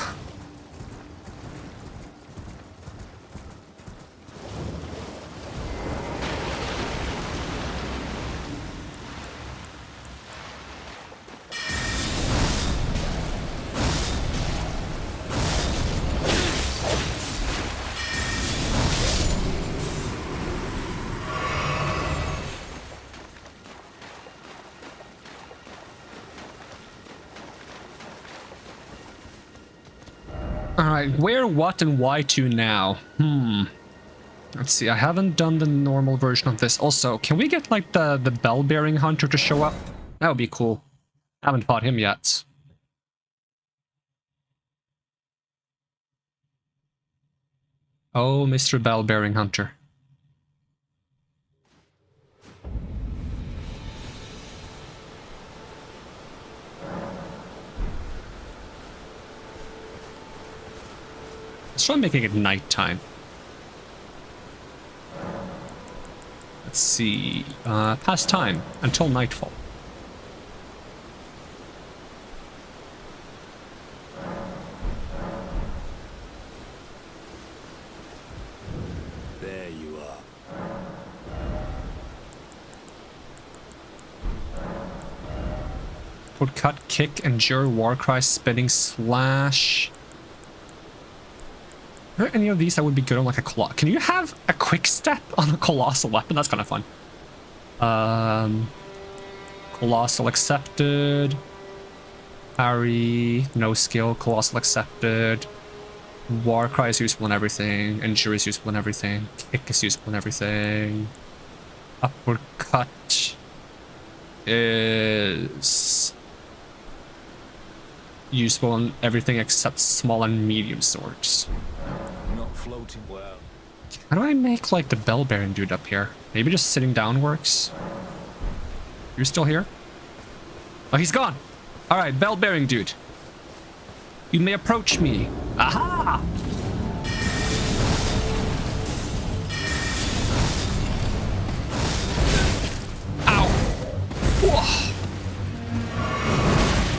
Alright, where, what, and why to now? Let's see, I haven't done the normal version of this. Also, can we get, like, the bell-bearing hunter to show up? That would be cool. I haven't fought him yet. Oh, Mr. Bell-bearing hunter. Let's try making it nighttime. Let's see. Past time until nightfall. There you are. Would cut, kick, endure, warcry, spinning, slash. Are there any of these that would be good on like a colossal? Can you have a quick step on a colossal weapon? That's kind of fun. Colossal accepted. Parry, no skill, colossal accepted. Warcry is useful in everything. Endure is useful in everything. Kick is useful in everything. Upward cut is useful in everything except small and medium swords. Not floating well. How do I make like the bell-bearing dude up here? Maybe just sitting down works. You're still here? Oh, he's gone. All right, bell-bearing dude. You may approach me. Aha! Ow! Whoa.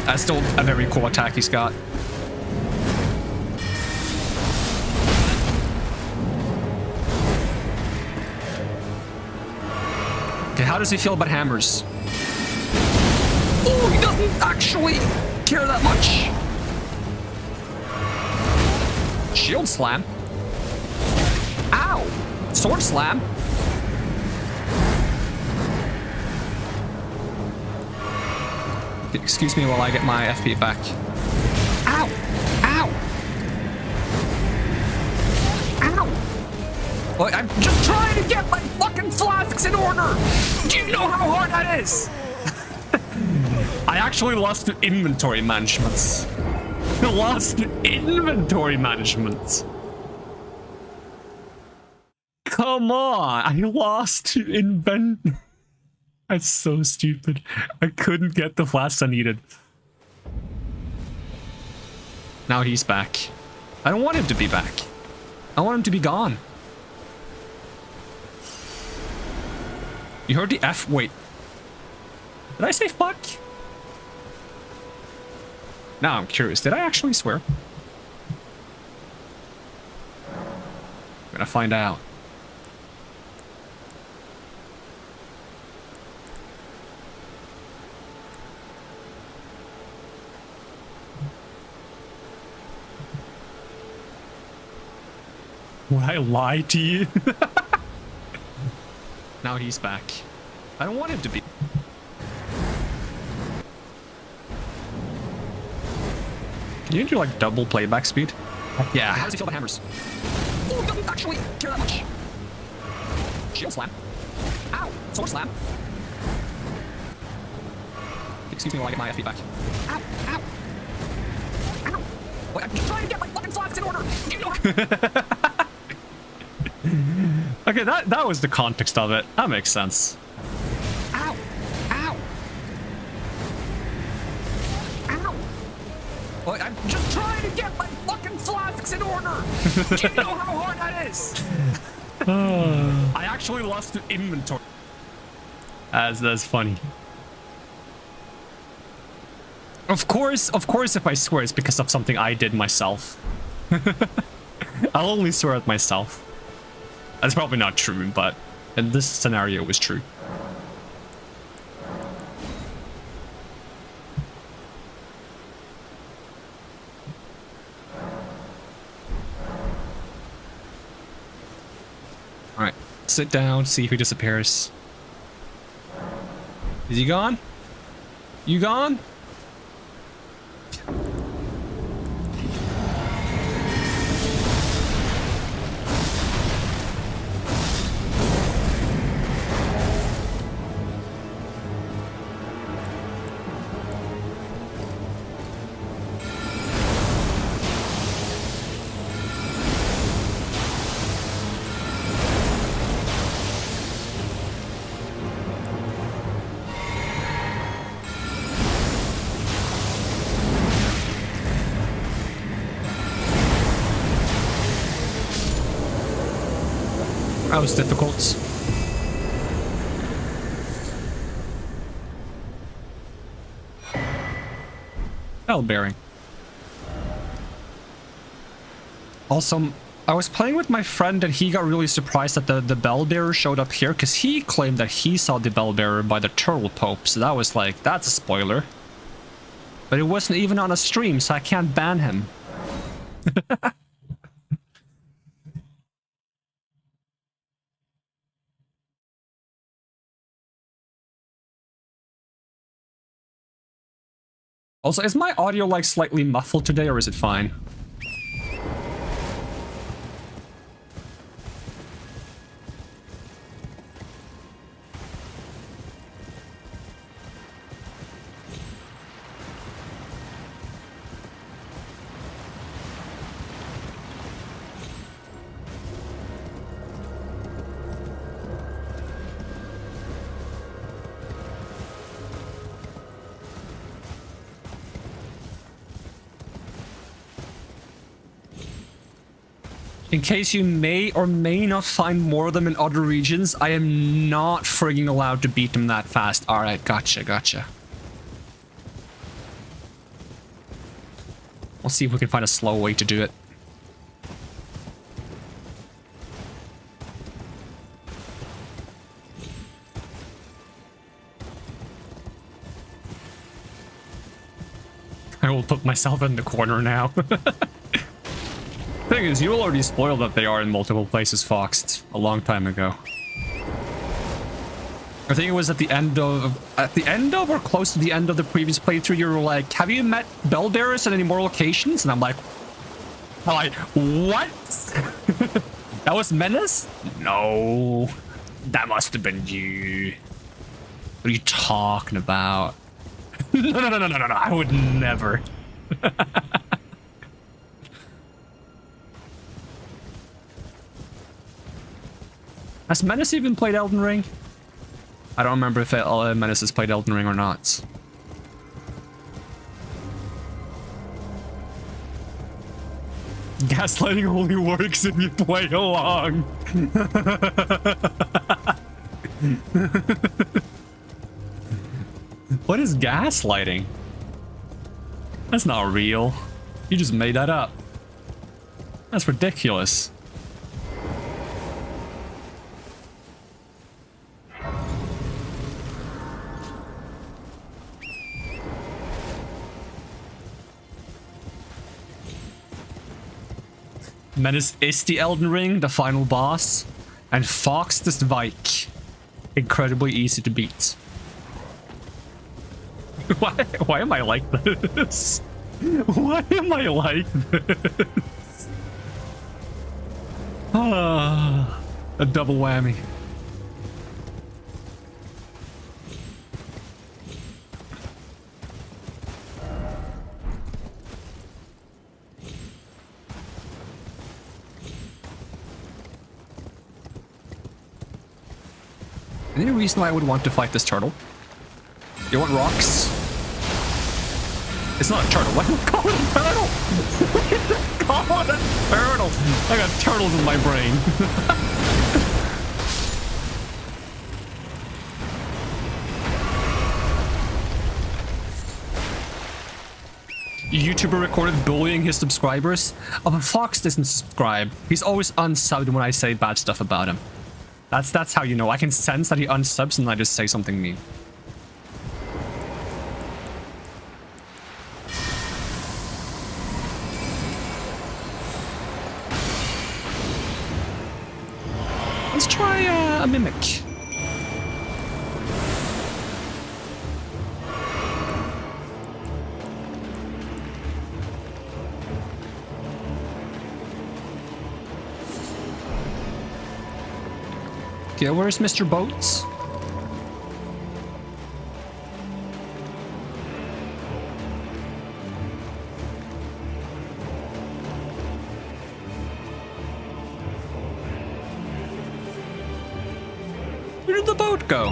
That's still a very cool attack he's got. Okay, how does he feel about hammers? Oh, he doesn't actually care that much. Shield slam. Ow! Sword slam. Excuse me while I get my FP back. Ow! Ow! Ow! Well, I'm just trying to get my fucking flasks in order! Do you know how hard that is? I actually lost to inventory management. I lost to inventory management. Come on! I lost to invent... That's so stupid. I couldn't get the flasks I needed. Now he's back. I don't want him to be back. I want him to be gone. You heard the F? Wait. Did I say fuck? Now I'm curious. Did I actually swear? I'm gonna find out. Would I lie to you? Now he's back. I don't want him to be. Can you do like double playback speed? Yeah. How does he feel about hammers? Oh, he doesn't actually care that much. Shield slam. Ow! Sword slam. Excuse me while I get my FP back. Ow! Ow! Ow! Wait, I'm just trying to get my fucking flasks in order! You know. Okay, that was the context of it. That makes sense. Ow! Ow! Ow! Well, I'm just trying to get my fucking flasks in order! Do you know how hard that is? I actually lost the inventory. That's funny. Of course, if I swear it's because of something I did myself. I'll only swear at myself. That's probably not true, but in this scenario it was true. Alright, sit down, see if he disappears. Is he gone? You gone? That was difficult. Bell bearing. Also, I was playing with my friend and he got really surprised that the bell bearer showed up here because he claimed that he saw the bell bearer by the turtle pope. So that was like, that's a spoiler. But it wasn't even on a stream, so I can't ban him. Also, is my audio like slightly muffled today or is it fine? In case you may or may not find more of them in other regions, I am not frigging allowed to beat them that fast. Alright, gotcha. We'll see if we can find a slow way to do it. I will put myself in the corner now. Thing is, you already spoiled that they are in multiple places foxed a long time ago. I think it was at the end of or close to the end of the previous playthrough, you were like, have you met bell bearers in any more locations? And I'm like, what? That was Menace? No, that must have been you. What are you talking about? No, I would never. Has Menace even played Elden Ring? I don't remember if Menace has played Elden Ring or not. Gaslighting only works if you play along. What is gaslighting? That's not real. You just made that up. That's ridiculous. Menace is the Elden Ring, the final boss, and Fox the Vike. Incredibly easy to beat. Why am I like this? Why am I like this? Ah, a double whammy. Any reason why I would want to fight this turtle? You want rocks? It's not a turtle. Why do you call it a turtle? Why call it a turtle? I got turtles in my brain. YouTuber recorded bullying his subscribers. Oh, but Fox doesn't subscribe. He's always unsubbed when I say bad stuff about him. That's how you know. I can sense that he unsubs and I just say something mean. Let's try a mimic. Okay, where's Mr. Boats? Where did the boat go?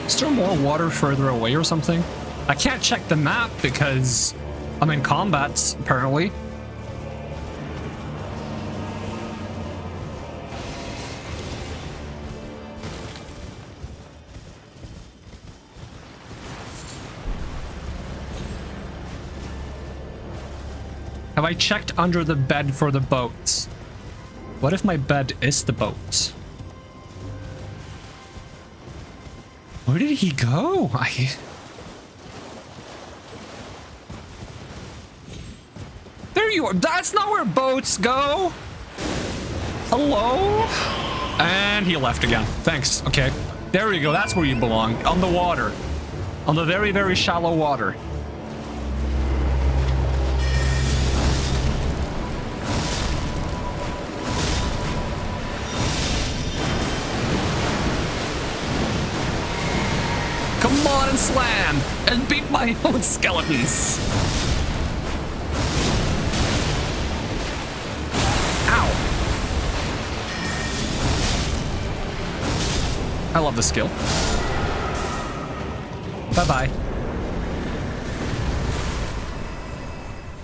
Is there more water further away or something? I can't check the map because I'm in combat, apparently. Have I checked under the bed for the boat? What if my bed is the boat? Where did he go? There you are. That's not where boats go. Hello? And he left again. Thanks. Okay. There you go. That's where you belong. On the water. On the very, very shallow water. Come on and slam and beat my own skeletons. I love the skill. Bye-bye.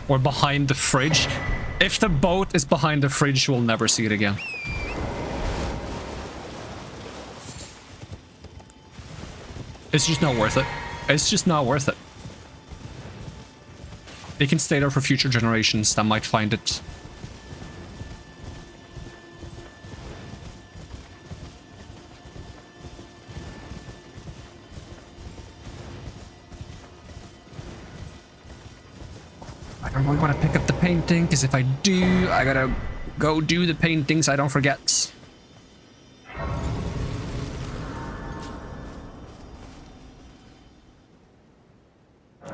Or behind the fridge. If the boat is behind the fridge, we'll never see it again. It's just not worth it. It's just not worth it. They can stay there for future generations that might find it. I don't really want to pick up the painting, because if I do, I gotta go do the paintings I don't forget.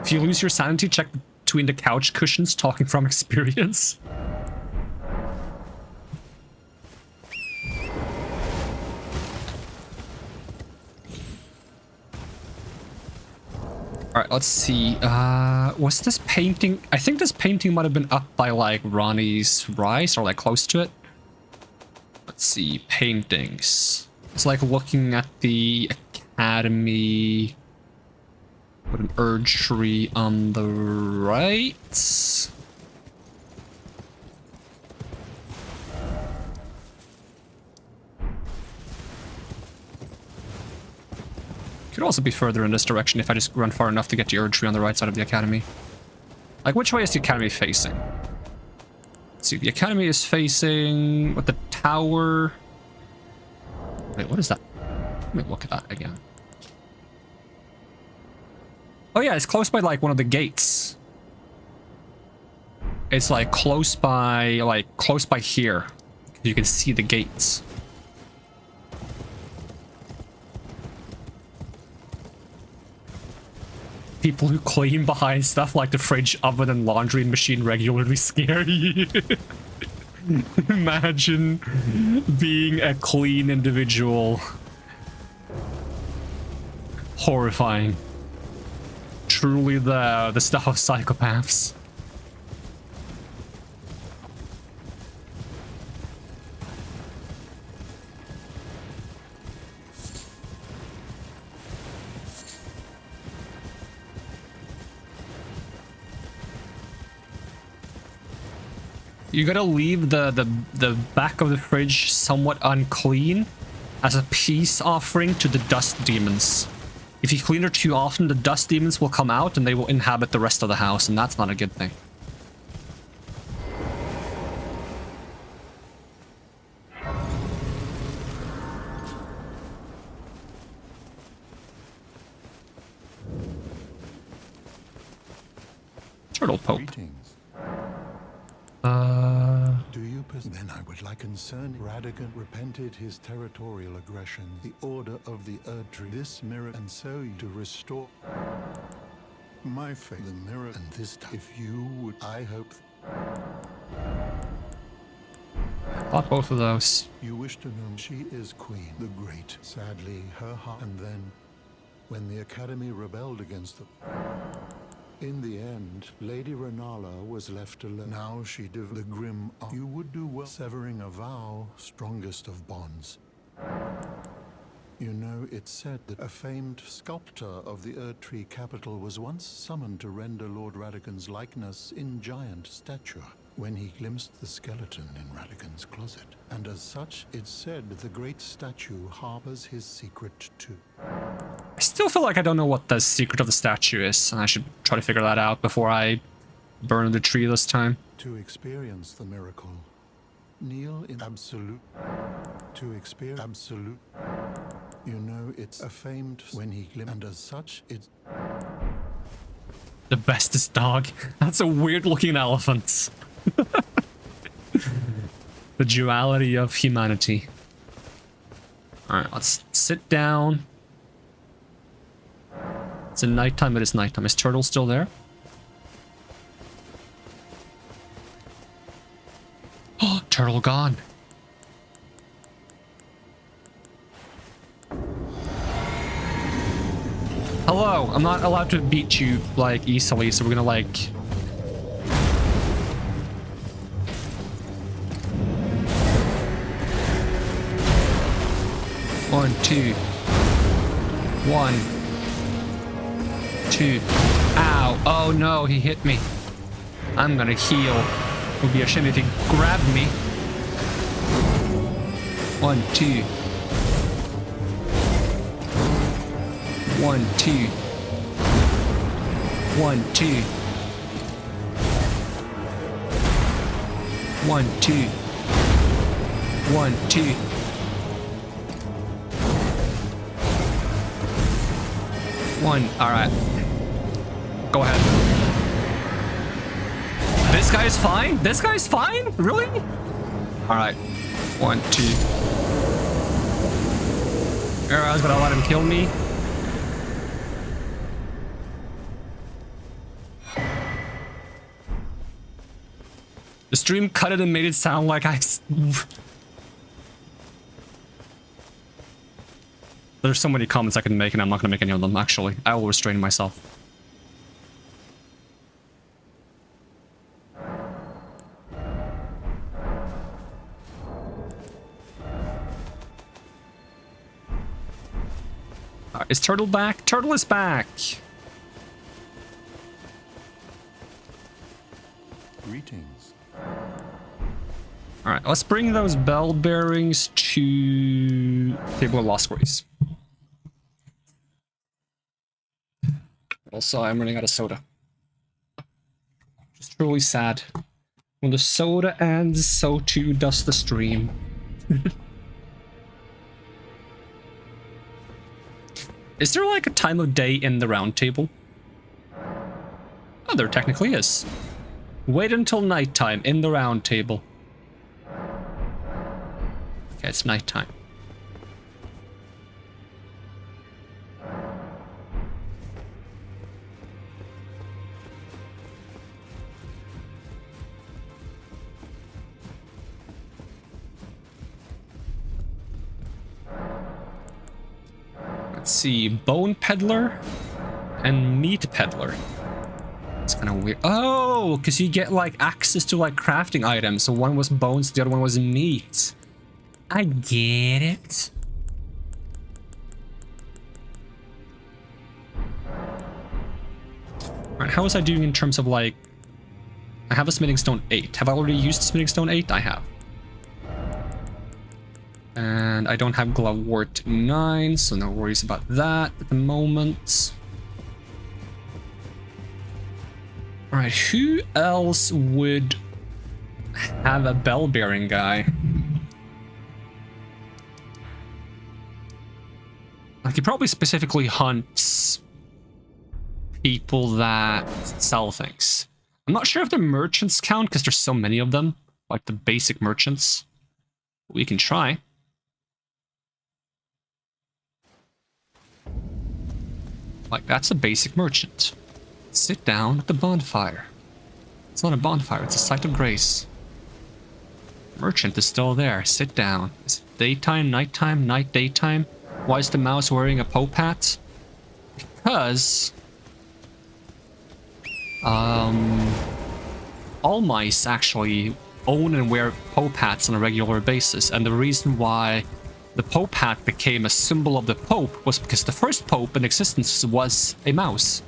If you lose your sanity, check between the couch cushions, talking from experience. Alright, let's see. Was this painting... I think this painting might have been up by, like, Ronnie's Rise, or, like, close to it. Let's see. Paintings. It's like looking at the Academy... with an Urge tree on the right. Could also be further in this direction if I just run far enough to get the Urge tree on the right side of the Academy. Like, which way is the Academy facing? Let's see, the Academy is facing with the tower. Wait, what is that? Let me look at that again. Oh yeah, it's close by, like, one of the gates. It's, like, close by here. You can see the gates. People who clean behind stuff like the fridge, oven, and laundry machine regularly scare you. Imagine being a clean individual. Horrifying. Truly the stuff of psychopaths. You gotta leave the back of the fridge somewhat unclean as a peace offering to the dust demons. If you clean it too often, the dust demons will come out and they will inhabit the rest of the house, and that's not a good thing. Turtle Pope. Greetings. Do you then I would like concerning Radagon repented his territorial aggression, the order of the Erdtree, this mirror, and so you to restore my faith, the mirror, and this time, if you would, I hope. Bought both of those. You wish to know she is queen, the great. Sadly, her heart, and then, when the Academy rebelled against them. In the end, Lady Renala was left alone. Now she did the grim. You would do well severing a vow, strongest of bonds. You know, it's said that a famed sculptor of the Erdtree capital was once summoned to render Lord Radagon's likeness in giant stature when he glimpsed the skeleton in Radagon's closet. And as such, it's said the great statue harbors his secret too. I still feel like I don't know what the secret of the statue is, and I should try to figure that out before I burn the tree this time. To experience the miracle, kneel in absolute. To experience absolute. You know, it's a famed when he glimpsed, and as such, it's the bestest dog. That's a weird-looking elephant. The duality of humanity. Alright, let's sit down. It's nighttime, it is nighttime. Is Turtle still there? Oh, Turtle gone. Hello, I'm not allowed to beat you, like, easily, so we're gonna, like... One, two. One. 2. Ow. Oh no, he hit me. I'm gonna heal. It would be a shame if he grabbed me. 1, 2. 1, 2. 1, 2. 1, 2. 1, 2. 1. All right. Go ahead. This guy's fine? This guy's fine? Really? All right. 1, 2. I was gonna let him kill me. The stream cut it and made it sound like There's so many comments I can make, and I'm not going to make any of them, actually. I will restrain myself. Is Turtle back? Turtle is back! Greetings. Alright, let's bring those bell bearings to Table of Lost Grace. Also, I'm running out of soda. Just truly sad. When the soda ends, so too does the stream. Is there like a time of day in the round table? Oh, there technically is. Wait until nighttime in the round table. Okay, it's nighttime. Let's see, Bone Peddler and Meat Peddler. It's kind of weird. Oh, because you get like access to like crafting items. So one was bones, the other one was meat. I get it. Alright, how was I doing in terms of like... I have a smithing stone 8. Have I already used smithing stone 8? I have. And I don't have glovewort 9, so no worries about that at the moment. Alright, who else would have a bell-bearing guy? Like, he probably specifically hunts people that sell things. I'm not sure if the merchants count, because there's so many of them. Like, the basic merchants. We can try. Like, that's a basic merchant. Sit down at the bonfire. It's not a bonfire, it's a site of grace. Merchant is still there. Sit down. Is it daytime, nighttime, night, daytime? Why is the mouse wearing a Pope hat? Because... all mice actually own and wear Pope hats on a regular basis, and the reason why the Pope hat became a symbol of the Pope was because the first Pope in existence was a mouse.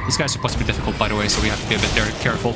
These guys are supposed to be difficult, by the way, so we have to be a bit careful.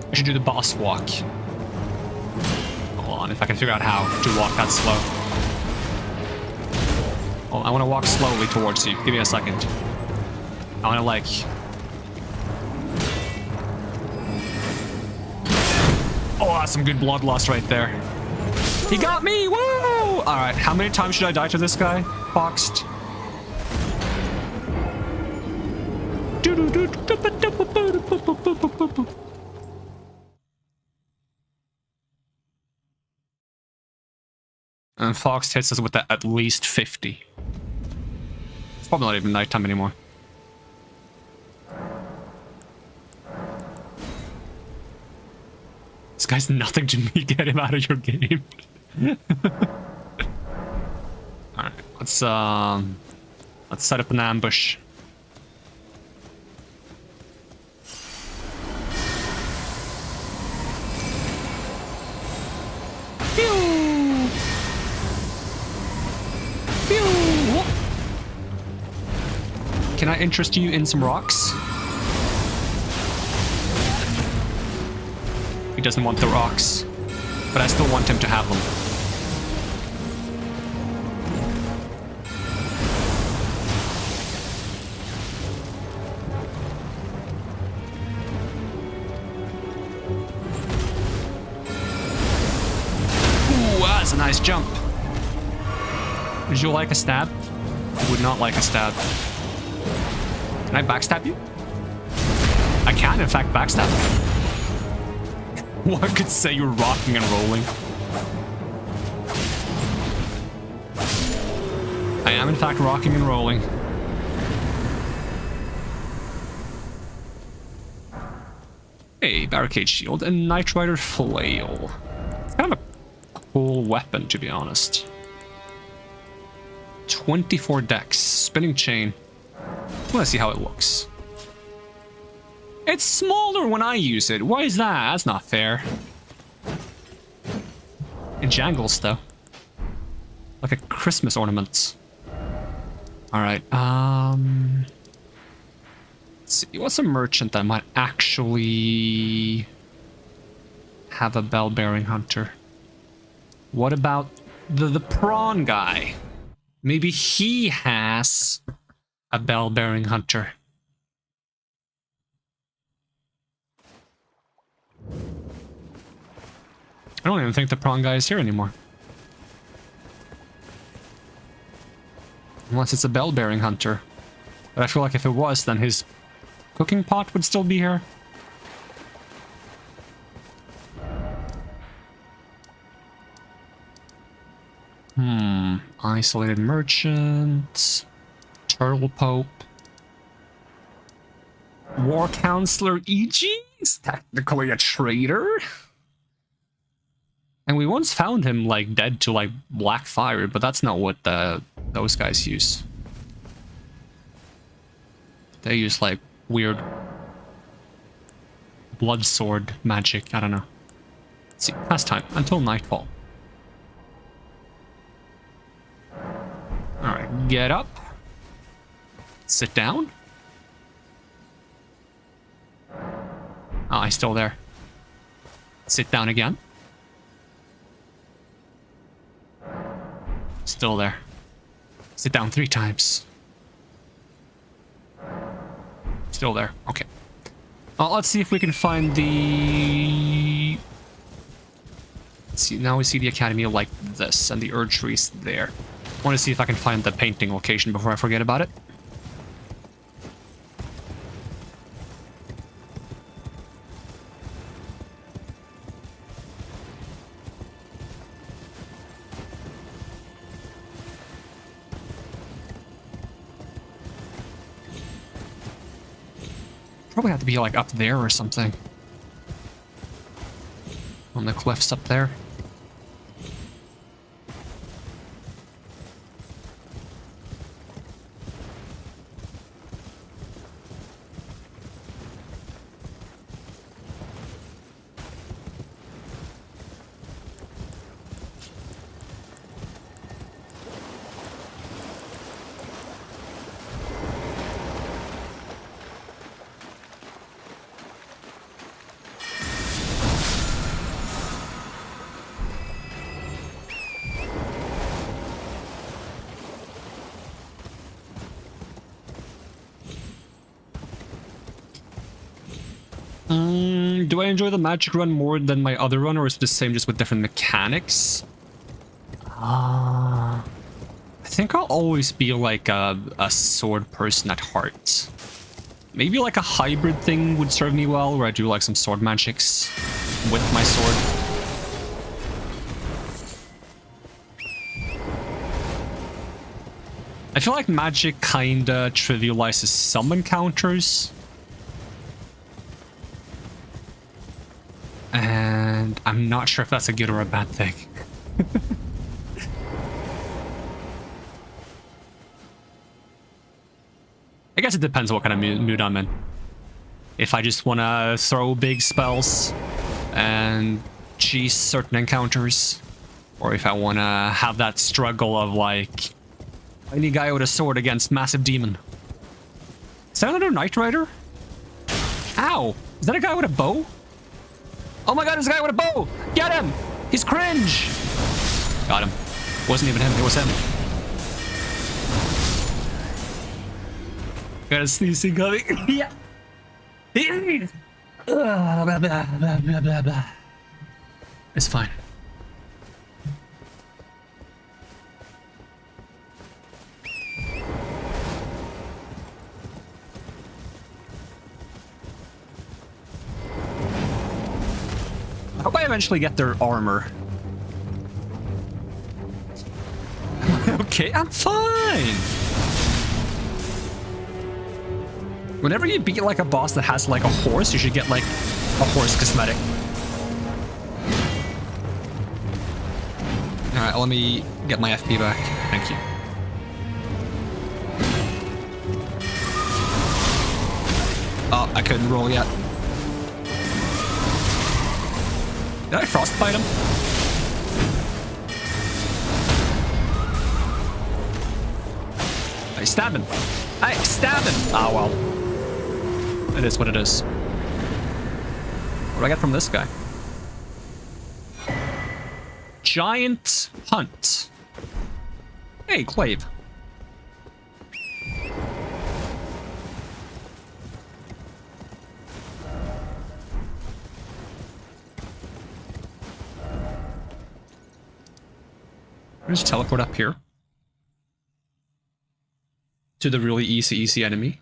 I should do the boss walk. Hold on, if I can figure out how to walk that slow. Oh, I want to walk slowly towards you. Give me a second. I want to like... Oh, that's some good blood loss right there. He got me! Woo! Alright, how many times should I die to this guy? Boxed. And Fox hits us with at least 50. It's probably not even nighttime anymore. This guy's nothing to me. Get him out of your game. Alright, let's set up an ambush. Pew! Pew! Can I interest you in some rocks? He doesn't want the rocks, but I still want him to have them. That's a nice jump. Would you like a stab? I would not like a stab. Can I backstab you? I can, in fact, backstab you. One could say you're rocking and rolling. I am, in fact, rocking and rolling. Hey, barricade shield and Knight Rider flail. It's kind of a cool weapon, to be honest. 24 decks, spinning chain. I want to see how it looks. It's smaller when I use it. Why is that? That's not fair. It jangles though, like a Christmas ornament. All right. Let's see. What's a merchant that might actually have a bell-bearing hunter? What about the prawn guy? Maybe he has a bell-bearing hunter. I don't even think the prawn guy is here anymore. Unless it's a bell-bearing hunter. But I feel like if it was, then his cooking pot would still be here. Isolated merchant. Turtle Pope. War Counselor E.G. is technically a traitor. And we once found him, like, dead to, like, black fire, but that's not what those guys use. They use, like, weird blood sword magic. I don't know. Let's see. Last time. Until nightfall. Alright, get up. Sit down. Oh, he's still there. Sit down again. Still there. Sit down 3 times. Still there. Okay. Let's see if we can find the... Let's see, now we see the academy like this, and the Erd tree's there. I want to see if I can find the painting location before I forget about it. Probably have to be like up there or something. On the cliffs up there. Do I enjoy the magic run more than my other run, or is it the same just with different mechanics? think I'll always be like a sword person at heart. Maybe like a hybrid thing would serve me well, where I do like some sword magics with my sword. I feel like magic kinda trivializes some encounters. And I'm not sure if that's a good or a bad thing. I guess it depends on what kind of mood I'm in. If I just want to throw big spells and cheese certain encounters, or if I want to have that struggle of like, any guy with a sword against massive demon. Is that another Knight Rider? Ow! Is that a guy with a bow? Oh my god, there's a guy with a bow! Get him! He's cringe! Got him. Wasn't even him, it was him. Got a sneezing coming. Yeah. It's fine. I hope I eventually get their armor. Okay, I'm fine. Whenever you beat like a boss that has like a horse, you should get like a horse cosmetic. Alright, let me get my FP back. Thank you. Oh, I couldn't roll yet. Did I frostbite him? I stab him. I stab him. Ah, well. It is what it is. What do I get from this guy? Giant hunt. Hey, Clave. Just teleport up here to the really easy enemy.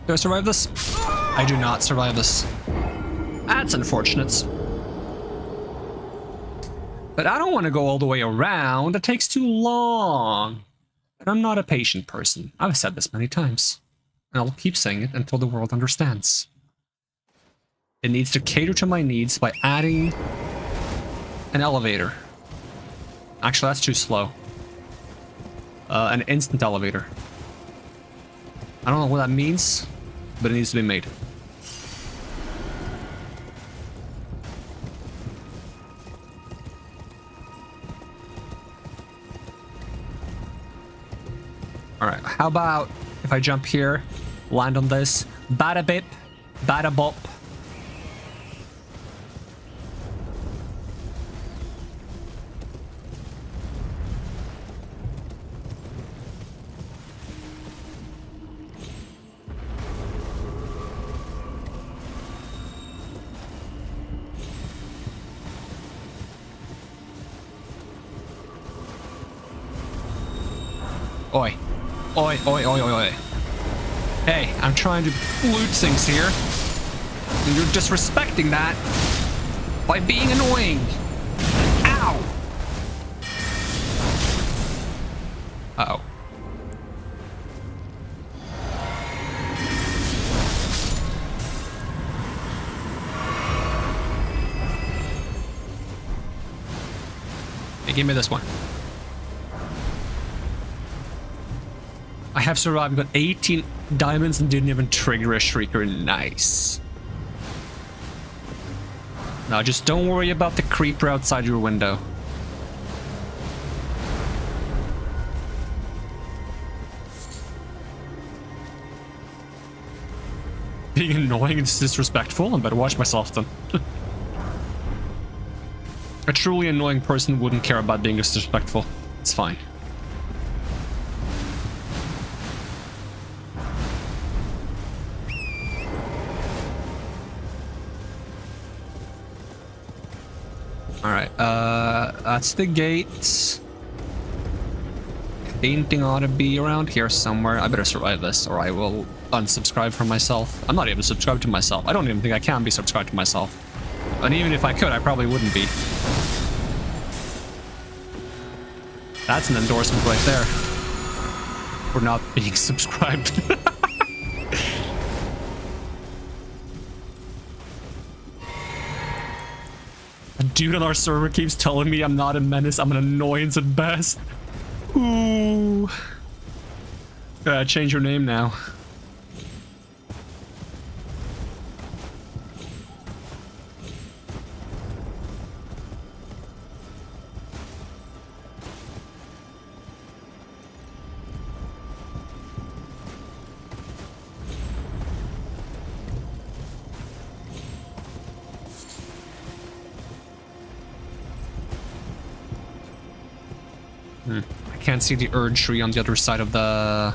Do I survive this? I do not survive this. That's unfortunate. But I don't want to go all the way around. It takes too long. And I'm not a patient person. I've said this many times. And I'll keep saying it until the world understands. It needs to cater to my needs by adding an elevator. Actually, that's too slow. An instant elevator. I don't know what that means, but it needs to be made. Alright, how about if I jump here, land on this, bada bip, bada bop. Oi. Oi, oi, oi, oi, oi. Hey, I'm trying to loot things here. And you're disrespecting that by being annoying. Ow! Uh-oh. Hey, give me this one. I have survived, got 18 diamonds and didn't even trigger a shrieker. Nice. Now just don't worry about the creeper outside your window. Being annoying and disrespectful? I better watch myself then. A truly annoying person wouldn't care about being disrespectful. It's fine. Alright, that's the gate. Painting ought to be around here somewhere. I better survive this or I will unsubscribe from myself. I'm not even subscribed to myself. I don't even think I can be subscribed to myself. And even if I could, I probably wouldn't be. That's an endorsement right there. For not being subscribed. A dude on our server keeps telling me I'm not a menace, I'm an annoyance at best. Ooh. Gotta change your name now. I can't see the Erd tree on the other side of the...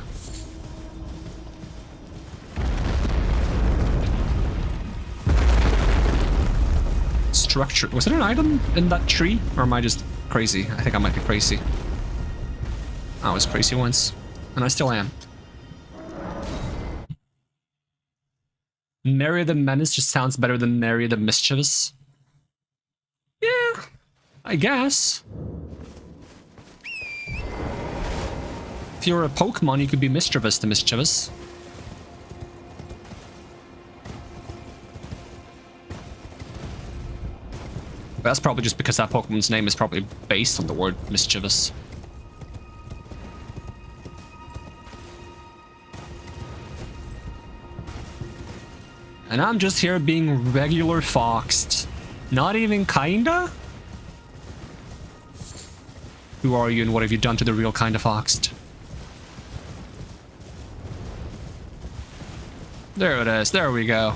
structure. Was it an item in that tree? Or am I just crazy? I think I might be crazy. I was crazy once. And I still am. Mary the Menace just sounds better than Mary the Mischievous. Yeah, I guess. If you're a Pokemon, you could be Mischievous the Mischievous. But that's probably just because that Pokemon's name is probably based on the word mischievous. And I'm just here being regular foxed. Not even kinda? Who are you and what have you done to the real kind of foxed? There it is, there we go.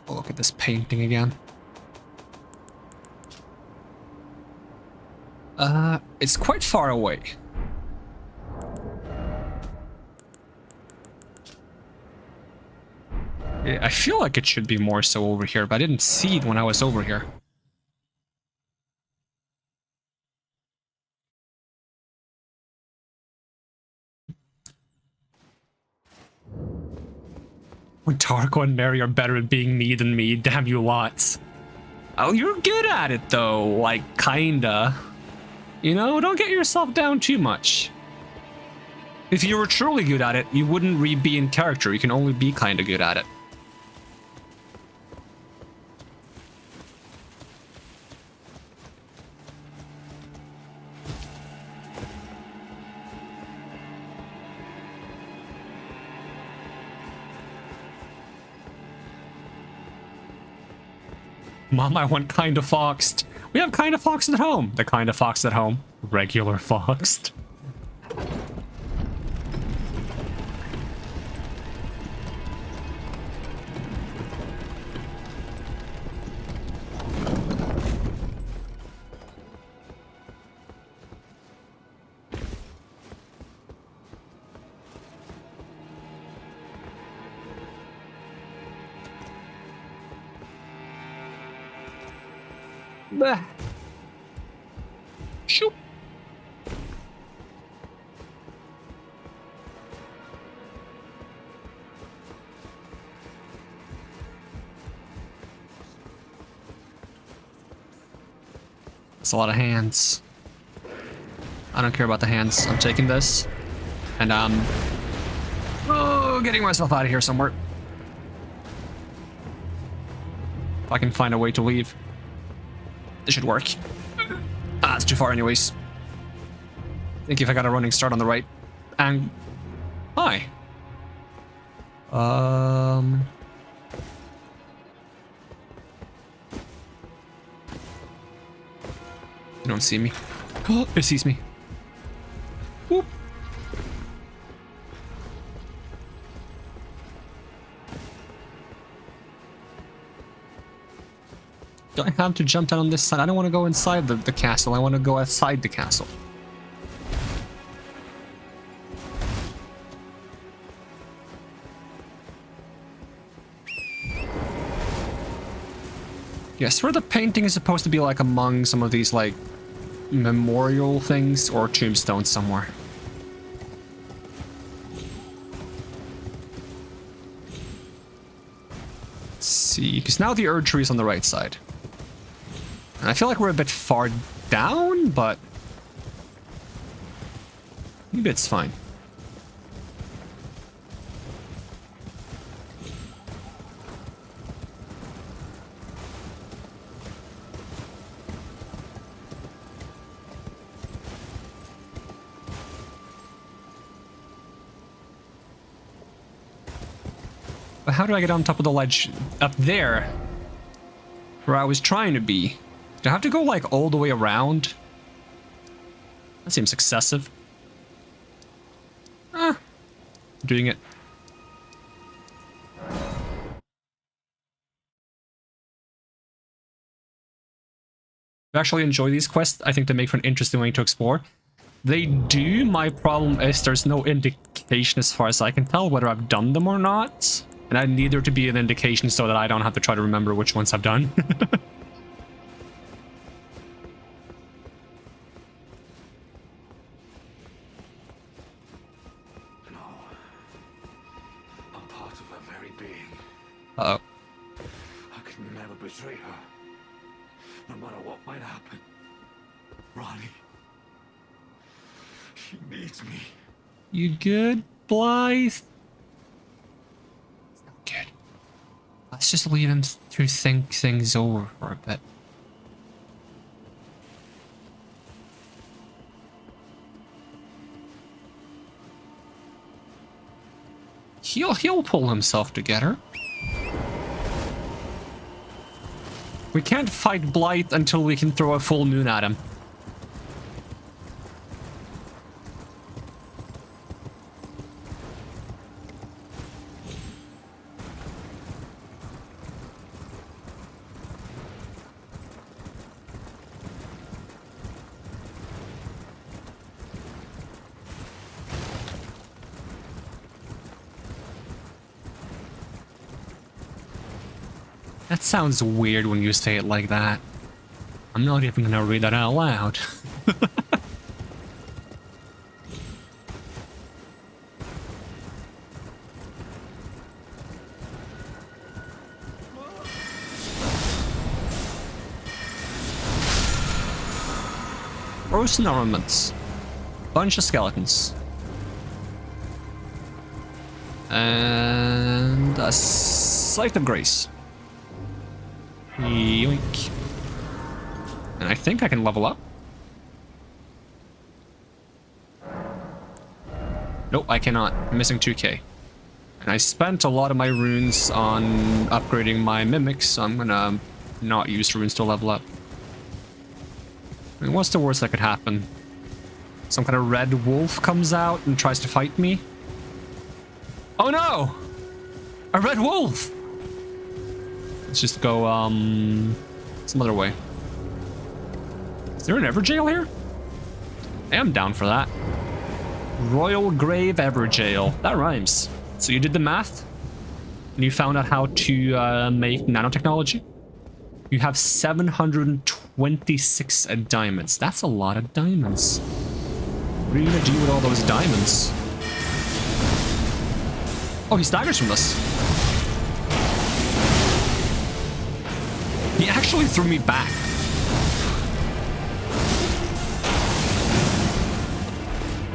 Oh, look at this painting again. It's quite far away. Yeah, I feel like it should be more so over here, but I didn't see it when I was over here. When Tarko and Mary are better at being me than me, damn you lots. Oh, you're good at it though, like kinda. You know, don't get yourself down too much. If you were truly good at it, you wouldn't be in character, you can only be kinda good at it. Mom, I want kinda foxed. We have kinda foxed at home. The kinda foxed at home. Regular foxed. Bah. Shoop. It's a lot of hands. I don't care about the hands. I'm taking this. And I'm getting myself out of here somewhere. If I can find a way to leave. This should work. Ah, it's too far anyways. I think if I got a running start on the right and Hi. You don't see me. Oh, it sees me. Whoop. Do I have to jump down on this side? I don't want to go inside the castle. I want to go outside the castle. Yes, where the painting is supposed to be like among some of these like memorial things or tombstones somewhere. Let's see, because now the Erd tree is on the right side. And I feel like we're a bit far down, but maybe it's fine. But how do I get on top of the ledge up there where I was trying to be? Do I have to go like all the way around? That seems excessive. Doing it. I actually enjoy these quests. I think they make for an interesting way to explore. They do. My problem is there's no indication as far as I can tell whether I've done them or not. And I need there to be an indication so that I don't have to try to remember which ones I've done. I'm part of her very being. Uh-oh. I could never betray her, no matter what might happen. Ronnie, she needs me. You good, Blythe? Good. Let's just leave him to think things over for a bit. He'll pull himself together. We can't fight Blight until we can throw a full moon at him. That sounds weird when you say it like that. I'm not even gonna read that out loud. Frozen armaments. Bunch of skeletons. And a Sight of Grace. Yoink. And I think I can level up. Nope, I cannot. I'm missing 2k. And I spent a lot of my runes on upgrading my mimics, so I'm gonna not use runes to level up. I mean, what's the worst that could happen? Some kind of red wolf comes out and tries to fight me? Oh no! A red wolf! Let's just go, some other way. Is there an Everjail here? I am down for that. Royal Grave Everjail. That rhymes. So you did the math? And you found out how to make nanotechnology? You have 726 diamonds. That's a lot of diamonds. What are you gonna do with all those diamonds? Oh, he staggers from us. He actually threw me back.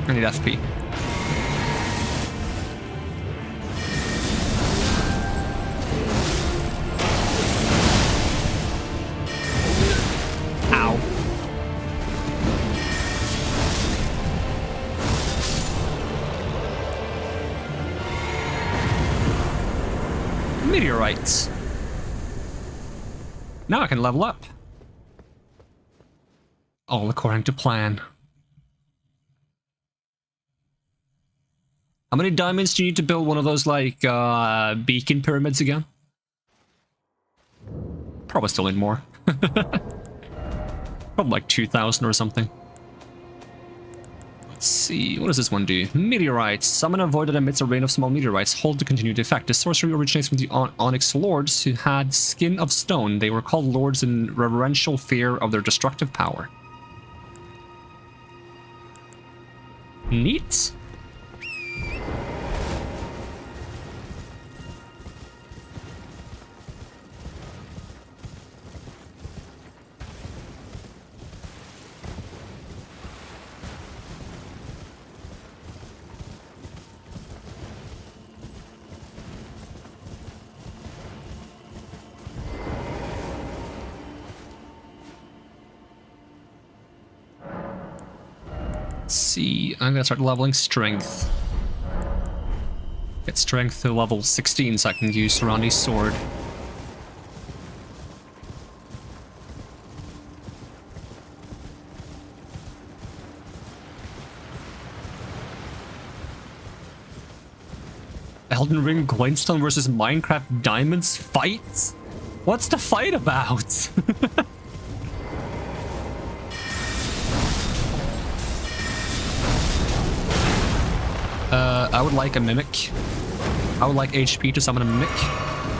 I need FP. Ow. meteorites. Now I can level up. All according to plan. How many diamonds do you need to build one of those, like, beacon pyramids again? Probably still need more. Probably like 2,000 or something. Let's see, what does this one do? Meteorites. Summon a void that emits a rain of small meteorites. Hold to continue the effect. This sorcery originates from the Onyx Lords who had skin of stone. They were called lords in reverential fear of their destructive power. Neat. See, I'm gonna start leveling strength. Get strength to level 16 so I can use Randy's sword. Elden Ring Glintstone versus Minecraft Diamonds fight? What's the fight about? I would like a mimic. I would like HP to summon a mimic.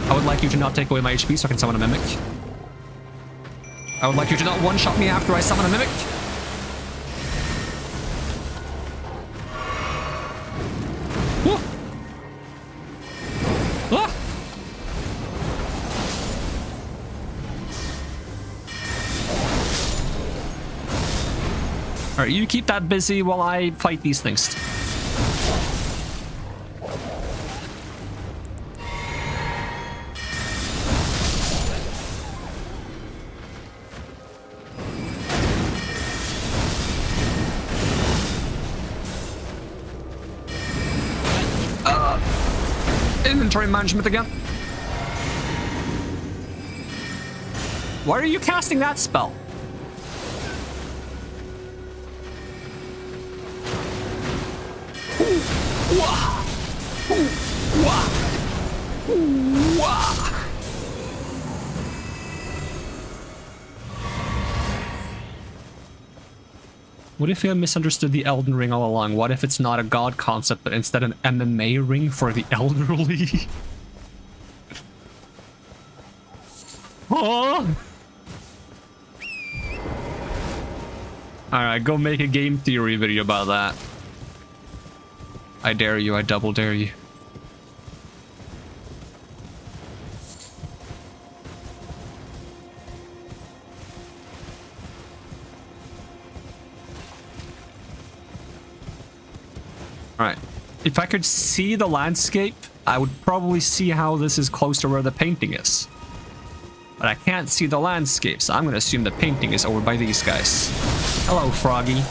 I would like you to not take away my HP so I can summon a mimic. I would like you to not one-shot me after I summon a mimic. Woo. Ah. Alright, you keep that busy while I fight these things. Inventory management again. Why are you casting that spell? Ooh, wah. Ooh, wah. Ooh, wah. What if I misunderstood the Elden Ring all along? What if it's not a god concept, but instead an MMA ring for the elderly? Oh! Alright, go make a game theory video about that. I dare you, I double dare you. Alright, if I could see the landscape, I would probably see how this is close to where the painting is. But I can't see the landscape, so I'm gonna assume the painting is over by these guys. Hello, Froggy.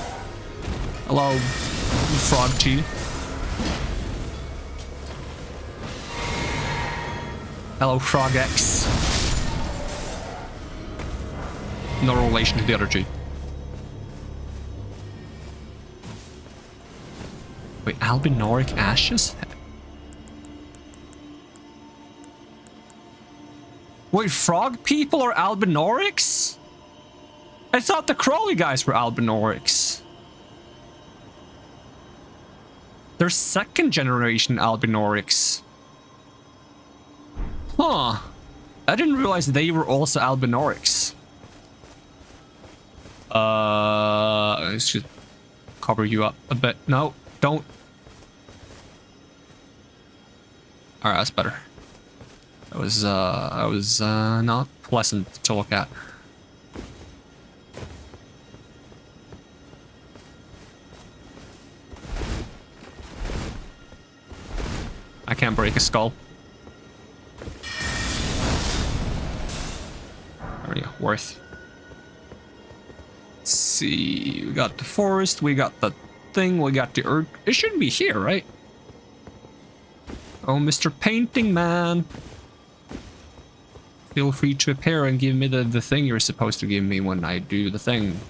Hello, Frog 2. Hello, Frog X. No relation to the other two. Wait, albinoric ashes? Wait, frog people are albinorics? I thought the Crowley guys were albinorics. They're second generation albinorics. Huh. I didn't realize they were also albinorics. I should cover you up a bit. No, don't. Alright, that's better. That was not pleasant to look at. I can't break a skull. There we go, worth. Let's see, we got the forest, we got the thing, we got the earth. It shouldn't be here, right? Oh, Mr. Painting Man. feel free to appear and give me the thing you're supposed to give me when I do the thing.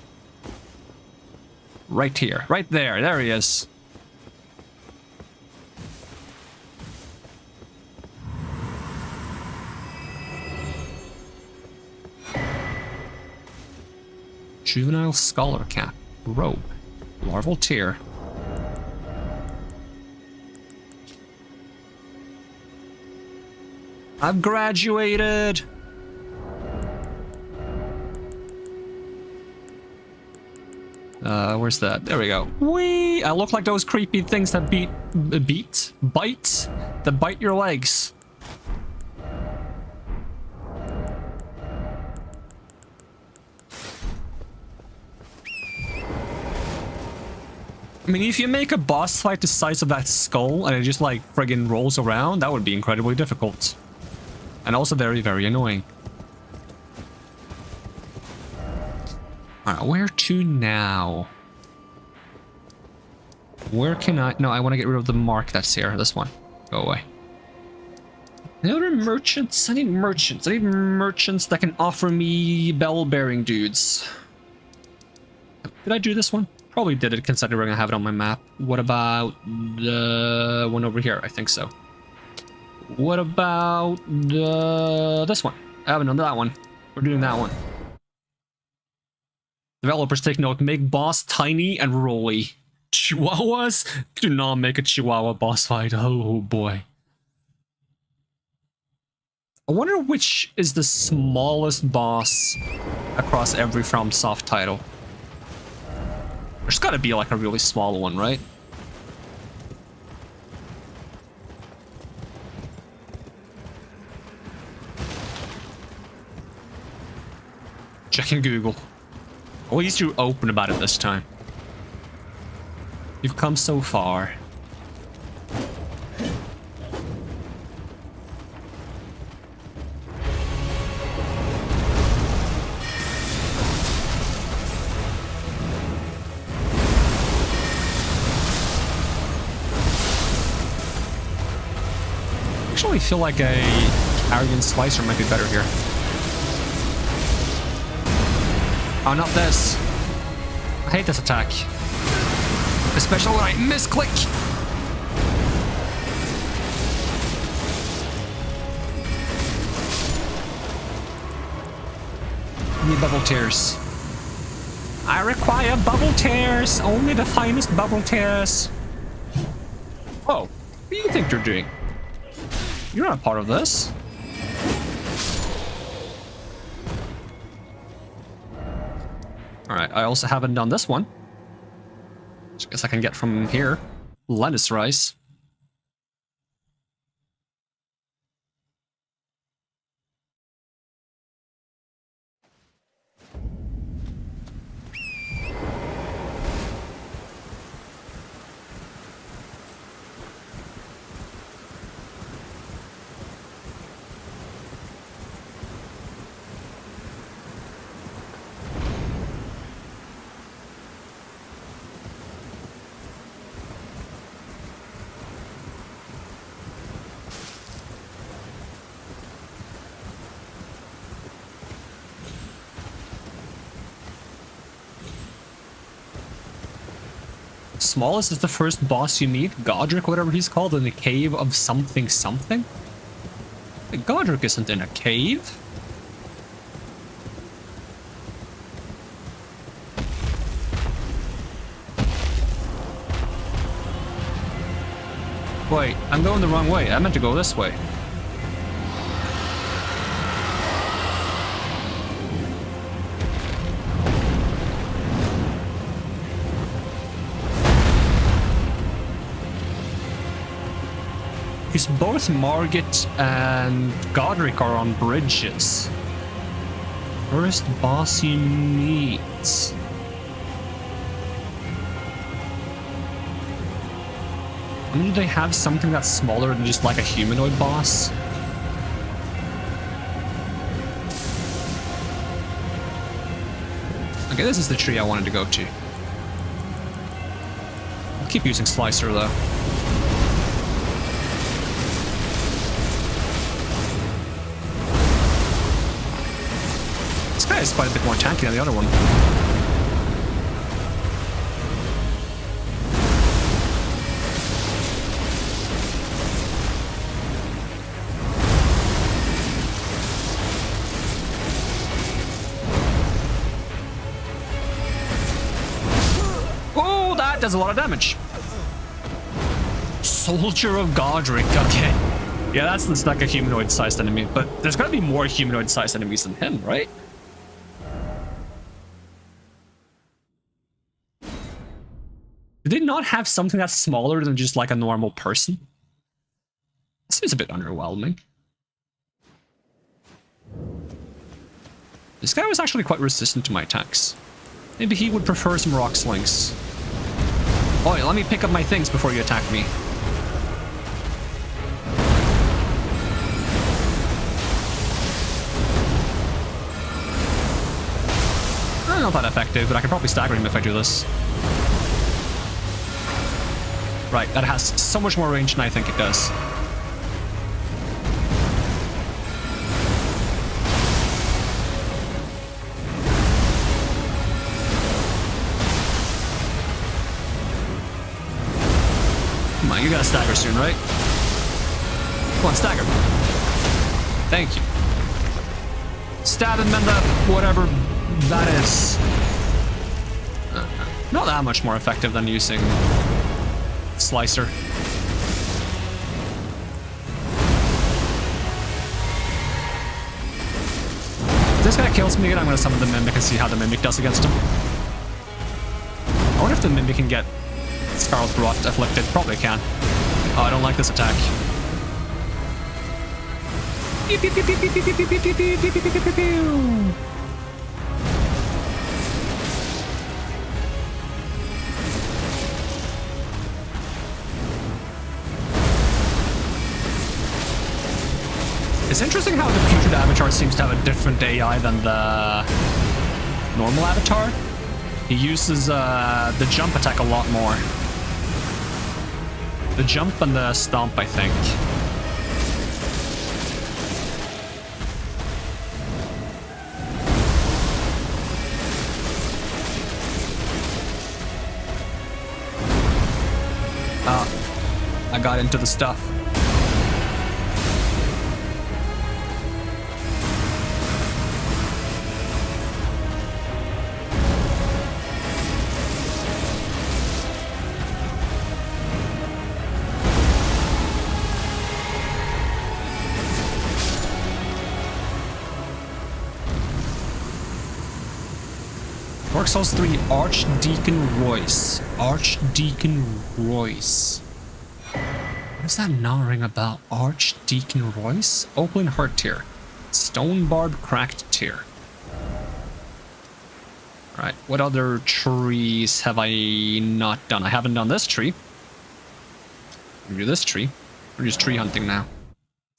Right here. Right there. There he is. Juvenile Scholar Cap. Robe. Larval Tear. I've graduated! Where's that? There we go. Whee! I look like those creepy things that bite? That bite your legs. I mean, if you make a boss fight the size of that skull and it just like friggin' rolls around, that would be incredibly difficult. And also very, very annoying. Alright, where to now? Where can I... No, I want to get rid of the mark that's here. This one. Go away. Other merchants? I need merchants. I need merchants that can offer me bell-bearing dudes. Did I do this one? Probably did it, considering I have it on my map. What about the one over here? I think so. What about this one? I haven't done that one. We're doing that one. Developers take note. Make boss tiny and rolly. Chihuahuas? Do not make a Chihuahua boss fight. Oh boy. I wonder which is the smallest boss across every FromSoft title. There's gotta be like a really small one, right? Checking Google. At least you're open about it this time. You've come so far. I feel like a Arrogant Slicer might be better here. Oh, not this. I hate this attack. Especially when I misclick. Need bubble tears. I require bubble tears. Only the finest bubble tears. Oh, what do you think you're doing? You're not part of this. Alright, I also haven't done this one. Which I guess I can get from here. Lettuce rice. Smallest is the first boss you meet, Godric, whatever he's called, in the cave of something something? Godric isn't in a cave. Wait, I'm going the wrong way. I meant to go this way. Because both Margit and Godric are on bridges. First boss you meet. I mean, do they have something that's smaller than just like a humanoid boss? Okay, this is the tree I wanted to go to. I'll keep using Slicer though. This guy is quite a bit more tanky than the other one. Oh, that does a lot of damage. Soldier of Godric, okay. Yeah, that's like a humanoid-sized enemy, but there's gotta be more humanoid-sized enemies than him, right? Did they not have something that's smaller than just like a normal person? Seems a bit underwhelming. This guy was actually quite resistant to my attacks. Maybe he would prefer some rock slings. Oh, let me pick up my things before you attack me. Not that effective, but I can probably stagger him if I do this. Right, that has so much more range than I think it does. Come on, you gotta stagger soon, right? Come on, stagger. Thank you. Stab him in the whatever that is. Not that much more effective than using Slicer. If this guy kills me again, I'm going to summon the Mimic and see how the Mimic does against him. I wonder if the Mimic can get Scarlet Rot afflicted. Probably can. Oh, I don't like this attack. It's interesting how the Putrid Avatar seems to have a different AI than the normal Avatar. He uses the jump attack a lot more. The jump and the stomp, I think. I got into the stuff. Dark Souls 3 Archdeacon Royce. Archdeacon Royce. What does that not ring a bell? Archdeacon Royce? Opaline Heart Tear. Stone Barb Cracked Tear. Alright, what other trees have I not done? I haven't done this tree. I'll do this tree. We're just tree hunting now.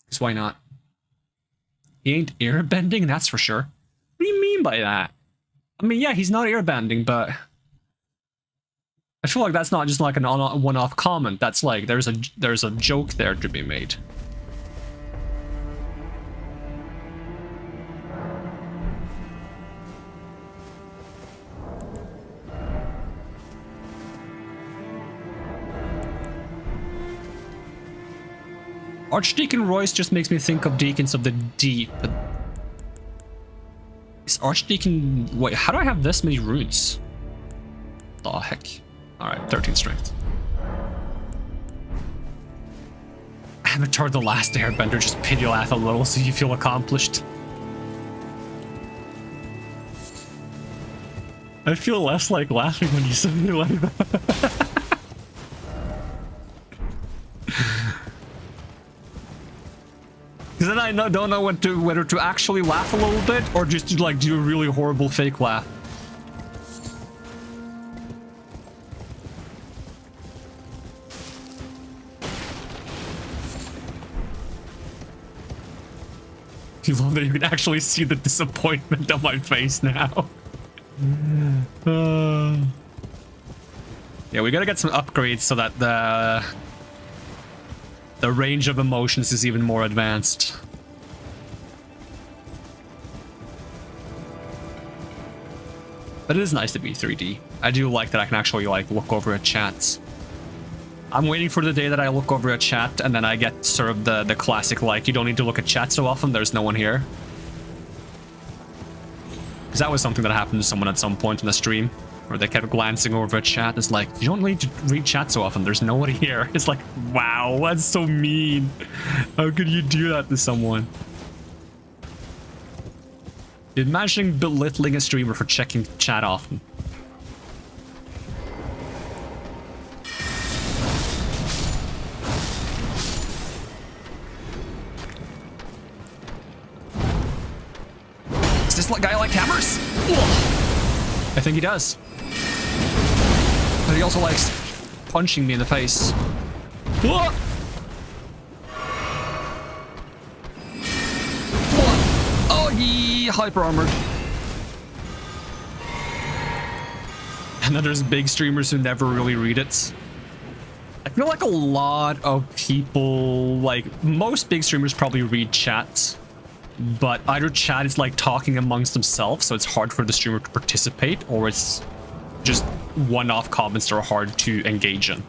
Because why not? He ain't airbending, that's for sure. What do you mean by that? I mean, yeah, he's not airbending, but I feel like that's not just like a one-off comment. That's like there's a joke there to be made. Archdeacon Royce just makes me think of Deacons of the Deep. Is Archdeacon... Wait, how do I have this many runes? The heck? Alright, 13 strength. Avatar the Last Airbender, just pity laugh a little so you feel accomplished. I feel less like laughing when you say it like that. Because then I don't know whether to actually laugh a little bit or just to like do a really horrible fake laugh. You love that you can actually see the disappointment on my face now. Yeah, we gotta get some upgrades so that the range of emotions is even more advanced. But it is nice to be 3D. I do like that I can actually like look over at chats. I'm waiting for the day that I look over at chat and then I get sort of the classic like, you don't need to look at chat so often, there's no one here. Because that was something that happened to someone at some point in the stream, where they kept glancing over at chat. It's like, you don't need to read chat so often, there's nobody here. It's like, wow, that's so mean. How could you do that to someone? Imagine belittling a streamer for checking chat often. Does this guy like hammers? I think he does. But he also likes punching me in the face. Oh, he hyper armored. And then there's big streamers who never really read it. I feel like a lot of people, like most big streamers probably read chat, but either chat is like talking amongst themselves, so it's hard for the streamer to participate, or it's just one-off comments that are hard to engage in.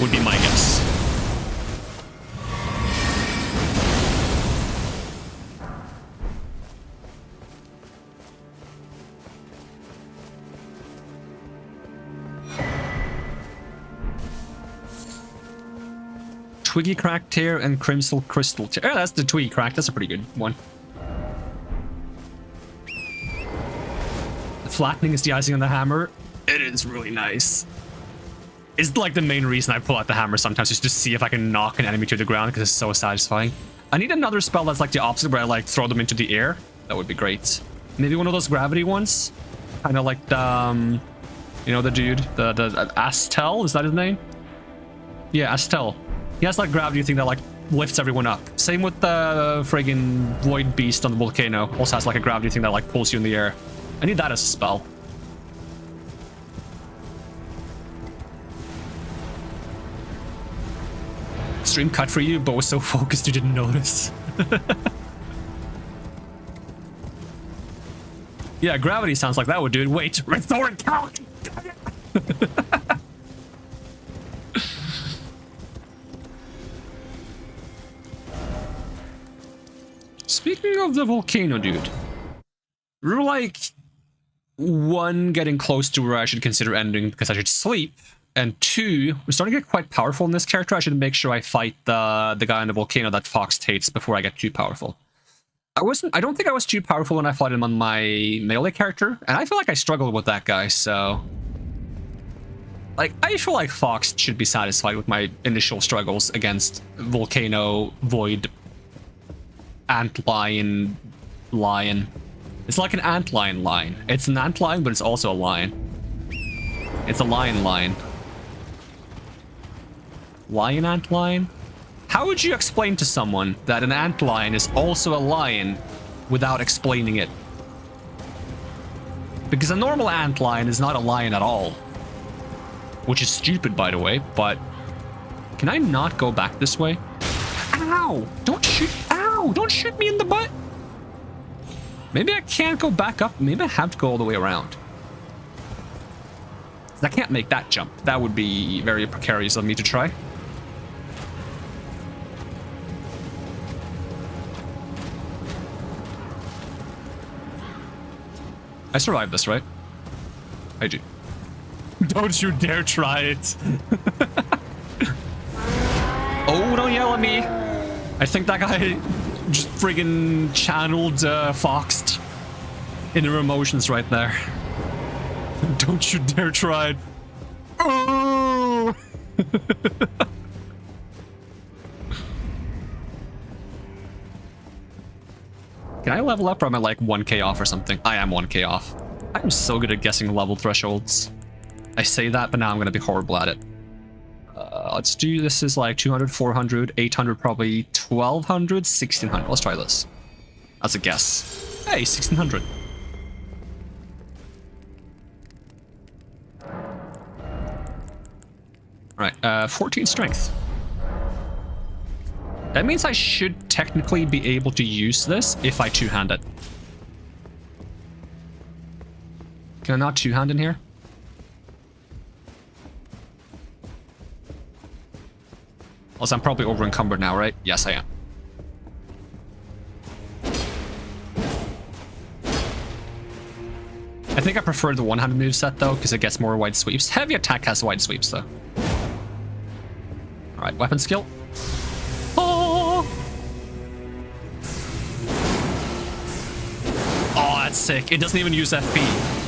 Would be my guess. Twiggy Crack Tear and Crimson Crystal Tear. Oh, that's the Twiggy Crack. That's a pretty good one. The flattening is the icing on the hammer. It is really nice. It's like the main reason I pull out the hammer sometimes, just to see if I can knock an enemy to the ground, because it's so satisfying. I need another spell that's like the opposite, where I like throw them into the air. That would be great. Maybe one of those gravity ones. Kind of like the, you know, the dude, the Astel, is that his name? Yeah, Astel. He has like gravity thing that like lifts everyone up. Same with the friggin' Void Beast on the volcano. Also has like a gravity thing that like pulls you in the air. I need that as a spell. Stream cut for you, but was so focused you didn't notice. Yeah, gravity sounds like that would do it. Wait, rhetoric count! Speaking of the volcano, dude, we're like one, getting close to where I should consider ending because I should sleep, and two, we're starting to get quite powerful in this character. I should make sure I fight the guy in the volcano that Fox hates before I get too powerful. I don't think I was too powerful when I fought him on my melee character, and I feel like I struggled with that guy, so like I feel like Fox should be satisfied with my initial struggles against volcano, void, antlion, lion. It's like an antlion lion. It's an antlion, but it's also a lion. It's a lion. Lion antlion? How would you explain to someone that an antlion is also a lion without explaining it? Because a normal antlion is not a lion at all. Which is stupid, by the way, but can I not go back this way? Ow! Don't shoot! Ow! Don't shoot me in the butt! Maybe I can't go back up. Maybe I have to go all the way around. I can't make that jump. That would be very precarious of me to try. I survived this, right? I do. Don't you dare try it. Oh, don't yell at me. I think that guy just friggin' channeled Foxed inner emotions right there. Don't you dare try it. Oh! Can I level up, or am I like 1k off or something? I am 1k off. I'm so good at guessing level thresholds. I say that, but now I'm going to be horrible at it. Let's do, this is like 200, 400, 800, probably 1200, 1600. Let's try this. That's a guess. Hey, 1600. Alright, 14 strength. That means I should technically be able to use this if I two-hand it. Can I not two-hand in here? Also, I'm probably over-encumbered now, right? Yes, I am. I think I prefer the one-handed moveset, though, because it gets more wide sweeps. Heavy attack has wide sweeps, though. Alright, weapon skill. Oh! Oh, that's sick. It doesn't even use FP.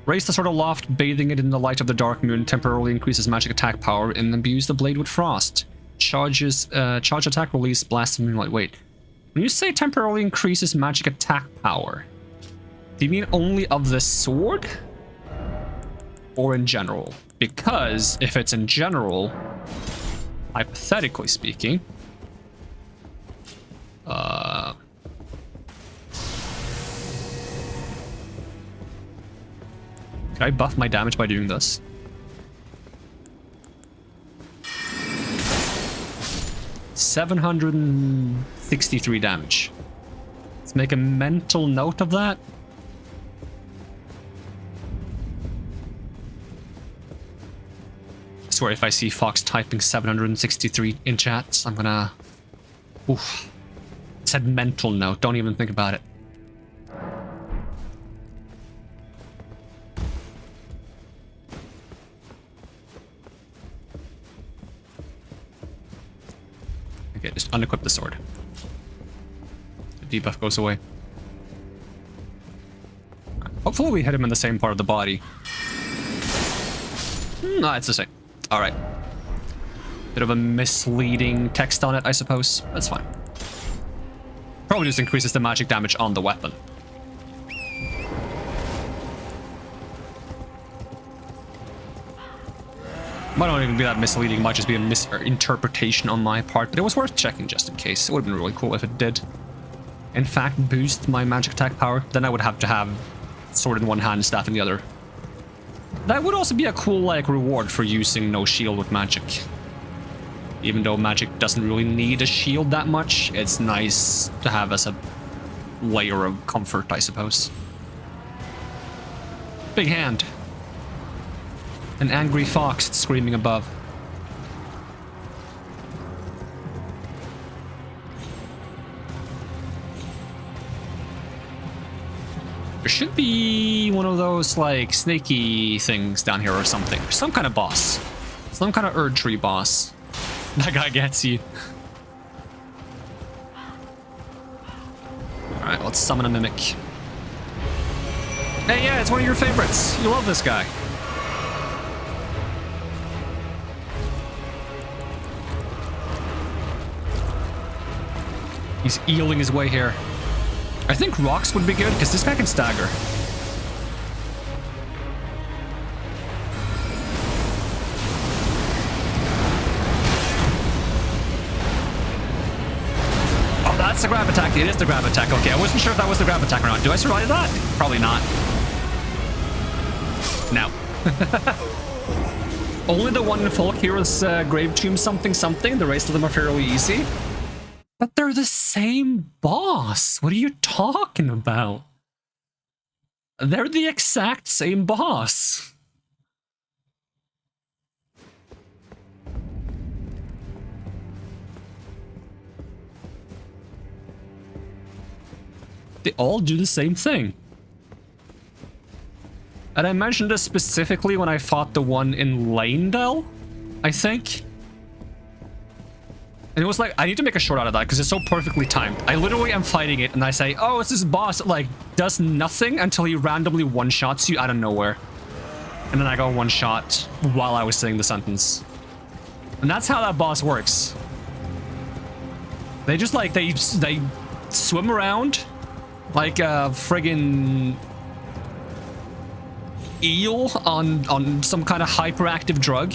Raise the sword aloft, bathing it in the light of the dark moon, temporarily increases magic attack power, and imbue the blade with frost. Charge attack, release, blast of moonlight. Wait, when you say temporarily increases magic attack power, do you mean only of the sword? Or in general? Because if it's in general, hypothetically speaking, can I buff my damage by doing this? $763 damage. Let's make a mental note of that. I swear if I see Fox typing 763 in chats, I'm gonna... Oof. It said mental note, don't even think about it. Okay, just unequip the sword. The debuff goes away. Hopefully we hit him in the same part of the body. No, it's the same. Alright. Bit of a misleading text on it, I suppose. That's fine. Probably just increases the magic damage on the weapon. Might not even be that misleading, might just be a misinterpretation on my part, but it was worth checking just in case. It would have been really cool if it did, in fact, boost my magic attack power. Then I would have to have sword in one hand, staff in the other. That would also be a cool, like, reward for using no shield with magic. Even though magic doesn't really need a shield that much, it's nice to have as a layer of comfort, I suppose. Big hand. An angry fox screaming above. There should be one of those, like, snaky things down here or something. Some kind of boss. Some kind of Erd Tree boss. That guy gets you. Alright, let's summon a mimic. Hey, yeah, it's one of your favorites. You love this guy. He's eeling his way here. I think rocks would be good, because this guy can stagger. Oh, that's the grab attack. It is the grab attack. Okay, I wasn't sure if that was the grab attack or not. Do I survive that? Probably not. No. Only the one in Folk Hero's Grave Tomb something something. The rest of them are fairly easy. But they're the same boss. What are you talking about? They're the exact same boss. They all do the same thing. And I mentioned this specifically when I fought the one in Lanedale, I think. And it was like, I need to make a short out of that because it's so perfectly timed. I literally am fighting it and I say, oh, it's this boss that, like, does nothing until he randomly one-shots you out of nowhere. And then I go one-shot while I was saying the sentence. And that's how that boss works. They just, like, they swim around like a friggin' eel on some kind of hyperactive drug.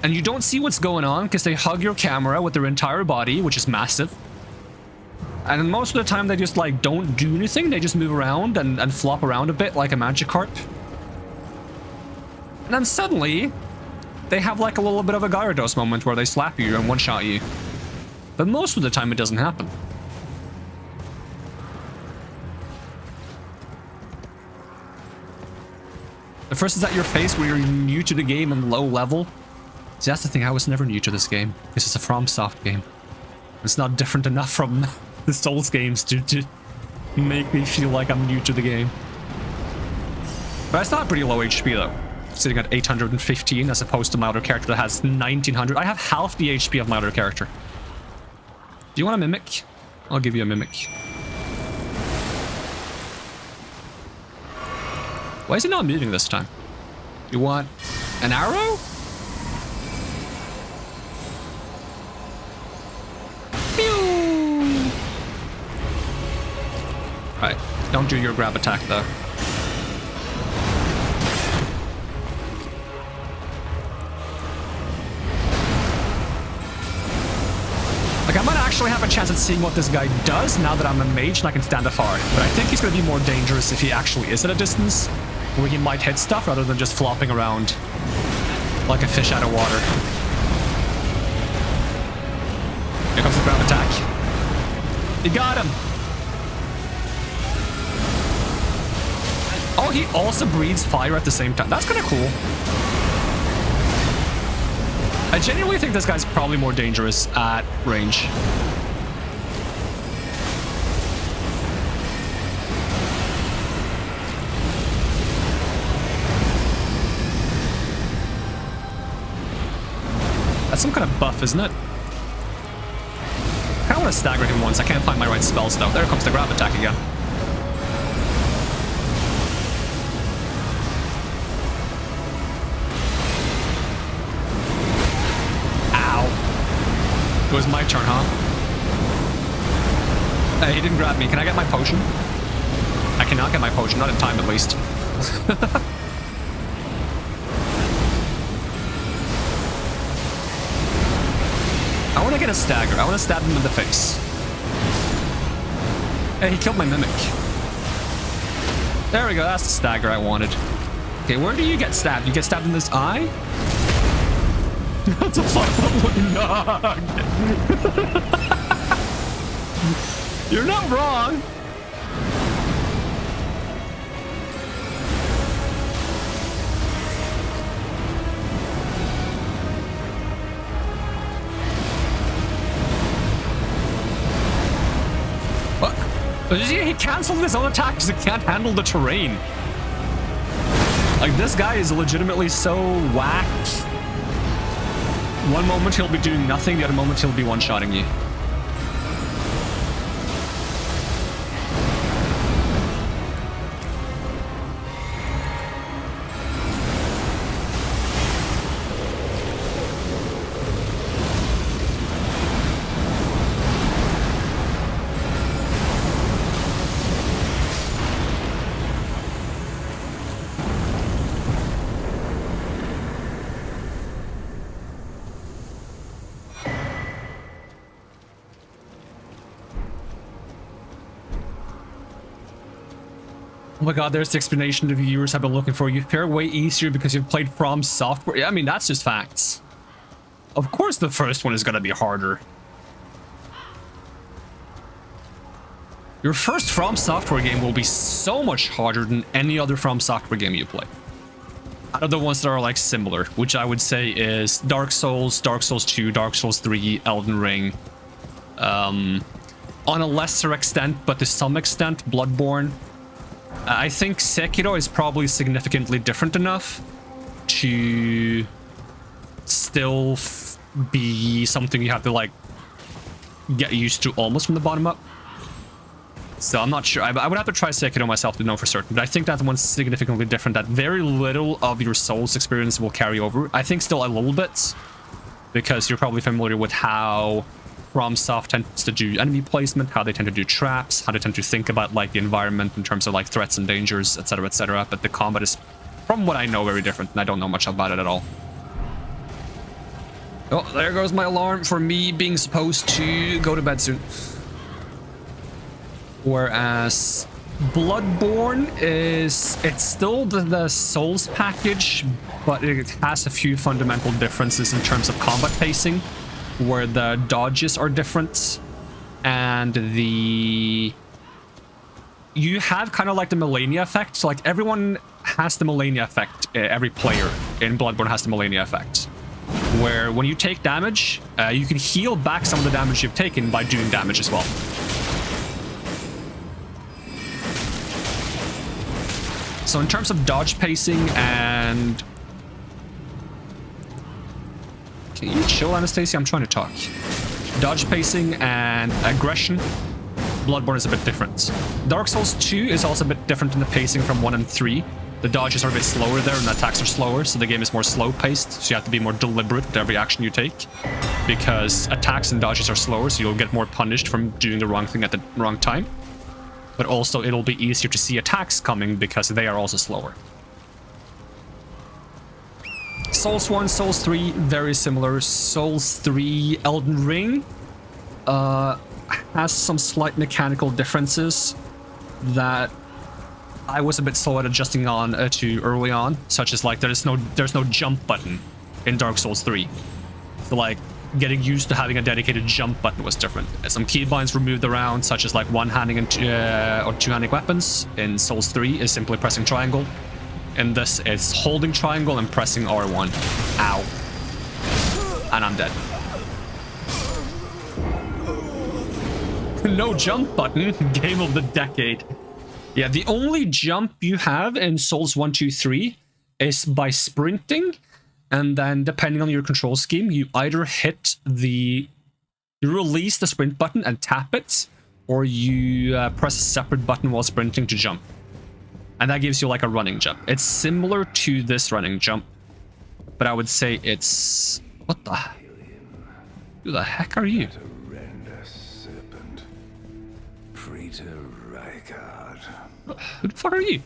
And you don't see what's going on because they hug your camera with their entire body, which is massive. And most of the time they just like don't do anything. They just move around and flop around a bit like a Magikarp. And then suddenly they have like a little bit of a Gyarados moment where they slap you and one-shot you. But most of the time it doesn't happen. The first is at your face where you're new to the game and low level. See, that's the thing, I was never new to this game. This is a FromSoft game. It's not different enough from the Souls games to make me feel like I'm new to the game. But I still have pretty low HP though. Sitting at 815 as opposed to my other character that has 1900. I have half the HP of my other character. Do you want a mimic? I'll give you a mimic. Why is he not moving this time? You want an arrow? Pew! Right, don't do your grab attack though. Like, I might actually have a chance at seeing what this guy does now that I'm a mage and I can stand afar. But I think he's going to be more dangerous if he actually is at a distance, where he might hit stuff rather than just flopping around like a fish out of water. Here comes the grab attack. You got him. Oh, he also breathes fire at the same time. That's kind of cool. I genuinely think this guy's probably more dangerous at range. That's some kind of buff, isn't it? I kind of want to stagger him once. I can't find my right spells though. There comes the grab attack again. It was my turn, huh? Hey, he didn't grab me. Can I get my potion? I cannot get my potion, not in time at least. I want to get a stagger. I want to stab him in the face. Hey, he killed my mimic. There we go. That's the stagger I wanted. Okay, where do you get stabbed? You get stabbed in this eye? That's a fucking nog. You're not wrong. What? He canceled his own attack because he can't handle the terrain. Like, this guy is legitimately so whack. One moment he'll be doing nothing, the other moment he'll be one-shotting you. Oh my god, there's the explanation the viewers have been looking for. You fare way easier because you've played FromSoftware. Yeah, I mean, that's just facts. Of course the first one is gonna be harder. Your first FromSoftware game will be so much harder than any other FromSoftware game you play. Out of the ones that are like similar, which I would say is Dark Souls, Dark Souls 2, Dark Souls 3, Elden Ring. On a lesser extent, but to some extent, Bloodborne. I think Sekiro is probably significantly different enough to still be something you have to like get used to almost from the bottom up. So I'm not sure. I would have to try Sekiro myself to know for certain, but I think that one's significantly different, that very little of your Souls experience will carry over. I think still a little bit, because you're probably familiar with how FromSoft tends to do enemy placement, how they tend to do traps, how they tend to think about like the environment in terms of like threats and dangers, etc., etc. But the combat is, from what I know, very different, and I don't know much about it at all. Oh, there goes my alarm for me being supposed to go to bed soon. Whereas Bloodborne it's still the Souls package, but it has a few fundamental differences in terms of combat pacing, where the dodges are different, and you have kind of like the Millennia effect. So like everyone has the Millennia effect. Every player in Bloodborne has the Millennia effect, where when you take damage, you can heal back some of the damage you've taken by doing damage as well. So in terms of dodge pacing and... Can you chill, Anastasia? I'm trying to talk. Dodge pacing and aggression, Bloodborne is a bit different. Dark Souls 2 is also a bit different in the pacing from 1 and 3. The dodges are a bit slower there and the attacks are slower, so the game is more slow-paced, so you have to be more deliberate with every action you take. Because attacks and dodges are slower, so you'll get more punished from doing the wrong thing at the wrong time. But also it'll be easier to see attacks coming because they are also slower. Souls 1, Souls 3, very similar. Souls 3, Elden Ring has some slight mechanical differences that I was a bit slow at adjusting on to early on, such as like there's no jump button in Dark Souls 3. So like getting used to having a dedicated jump button was different. Some keybinds were moved around, such as like one-handing and or two-handing weapons. In Souls 3 is simply pressing triangle. In this, it's holding triangle and pressing R1. Ow. And I'm dead. No jump button. Game of the decade. Yeah, the only jump you have in Souls 1, 2, 3 is by sprinting. And then, depending on your control scheme, you either hit you release the sprint button and tap it, or you press a separate button while sprinting to jump. And that gives you like a running jump. It's similar to this running jump, but I would say it's... What the... Who the heck are you? Who the fuck are you?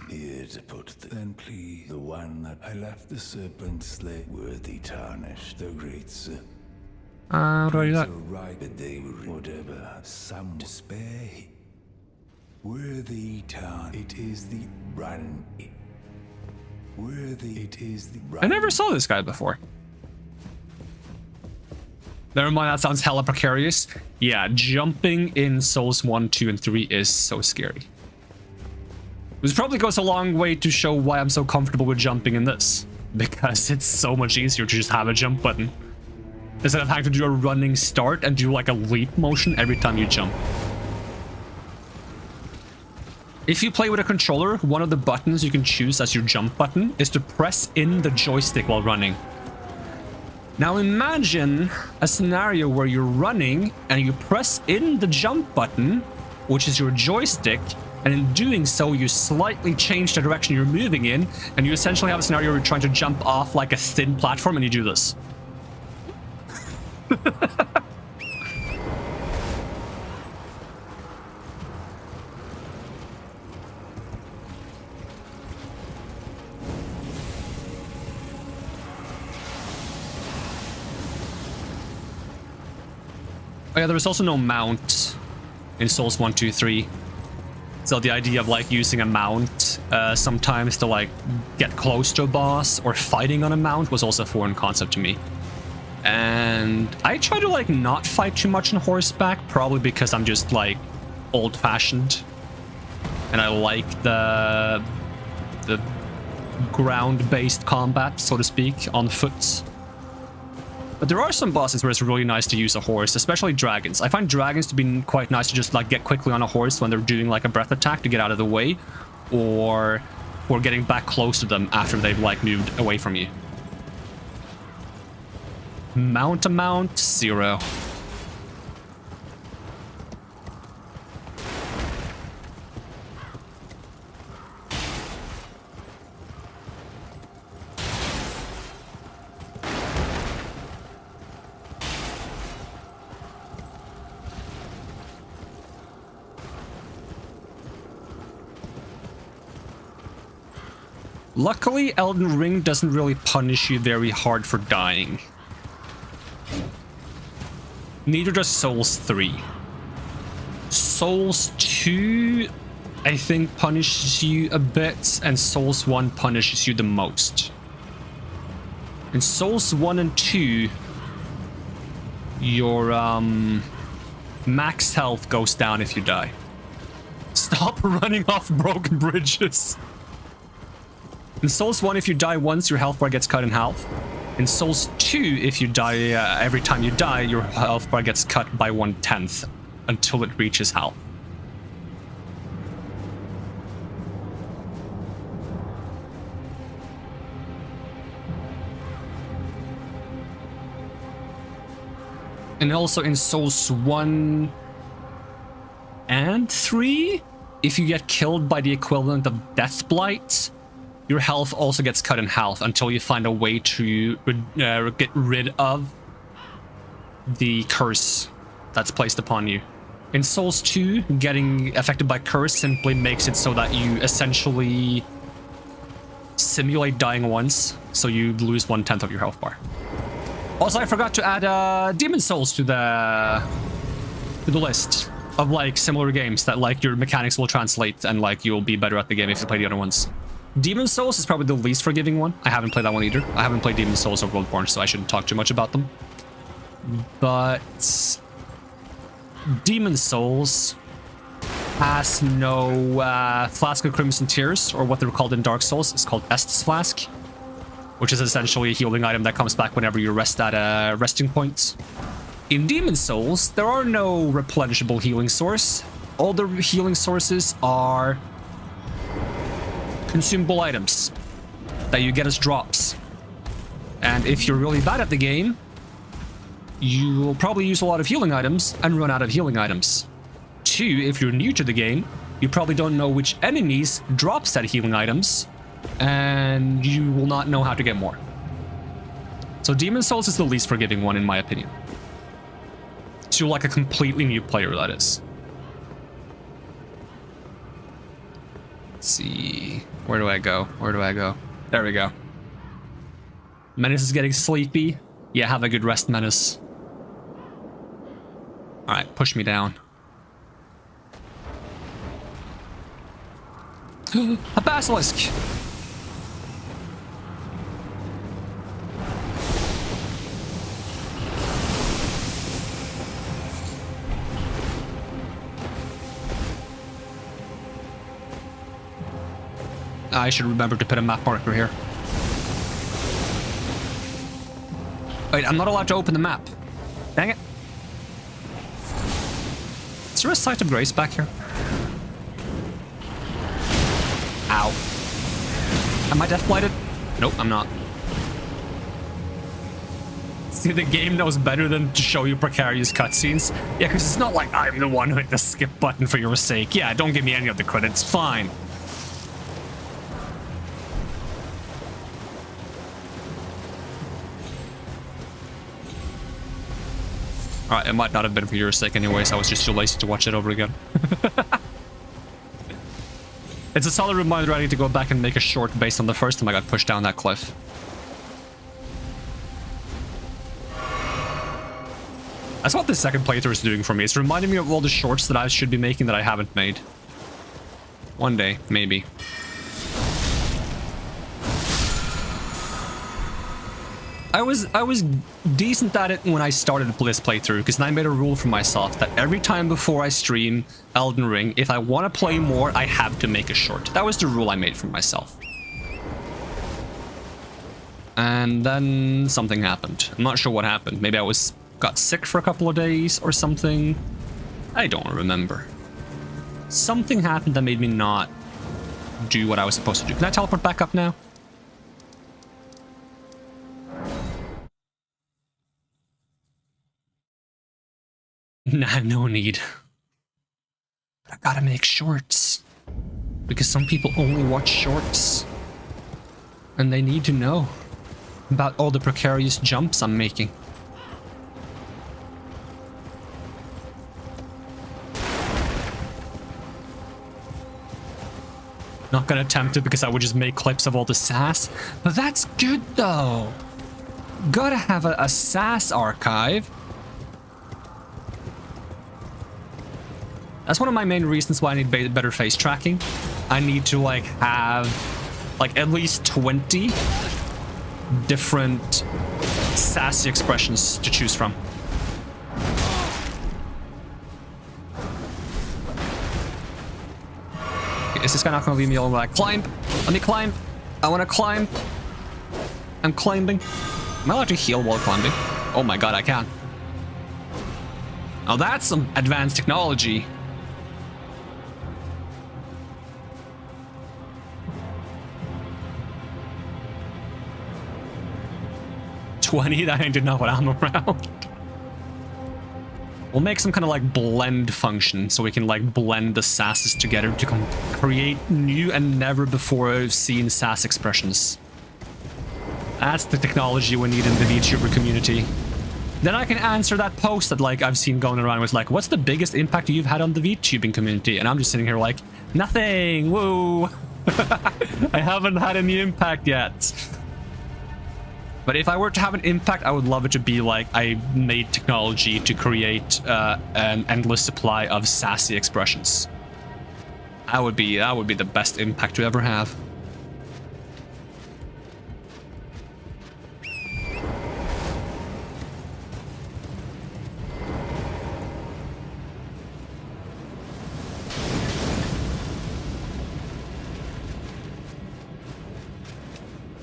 Here to put then please the one that I left the serpent slay worthy tarnish the great sin. How do I do that? Right, but they were whatever some despair. Worthy tarn. It is the run. Worthy. It is the run. I never saw this guy before. Never mind, that sounds hella precarious. Yeah, jumping in Souls 1, 2, and 3 is so scary. This probably goes a long way to show why I'm so comfortable with jumping in this. Because it's so much easier to just have a jump button. Instead of having to do a running start and do like a leap motion every time you jump. If you play with a controller, one of the buttons you can choose as your jump button is to press in the joystick while running. Now imagine a scenario where you're running and you press in the jump button, which is your joystick, and in doing so you slightly change the direction you're moving in, and you essentially have a scenario where you're trying to jump off like a thin platform and you do this. Oh yeah, there was also no mount in Souls 1, 2, 3. So the idea of like using a mount sometimes to like get close to a boss or fighting on a mount was also a foreign concept to me. And I try to like not fight too much on horseback, probably because I'm just like old-fashioned. And I like the ground-based combat, so to speak, on foot. But there are some bosses where it's really nice to use a horse, especially dragons. I find dragons to be quite nice to just like get quickly on a horse when they're doing like a breath attack to get out of the way, or getting back close to them after they've like moved away from you. Mount to mount, 0. Luckily, Elden Ring doesn't really punish you very hard for dying. Neither does Souls 3. Souls 2, I think, punishes you a bit, and Souls 1 punishes you the most. In Souls 1 and 2, your max health goes down if you die. Stop running off broken bridges. In Souls 1, if you die once, your health bar gets cut in half. In Souls 2, if you die every time you die, your health bar gets cut by 1/10 until it reaches half. And also in Souls 1 and 3, if you get killed by the equivalent of Death Blight, your health also gets cut in half until you find a way to get rid of the curse that's placed upon you. In Souls 2, getting affected by curse simply makes it so that you essentially simulate dying once, so you lose 1/10 of your health bar. Also, I forgot to add Demon Souls to the list of like similar games that like your mechanics will translate and like you'll be better at the game if you play the other ones. Demon Souls is probably the least forgiving one. I haven't played that one either. I haven't played Demon Souls or Bloodborne, so I shouldn't talk too much about them. But Demon Souls has no Flask of Crimson Tears, or what they're called in Dark Souls. It's called Estus Flask, which is essentially a healing item that comes back whenever you rest at a resting point. In Demon Souls, there are no replenishable healing source. All the healing sources are consumable items that you get as drops. And if you're really bad at the game, you will probably use a lot of healing items and run out of healing items. 2, if you're new to the game, you probably don't know which enemies drop said healing items, and you will not know how to get more. So Demon Souls is the least forgiving one in my opinion. To like a completely new player, that is. Let's see. Where do I go? Where do I go? There we go. Menace is getting sleepy. Yeah, have a good rest, Menace. Alright, push me down. A basilisk! I should remember to put a map marker here. Wait, I'm not allowed to open the map. Dang it. Is there a Sight of Grace back here? Ow. Am I death blighted? Nope, I'm not. See, the game knows better than to show you precarious cutscenes. Yeah, because it's not like I'm the one who hit the skip button for your sake. Yeah, don't give me any of the credits. Fine. Alright, it might not have been for your sake anyways. I was just too lazy to watch it over again. It's a solid reminder I need to go back and make a short based on the first time I got pushed down that cliff. That's what the second playthrough is doing for me. It's reminding me of all the shorts that I should be making that I haven't made. One day, maybe. I was decent at it when I started this playthrough, because I made a rule for myself that every time before I stream Elden Ring, if I want to play more, I have to make a short. That was the rule I made for myself. And then something happened. I'm not sure what happened. Maybe I got sick for a couple of days or something. I don't remember. Something happened that made me not do what I was supposed to do. Can I teleport back up now? Nah, no need. But I gotta make shorts. Because some people only watch shorts. And they need to know about all the precarious jumps I'm making. Not gonna attempt it because I would just make clips of all the sass. But that's good though. Gotta have a sass archive. That's one of my main reasons why I need better face tracking. I need to like have like at least 20 different sassy expressions to choose from. Is this guy not gonna leave me alone? Like, climb! Let me climb! I wanna climb! I'm climbing. Am I allowed to heal while climbing? Oh my god, I can. Now that's some advanced technology. That ain't enough when I'm around. We'll make some kind of like blend function so we can like blend the sasses together to create new and never before seen sass expressions. That's the technology we need in the VTuber community. Then I can answer that post that like I've seen going around with like, what's the biggest impact you've had on the VTubing community? And I'm just sitting here like, nothing, whoa. I haven't had any impact yet. But if I were to have an impact, I would love it to be like I made technology to create an endless supply of sassy expressions. That would be the best impact to ever have.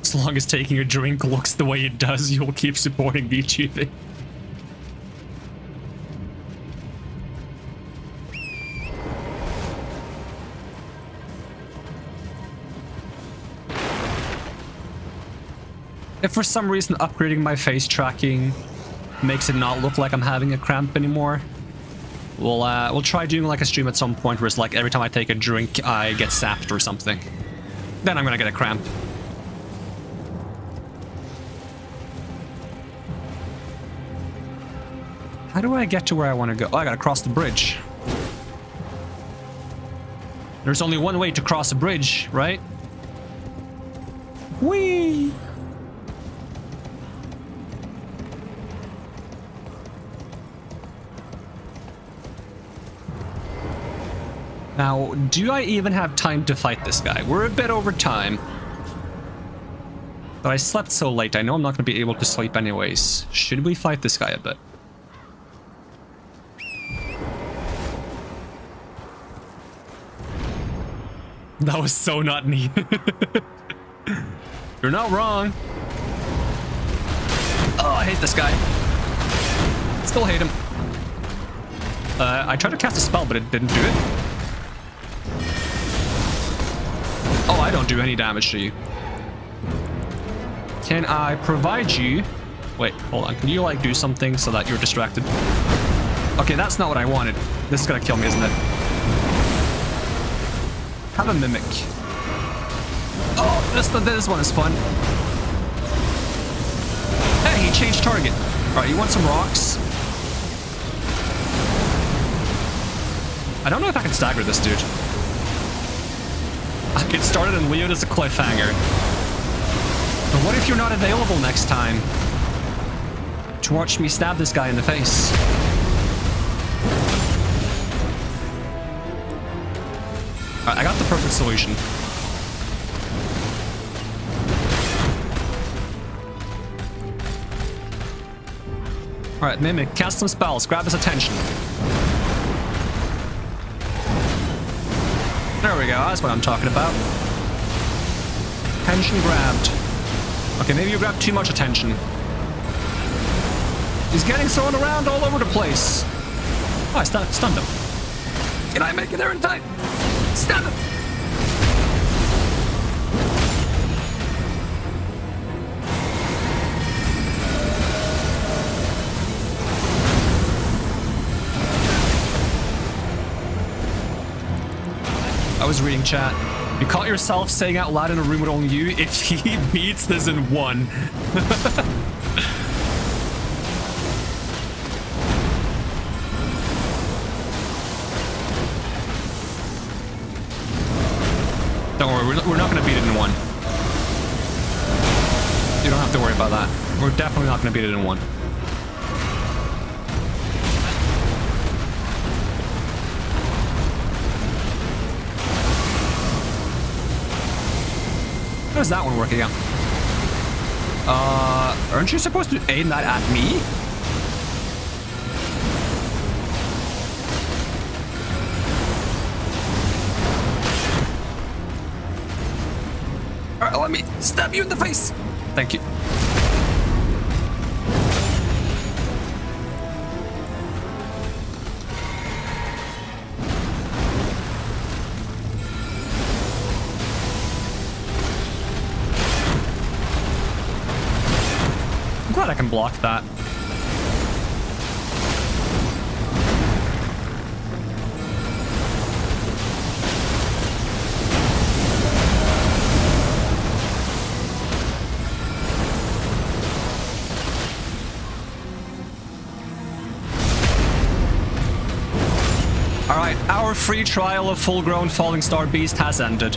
As long as taking a drink looks the way it does, you'll keep supporting VTubing. If for some reason upgrading my face tracking makes it not look like I'm having a cramp anymore, we'll try doing like a stream at some point where it's like every time I take a drink, I get sapped or something. Then I'm gonna get a cramp. How do I get to where I want to go? Oh, I gotta cross the bridge. There's only one way to cross a bridge, right? Whee! Now, do I even have time to fight this guy? We're a bit over time. But I slept so late, I know I'm not going to be able to sleep anyways. Should we fight this guy a bit? That was so not neat. You're not wrong. Oh, I hate this guy. Still hate him. I tried to cast a spell, but it didn't do it. Oh, I don't do any damage to you. Can I provide you... Wait, hold on. Can you, like, do something so that you're distracted? Okay, that's not what I wanted. This is gonna kill me, isn't it? Have a mimic. Oh, this one is fun. Hey, he changed target. Alright, you want some rocks? I don't know if I can stagger this dude. I get started and leave it as a cliffhanger. But what if you're not available next time to watch me stab this guy in the face? I got the perfect solution. Alright, Mimic, cast some spells, grab his attention. There we go, that's what I'm talking about. Attention grabbed. Okay, maybe you grabbed too much attention. He's getting thrown around all over the place. Oh, I stunned him. Can I make it there in time? Stun him! I was reading chat. You caught yourself saying out loud in a room with only you, if he beats this in one. Don't worry, we're not going to beat it in one. You don't have to worry about that. We're definitely not going to beat it in one. does that one work again? Aren't you supposed to aim that at me? Alright, let me stab you in the face. Thank you. I'm glad I can block that. Alright, our free trial of full-grown Falling Star Beast has ended.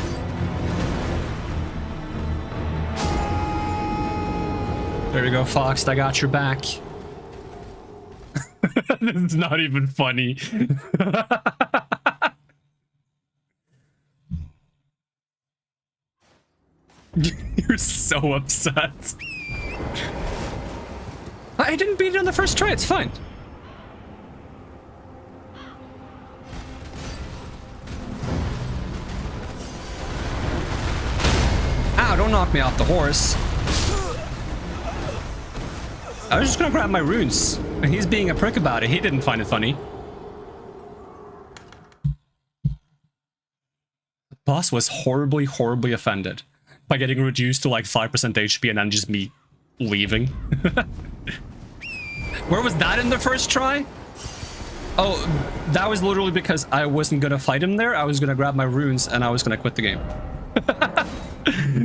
There you go, Fox. I got your back. This is not even funny. You're so upset. I didn't beat it on the first try. It's fine. Ow, don't knock me off the horse. I was just gonna grab my runes. And he's being a prick about it. He didn't find it funny. The boss was horribly, horribly offended by getting reduced to like 5% HP and then just me leaving. Where was that in the first try? Oh, that was literally because I wasn't gonna fight him there. I was gonna grab my runes and I was gonna quit the game.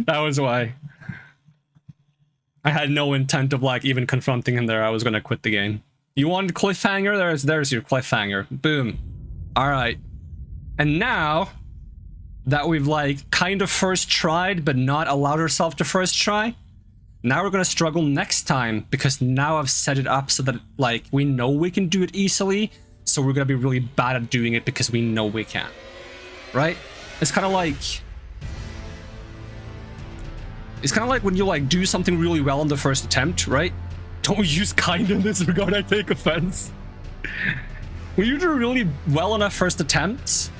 That was why. I had no intent of like even confronting him there. I was gonna quit the game. You want cliffhanger? There's your cliffhanger. Boom. All right. And now that we've like kind of first tried but not allowed ourselves to first try, now we're gonna struggle next time because now I've set it up so that like we know we can do it easily. So we're gonna be really bad at doing it because we know we can. Right? It's kind of like when you like do something really well on the first attempt, right? Don't use kind in this regard, I take offense. When you do really well on a first attempt,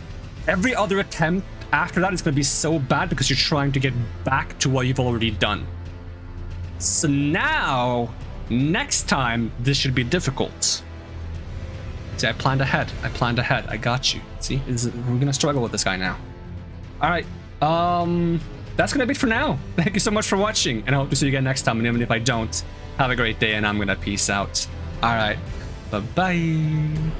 every other attempt after that is going to be so bad because you're trying to get back to what you've already done. So now, next time, this should be difficult. See, I planned ahead. I got you. See, we're going to struggle with this guy now. All right. That's gonna be it for now. Thank you so much for watching, and I hope to see you again next time. And even if I don't, have a great day, and I'm gonna peace out. All right, bye-bye.